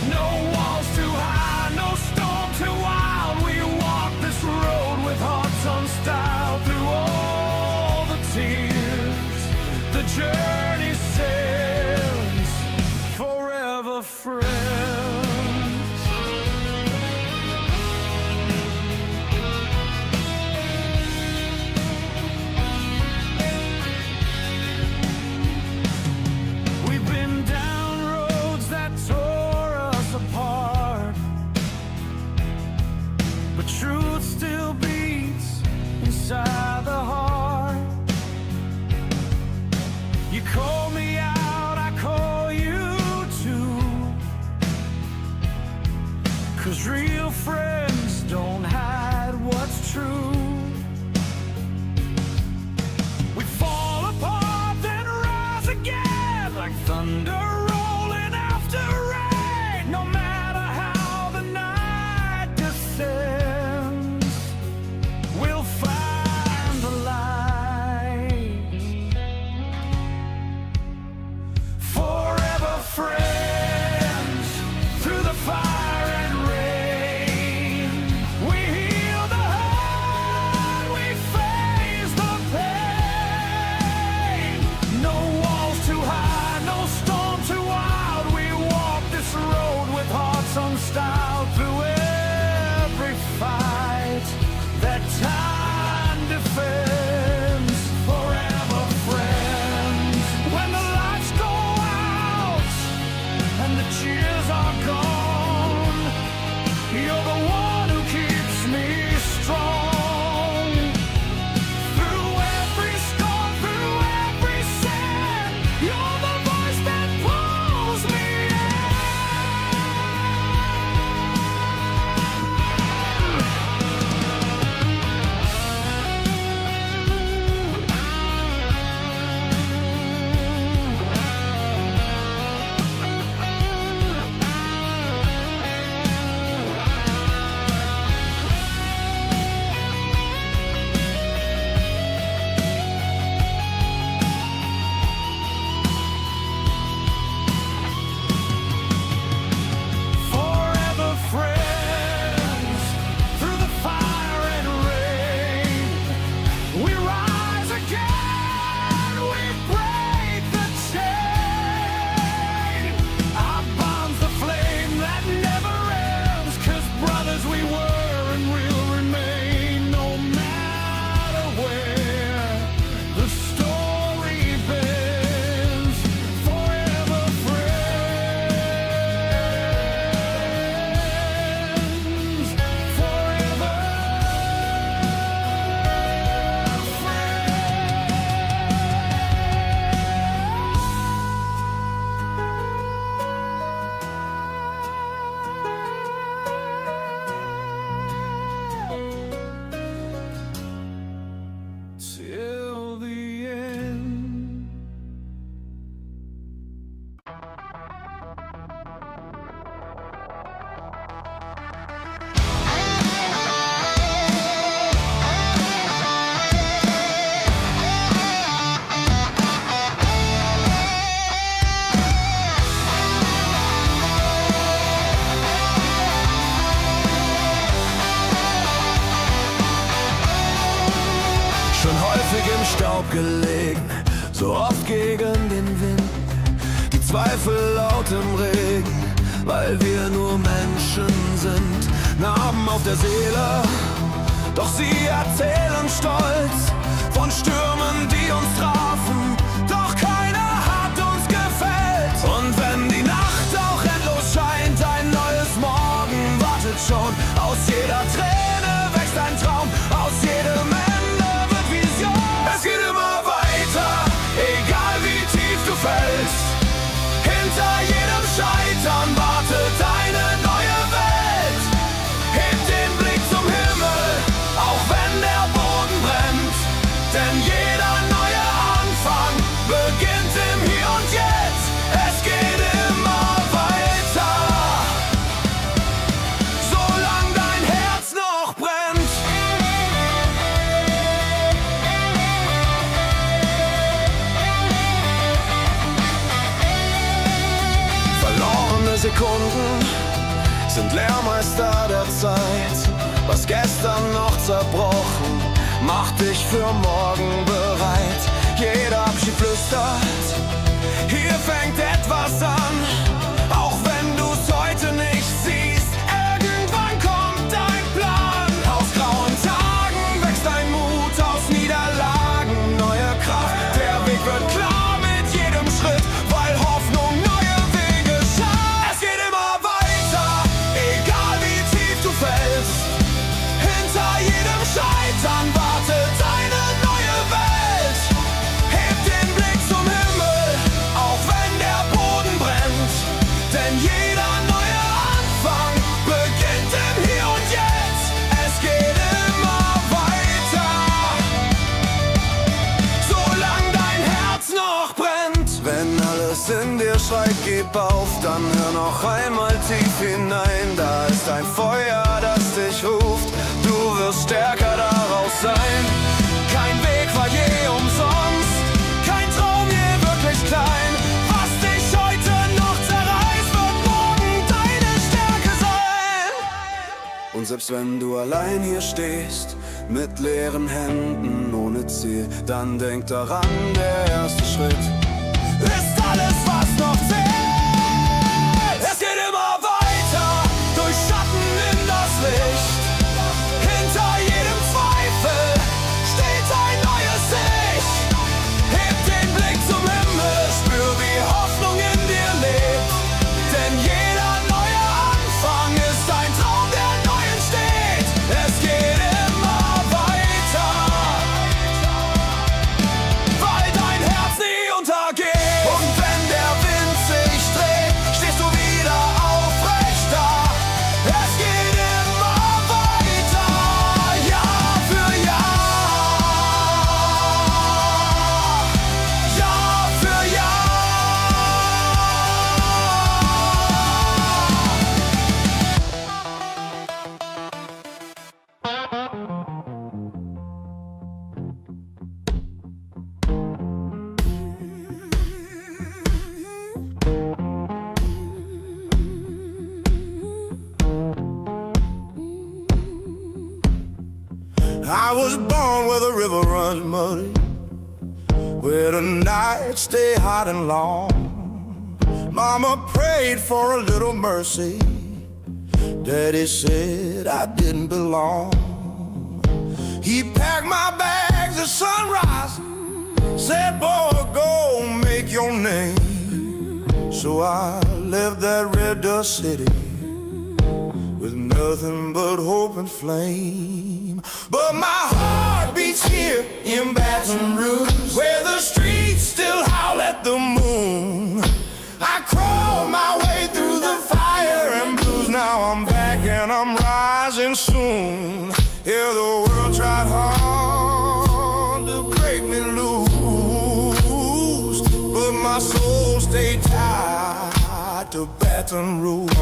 No walls too high, no storm too wild. We walk this road with hearts unstyled. Through all the tears, the journey says häufig im Staub gelegen, so oft gegen den Wind. Die Zweifel laut im Regen, weil wir nur Menschen sind. Narben auf der Seele, doch sie erzählen stolz von Stürmen, die uns trafen, doch keiner hat uns gefällt. Und wenn die Nacht auch endlos scheint, ein neues Morgen wartet schon. Aus jeder Träne wächst ein Traum, aus jedem Ende wird Vision. Es geht immer weiter, egal wie tief du fällst. Hinter jedem Scheitern wartet eine neue Welt. Heb den Blick zum Himmel, auch wenn der Boden brennt. Denn jeder neue Anfang beginnt im Hier und Jetzt. Es geht immer weiter, solange dein Herz noch brennt. Verlorene Sekunden sind Lehrmeister der Zeit. Was gestern noch zerbrochen, macht dich für morgen bereit. Jeder Abschied flüstert, hier fängt etwas an. Auch wenn du's heute nicht siehst, irgendwann kommt ein Plan. Aus grauen Tagen wächst ein Mut, aus Niederlagen neue Kraft. Der Weg wird klar mit jedem Schritt, weil Hoffnung neue Wege schafft. Es geht immer weiter, egal wie tief du fällst. Hinter jedem Scheitern wartet eine neue Welt. Heb den Blick zum Himmel, auch wenn der Boden brennt. Denn jeder neue Anfang beginnt im Hier und Jetzt. Es geht immer weiter, solange dein Herz noch brennt. Wenn alles in dir schreit, gib auf, dann hör noch einmal tief hinein. Da ist ein Feuer, das dich ruft, du wirst stärker daraus sein. Kein Weg war je umsonst, kein Traum je wirklich klein. Was dich heute noch zerreißt, wird morgen deine Stärke sein. Und selbst wenn du allein hier stehst, mit leeren Händen, ohne Ziel, dann denk daran, der erste Schritt ist alles, was noch zählt. Es geht immer weiter, durch Schatten in das Licht. Hinter jedem Zweifel steht ein neues Ich. Heb den Blick zum Himmel, spür, wie Hoffnung in dir lebt. Denn jeder neue Anfang ist ein Traum, der neu entsteht. Es geht immer weiter, weil dein Herz nie untergeht. Und wenn der Wind sich dreht, stehst du wieder aufrecht da. Es geht immer weiter, Jahr für Jahr, Jahr für Jahr. I was born where the river runs muddy, where the nights stay hot and long. Mama prayed for a little mercy, Daddy said I didn't belong. He packed my bags at sunrise, said, boy, go make your name. So I left that red dust city with nothing but hope and flame. But my heart beats here in Baton Rouge, where the streets still howl at the moon. I crawled my way through the fire and blues. Now I'm back and I'm rising soon. Yeah, the world tried hard to break me loose, but my soul stayed tied to Baton Rouge.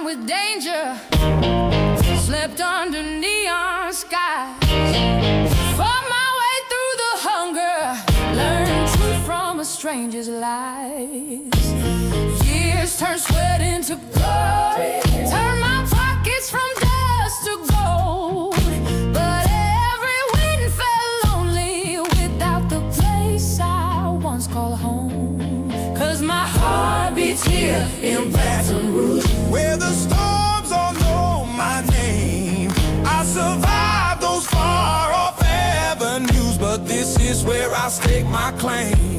With danger, slept under neon skies, fought my way through the hunger, learned truth from a stranger. strangers' lives. Years turn sweat into blood, turn my pockets from dust to gold. But every wind felt lonely without the place I once called home. 'Cause my heart beats here in Baton Rouge, where the storms all know my name. I survived those far-off avenues, but this is where I stake my claim.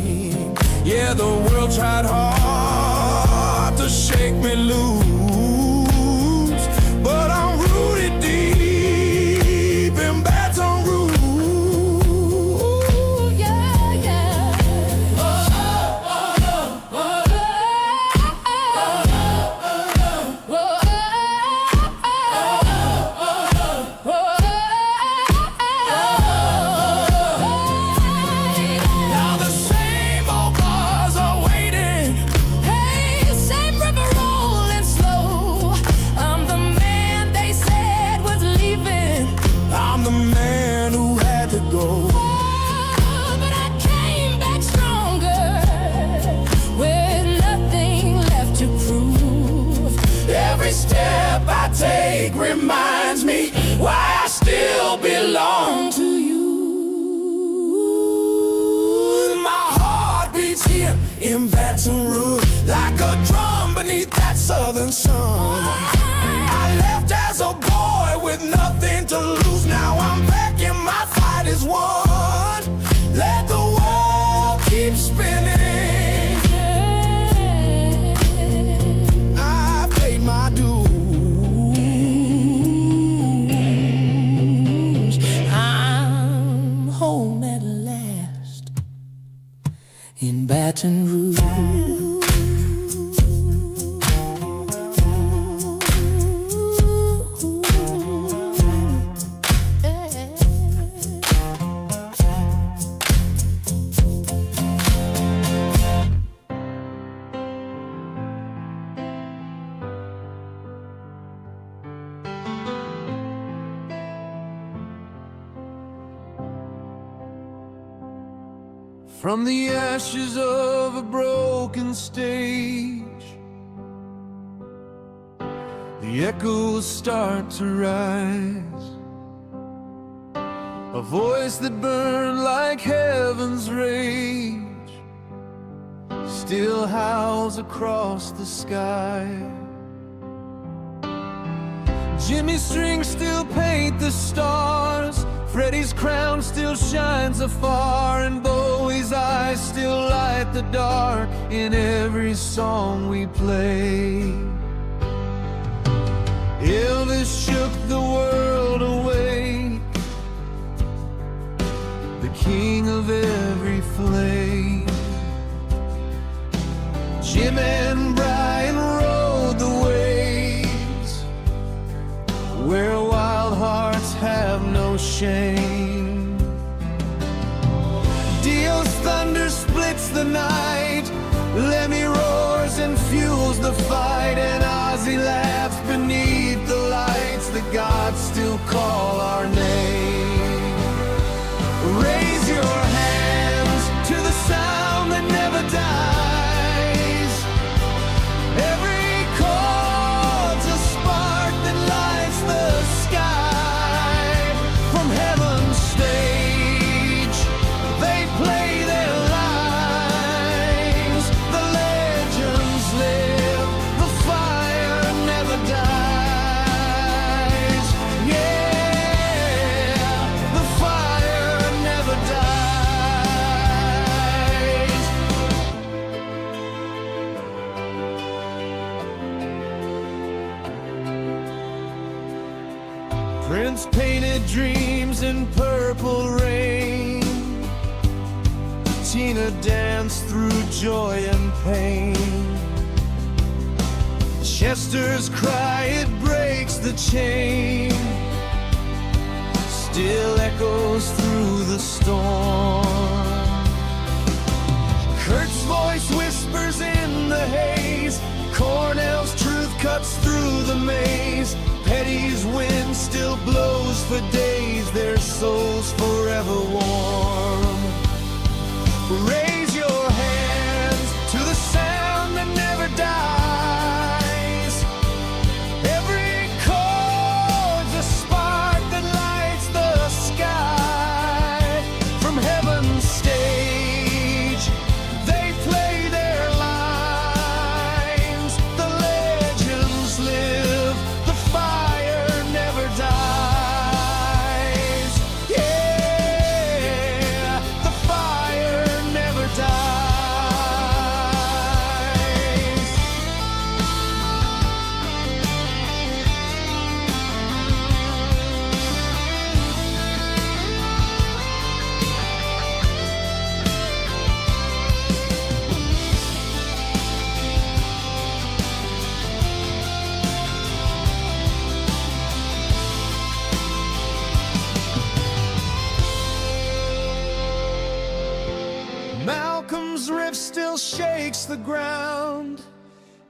Yeah, the world tried hard to shake me loose, but I'm rooted deep in Baton Rouge. yeah, yeah. Now the same old bars are waiting. Hey, same river rolling slow. I'm the man they said was leaving. I'm the man who had to go. Oh, but I came back stronger, with nothing left to prove. Every step I take reminds me why I still belong to you. My heart beats here in Baton Rouge like a drum beneath that southern sun. I left as a boy with nothing to lose. Now I'm back and my fight is won. Let the world keep spinning. I paid my dues. I'm home at last in Baton Rouge. From the ashes of a broken stage, the echoes start to rise. A voice that burned like heaven's rage still howls across the sky. Jimmy's strings still paint the stars, Freddie's crown still shines afar, and Bowie's eyes still light the dark in every song we play. Elvis shook the world awake, the king of every flame. Jim and Brian rode the waves where wild hearts have no shame. Dio's thunder splits the night, Lemmy roars and fuels the fight, and Ozzy laughs beneath the lights. The gods still call our name. Raise your hands to the sound that never dies. Every chord's a spark that lights the sky. From heaven's stage, they play their lives. The legends live, the fire never dies. Yeah, the fire never dies. Prince painted dreams in purple rain. Tina danced through joy and pain. Chester's cry, it breaks the chain, still echoes through the storm. Kurt's voice whispers in the haze, Cornell's truth cuts through the maze. Petty's wind still blows for days, their souls forever warm. Raise your hand drum's riff still shakes the ground.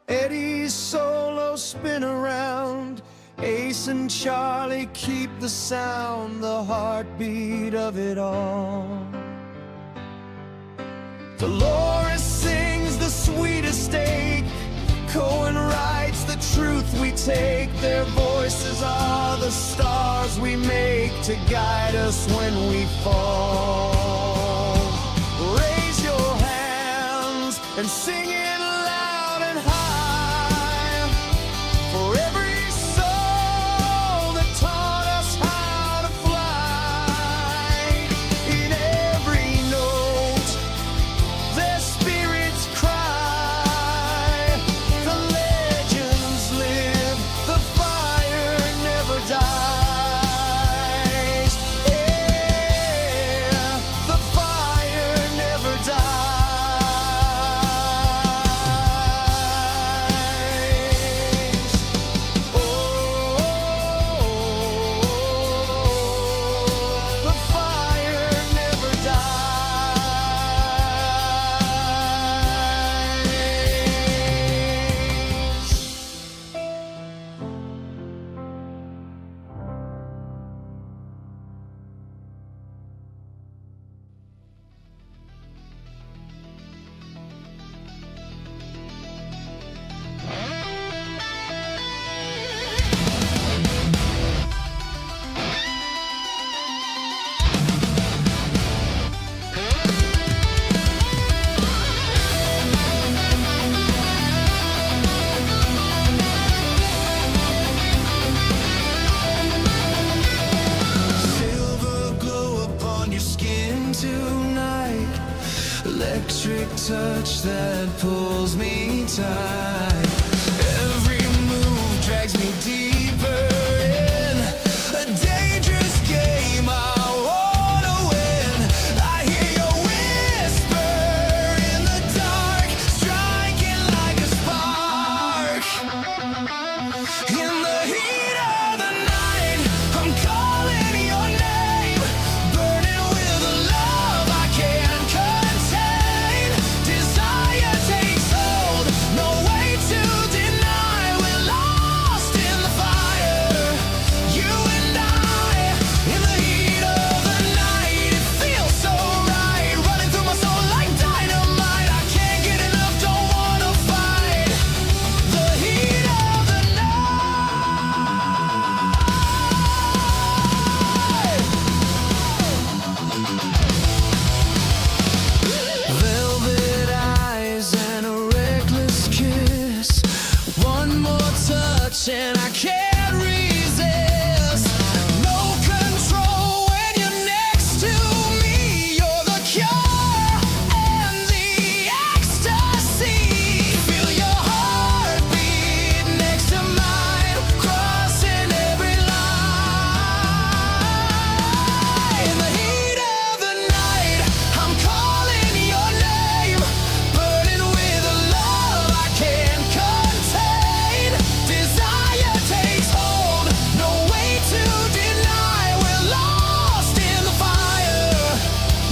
Eddie's solo spin around. Ace and Charlie keep the sound, the heartbeat of it all. Dolores sings the sweetest ache. Cohen writes the truth we take. Their voices are the stars we make to guide us when we fall. Raise your hands and sing it loud and high. For every soul that taught us how to fly. In every note, their spirits cry. The legends live, the fire never dies. Yeah, the fire never dies. Oh, the fire never dies. Silver glow upon your skin tonight. Electric touch that pulls me tight. Every move drags me deeper in. A dangerous game I wanna win. I hear your whisper in the dark, striking like a spark. In the heat of the night, I'm calling your name, burning with a love I can't contain. Desire takes hold, no way to deny. We're lost in the fire, you and I. In the heat of the night, it feels so right, running through my soul like dynamite. I can't get enough, don't wanna fight. The heat of the velvet eyes and a reckless kiss. One more touch and I can't resist. No control when you're next to me. You're the cure and the ecstasy. Feel your heartbeat next to mine, crossing every line. In the heat of the night, I'm calling your name, burning with a love I can't contain. Desire takes hold, no way to deny. We're lost in the fire,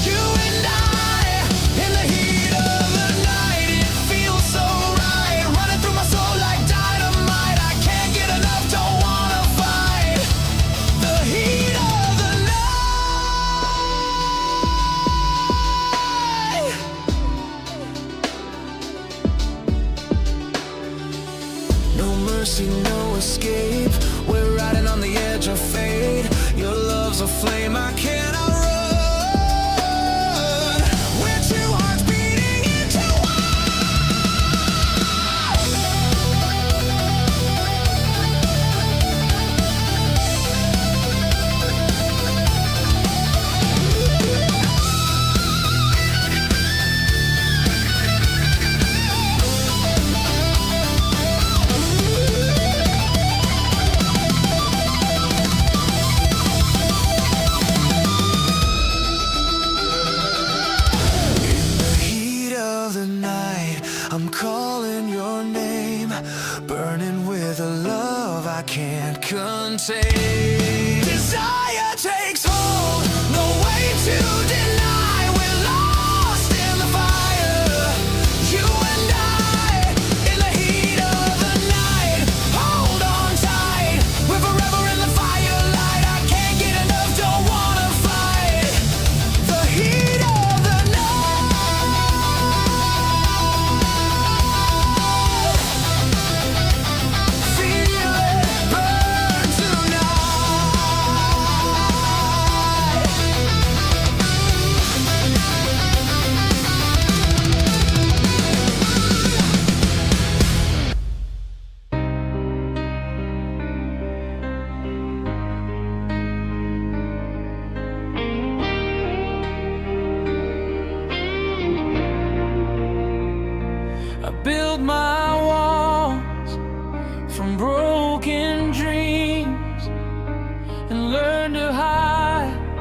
you and I. In the heat of the night, it feels so right, running through my soul like dynamite. I can't get enough, don't wanna fight. The heat of the night. No mercy, no escape. We're riding on the edge of fate. Your love's a flame I cannot run. We're two hearts beating into can't contain. Desire takes hold, no way to deny. We're lost in the fire, build my walls from broken dreams and learn to hide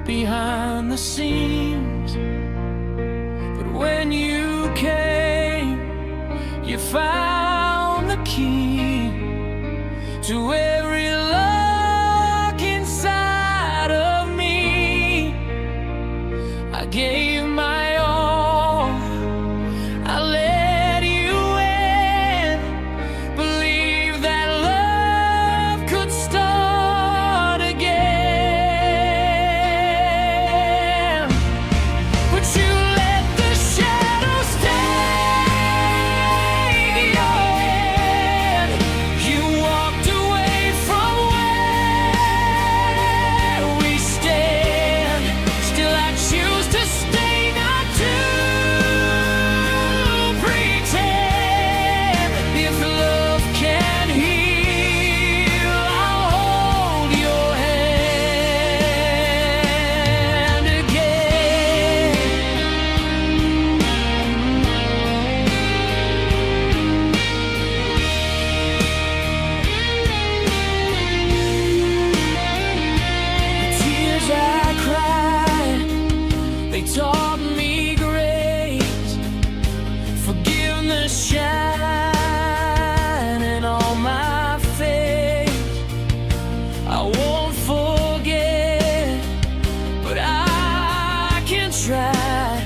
behind the scenes. But when you came, you found the key to every lock inside of me. I gave my all, I let you in, believe that love could start again. But you let the shadows take your hand. You walked away from where we stand. Still I choose to stay, not to pretend. If love can heal, I'll hold your hand again. The tears I cried, they taught me grace. Forgiveness shining on my face. I won't forget, but I can try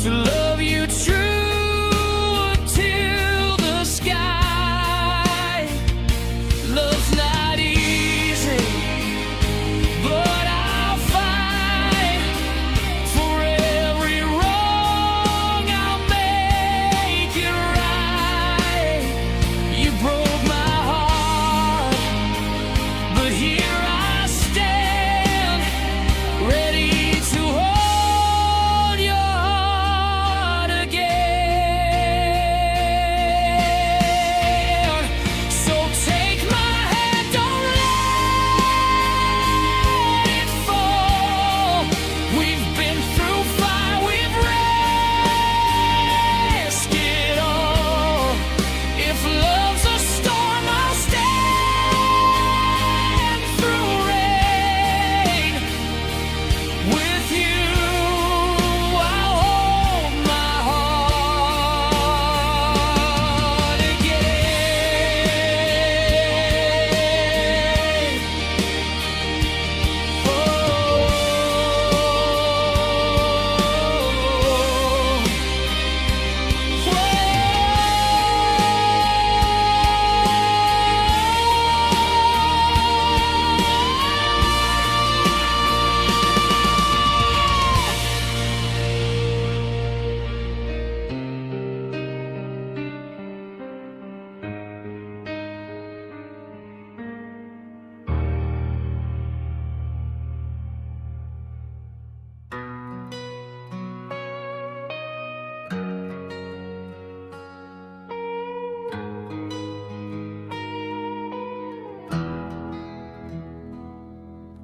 to love you true till the sky. Love's not easy, but I'll fight for every wrong. I'll make it right. You broke my heart, but here I stand, ready to hold your heart again. So take my hand, don't let it fall. We've been through fire, we've risked it all. If love's a storm, I'll stand through rain. With you, I'll hold my heart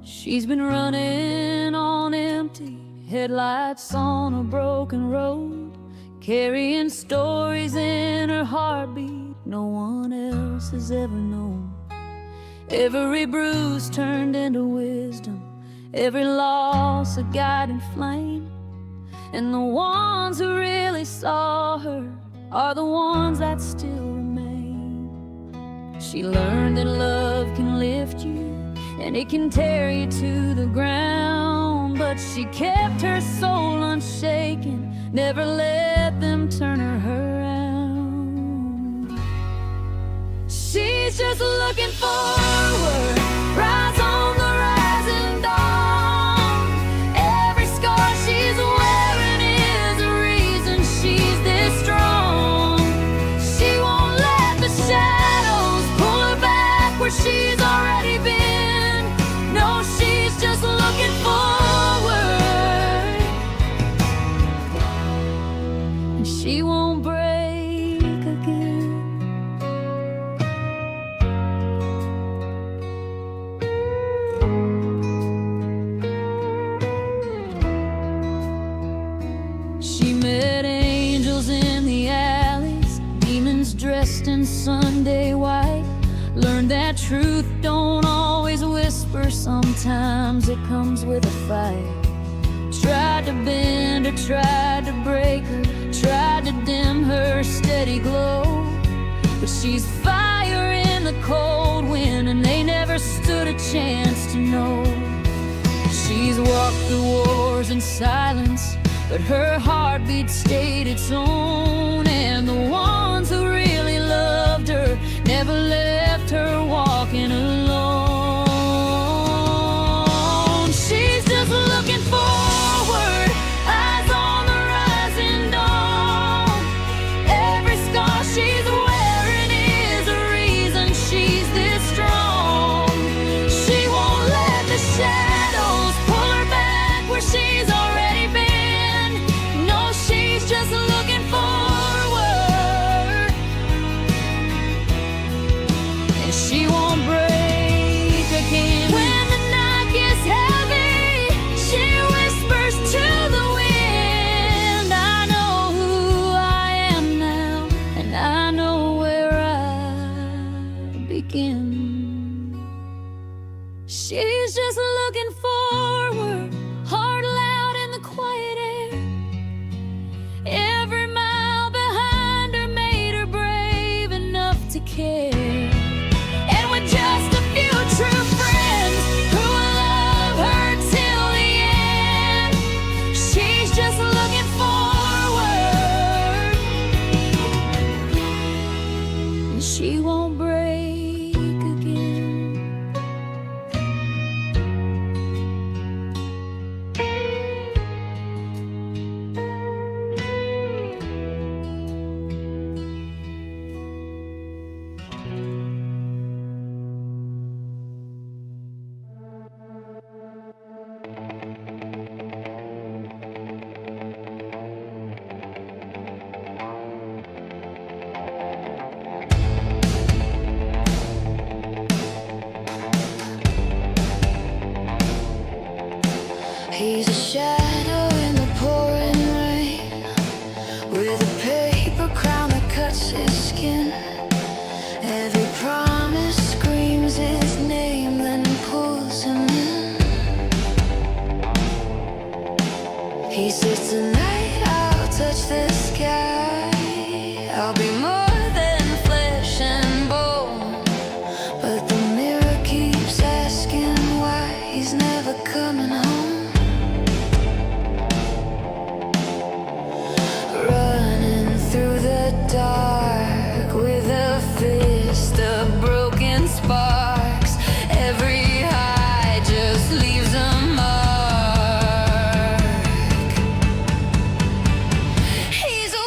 She's been running on empty, headlights on a broken road, carrying stories in her heartbeat no one else has ever known. Every bruise turned into wisdom, every loss a guiding flame. And the ones who really saw her are the ones that still remain. She learned that love can lift you and it can tear you to the ground, but she kept her soul unshaken, never let them turn her around. She's just looking forward, rise on the rising dawn. Every scar she's wearing is a reason she's this strong. She won't let the shadows pull her back where she's already been. No, she's just looking forward, and she won't break again. She met angels angels in the alleys, demons dressed in Sunday white. Learned that truth don't always whisper, sometimes it comes with a fight. Tried to bend her, tried to break her, tried to dim her steady glow. But she's fire in the cold wind, and they never stood a chance to know. She's walked the wars in silence, but her heartbeat stayed its own. And the ones who really loved her never left her walking alone. She's just looking forward, eyes on the rising dawn. Every scar she's wearing is a reason she's this strong. She won't let the shadows pull her back where she's already been. No, she's just looking forward, and she won't break again. When the night gets heavy, she whispers to the wind, I know who I am now, and I know where I begin. She's just looking forward, heart loud in the quiet air. Every mile behind her made her brave enough to care. And with just a few true friends who will love her till the end, she's just looking forward, and she won't break again. He's a shadow in the pouring rain, with a paper crown that cuts his skin. Every promise screams his name, then pulls him in. He says tonight I'll touch the sky, I'll be more than flesh and bone. But the mirror keeps asking why he's never coming home. Running through the dark with a fist of broken sparks. Every high just leaves a mark. He's a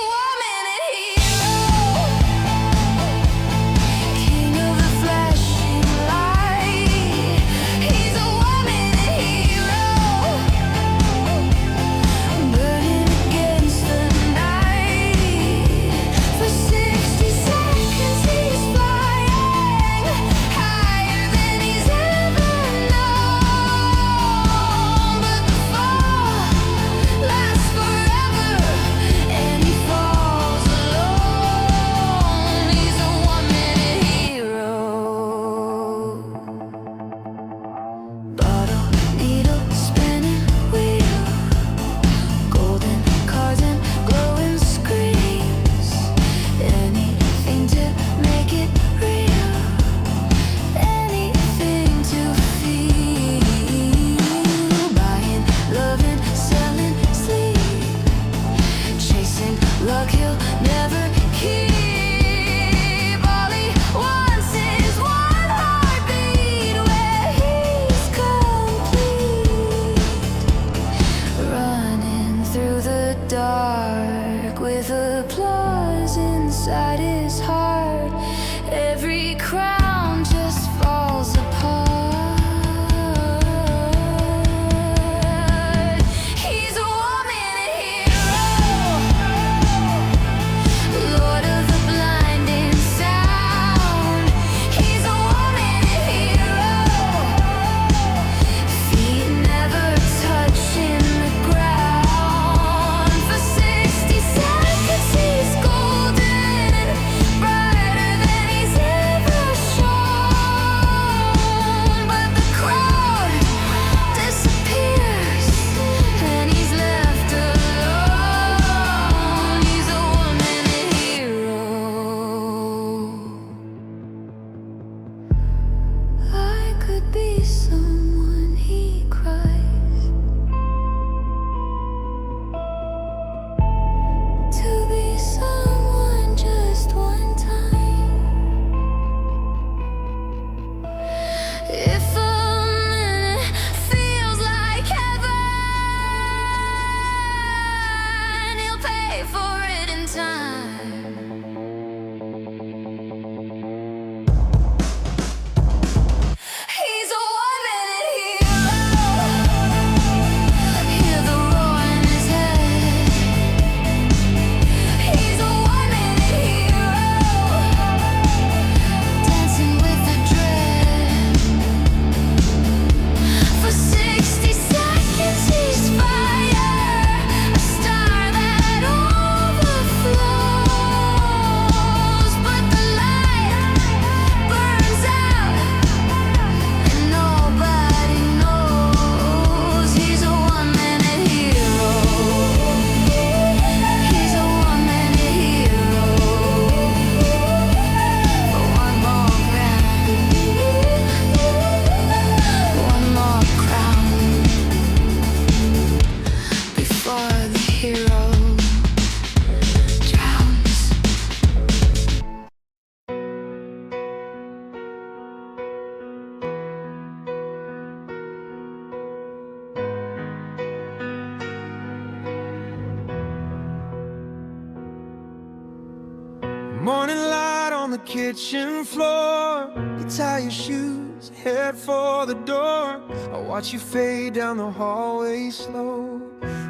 Morning light on the kitchen floor. You tie your shoes, head for the door. I watch you fade down the hallway slow.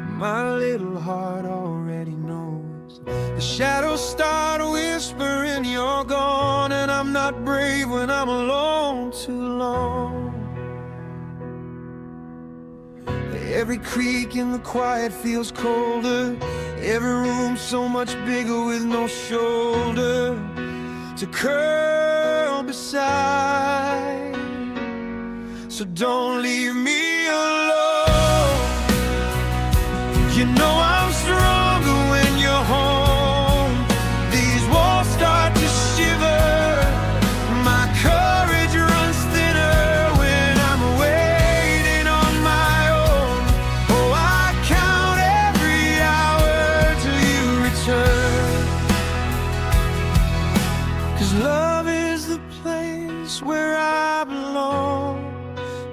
My little heart already knows. The shadows start whispering you're gone, and I'm not brave when I'm alone too long. Every creak in the quiet feels colder. Every room so much bigger with no shoulder to curl beside. So don't leave me alone. You know I'm stronger when you're home. These walls start to shiver. My courage runs thinner when I'm waiting on my own. Oh, I count every hour till you return. 'Cause love is the place where I belong.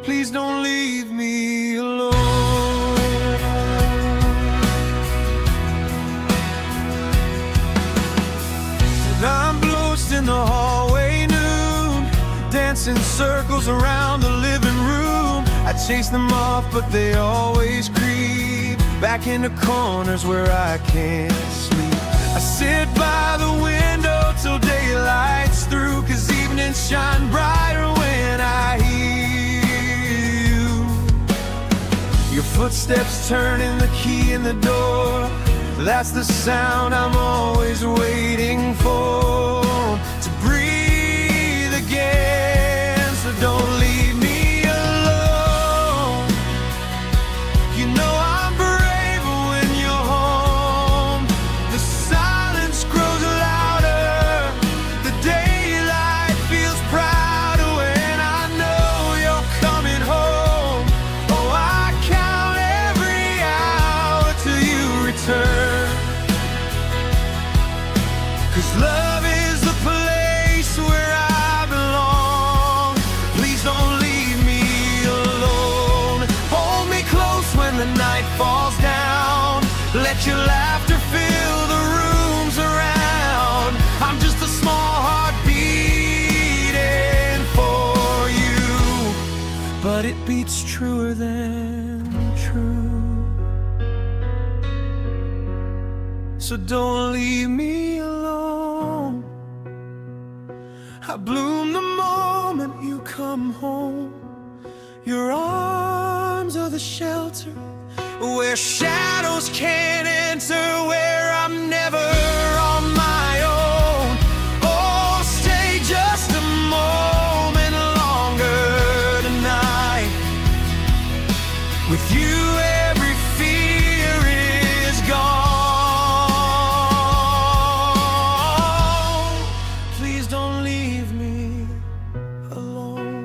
Please don't leave me alone. I'm lost in the hallway noon, dancing circles around the living room. I chase them off, but they always creep back into corners where I can't sleep. I sit by the window till daylight's through, 'cause evenings shine brighter when I hear you. Your footsteps turning the key in the door. That's the sound I'm always waiting for, to breathe again. So don't leave me alone. You know I'm braver when you're home. The silence grows louder. The daylight feels prouder when I know you're coming home. Oh, I count every hour till you return. 'Cause love is the place where I belong. Please don't leave me alone. Hold me close when the night falls down. Let your laughter fill the rooms around. I'm just a small heart beating for you, but it beats truer than true. So don't leave me alone. I bloom the moment you come home. Your arms are the shelter where shadows can't enter, where I'm never on my own. Oh, stay just a moment longer tonight. With you every fear is gone. Please don't leave me alone.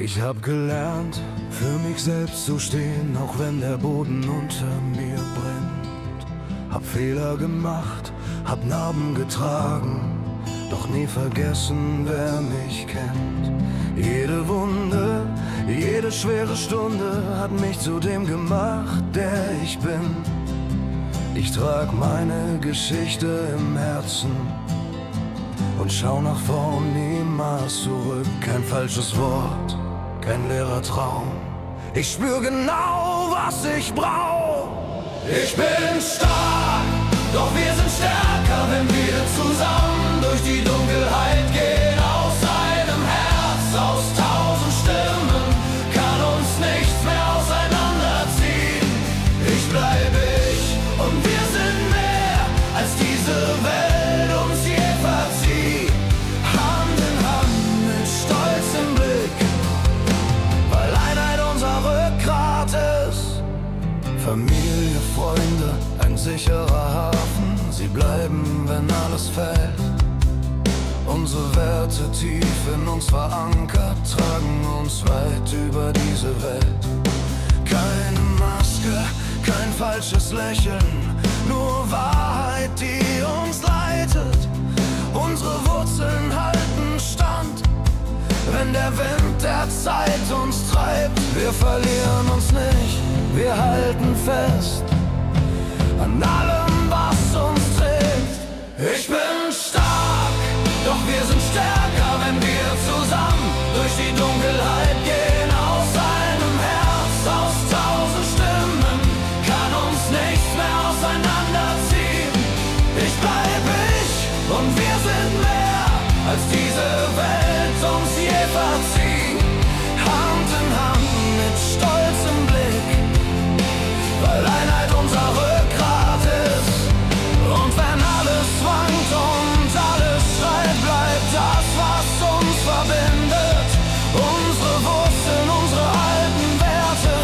Ich hab gelernt, für mich selbst zu stehen, auch wenn der Boden unter mir brennt. Hab Fehler gemacht, hab Narben getragen, doch nie vergessen, wer mich kennt. Jede Wunde, jede schwere Stunde hat mich zu dem gemacht, der ich bin. Ich trag meine Geschichte im Herzen und schau nach vorn, niemals zurück. Kein falsches Wort, kein leerer Traum. Ich spür genau, was ich brauch. Ich bin stark, doch wir sind stärker, wenn wir zusammen durch die Dunkelheit gehen. Aus einem Herz, aus 1000 Stimmen kann uns nichts mehr auseinanderziehen. Ich bleib ich und wir sind mehr, als diese Welt uns je verzieht. Hand in Hand mit stolzem Blick, weil Einheit unser Rückgrat ist. Familie, Freunde, ein sicherer Hafen, sie bleiben, wenn alles fällt. Unsere Werte tief in uns verankert, tragen uns weit über diese Welt. Keine Maske, kein falsches Lächeln, nur Wahrheit, die uns leitet. Unsere Wurzeln halten stand, wenn der Wind der Zeit uns treibt. Wir verlieren uns nicht, wir halten fest an allem, was uns trägt. Ich bin stark, doch wir sind stärker, wenn wir zusammen durch die Dunkelheit gehen. Aus einem Herz, aus 1000 Stimmen kann uns nichts mehr auseinanderziehen. Ich bleib ich und wir sind mehr, als diese Welt uns je verzieht. Hand in Hand mit stolzem Blick, weil Einheit unser Rückgrat ist. Und wenn alles wankt und alles schreit, bleibt das, was uns verbindet. Unsere Wurzeln, unsere alten Werte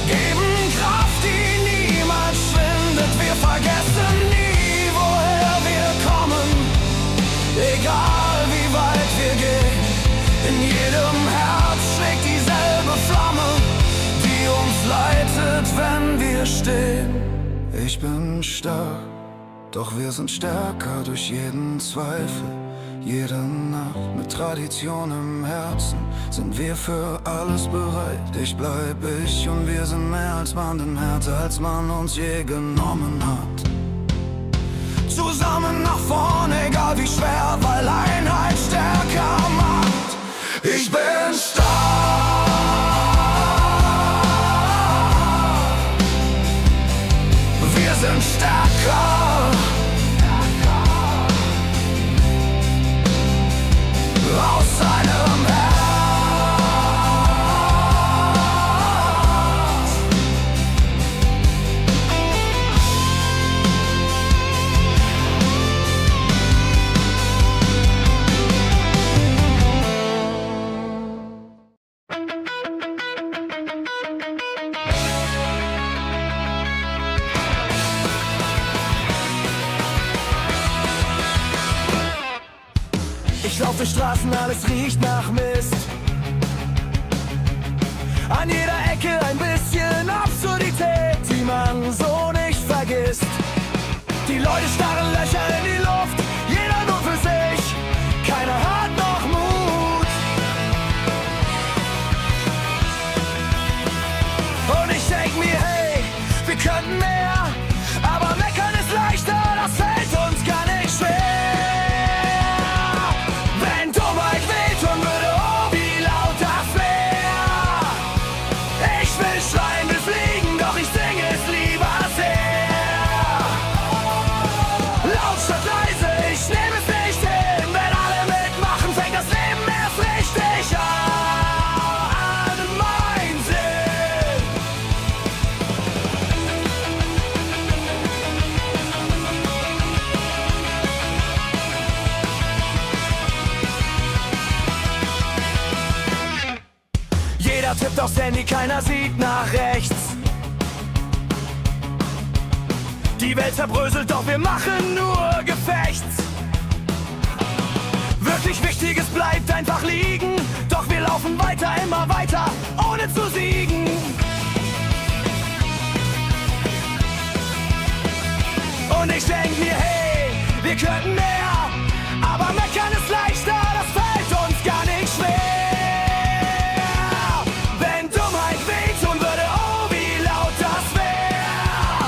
geben Kraft, die niemals schwindet. Wir vergessen nie, woher wir kommen, egal wie weit wir gehen. In jedem Herz schlägt dieselbe Flamme, die uns leitet, wenn wir stehen. Ich bin stark, doch wir sind stärker durch jeden Zweifel. Jede Nacht mit Tradition im Herzen sind wir für alles bereit. Ich bleib ich und wir sind mehr als Band und härter, als man uns je genommen hat. Zusammen nach vorn, egal wie schwer, weil Einheit stärker macht. Ich bin stark. Wir sind stärker. Aus einem Herz. Ich lauf durch Straßen, alles riecht nach Mist. An jeder Ecke ein bisschen Absurdität, die man so nicht vergisst. Die Leute starren Löcher in die Luft, jeder nur für sich, keiner hat noch Mut. Und ich denk mir, hey, wir könnten mehr, aber meckern ist leichter, das fällt uns gar nicht schwer. Jeder tippt aufs Handy, keiner sieht nach rechts. Die Welt zerbröselt, doch wir machen nur Gefechts. Wirklich Wichtiges bleibt einfach liegen, doch wir laufen weiter. weiter, immer weiter, ohne zu siegen. Und ich denk mir, hey, wir könnten mehr, aber meckern ist leichter, das fällt uns gar nicht schwer. Wenn Dummheit wehtun würde, oh wie laut das wär.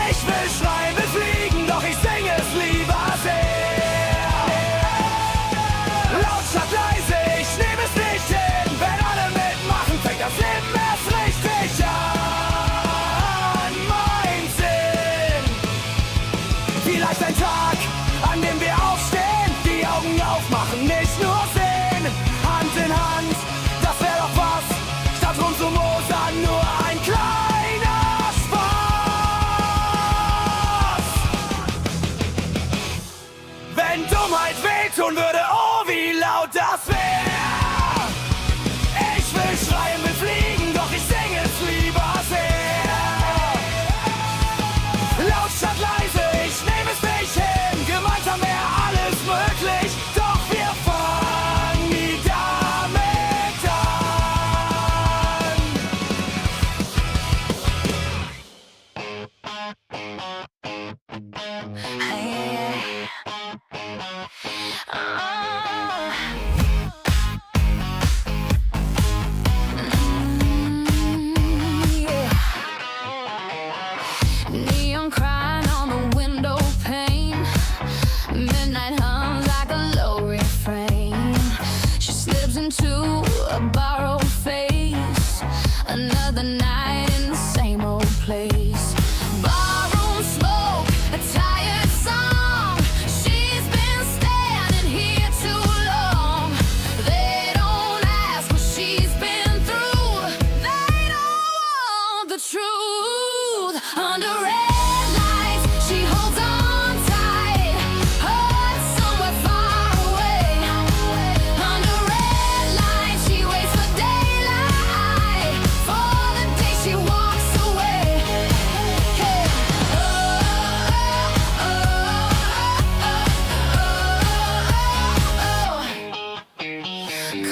Ich will schreien, will fliegen, doch ich sing es lieber sehr. Laut statt leise, ich nehm es nicht hin, wenn alle mitmachen, fängt das Leben erst richtig an. Mein Sinn, vielleicht ein Tag, an dem wir aufstehen, die Augen aufmachen, nicht nur sehen. Hand in Hand, das wär doch was, statt rum zu mosern, nur ein kleiner Spaß. Wenn Dummheit wehtun würde, oh wie laut das wär. Ich will schreien, will fliegen, doch ich sing es lieber sehr. Laut statt leise, ich nehm es nicht hin, gemeinsam wär alles möglich, doch wir fangen nie damit an. Neon crying on the window pane. Midnight hums like a low refrain. She slips into a borrowed face. Another night in the same old place. Barroom smoke, a tired song. She's been standing here too long. They don't ask what she's been through. They don't want the truth. Under red lights, she holds on tight. Hurt somewhere far away. Under red lights, she waits for daylight. For the day she walks away. Hey.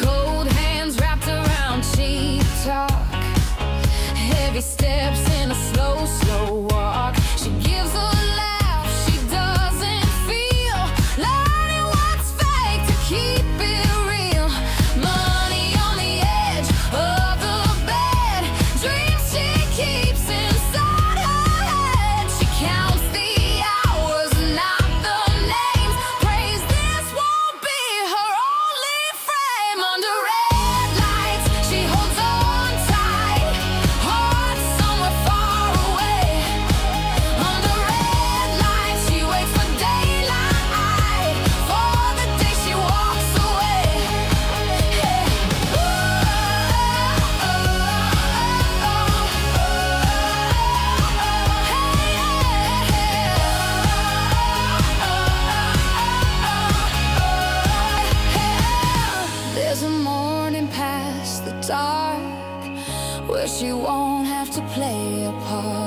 Cold hands wrapped around cheap talk. Heavy steps in a slow, slow walk. She gives a laugh she doesn't feel. Learning what's fake to keep it real. Money on the edge of the bed. Dreams she keeps inside her head. She counts the hours, not the names. Prays this won't be her only frame. Under red lights, she holds on tight. Heart somewhere far away. Under red lights, she waits for daylight. For the day she walks away. There's a morning past the dark where she won't have to play a part.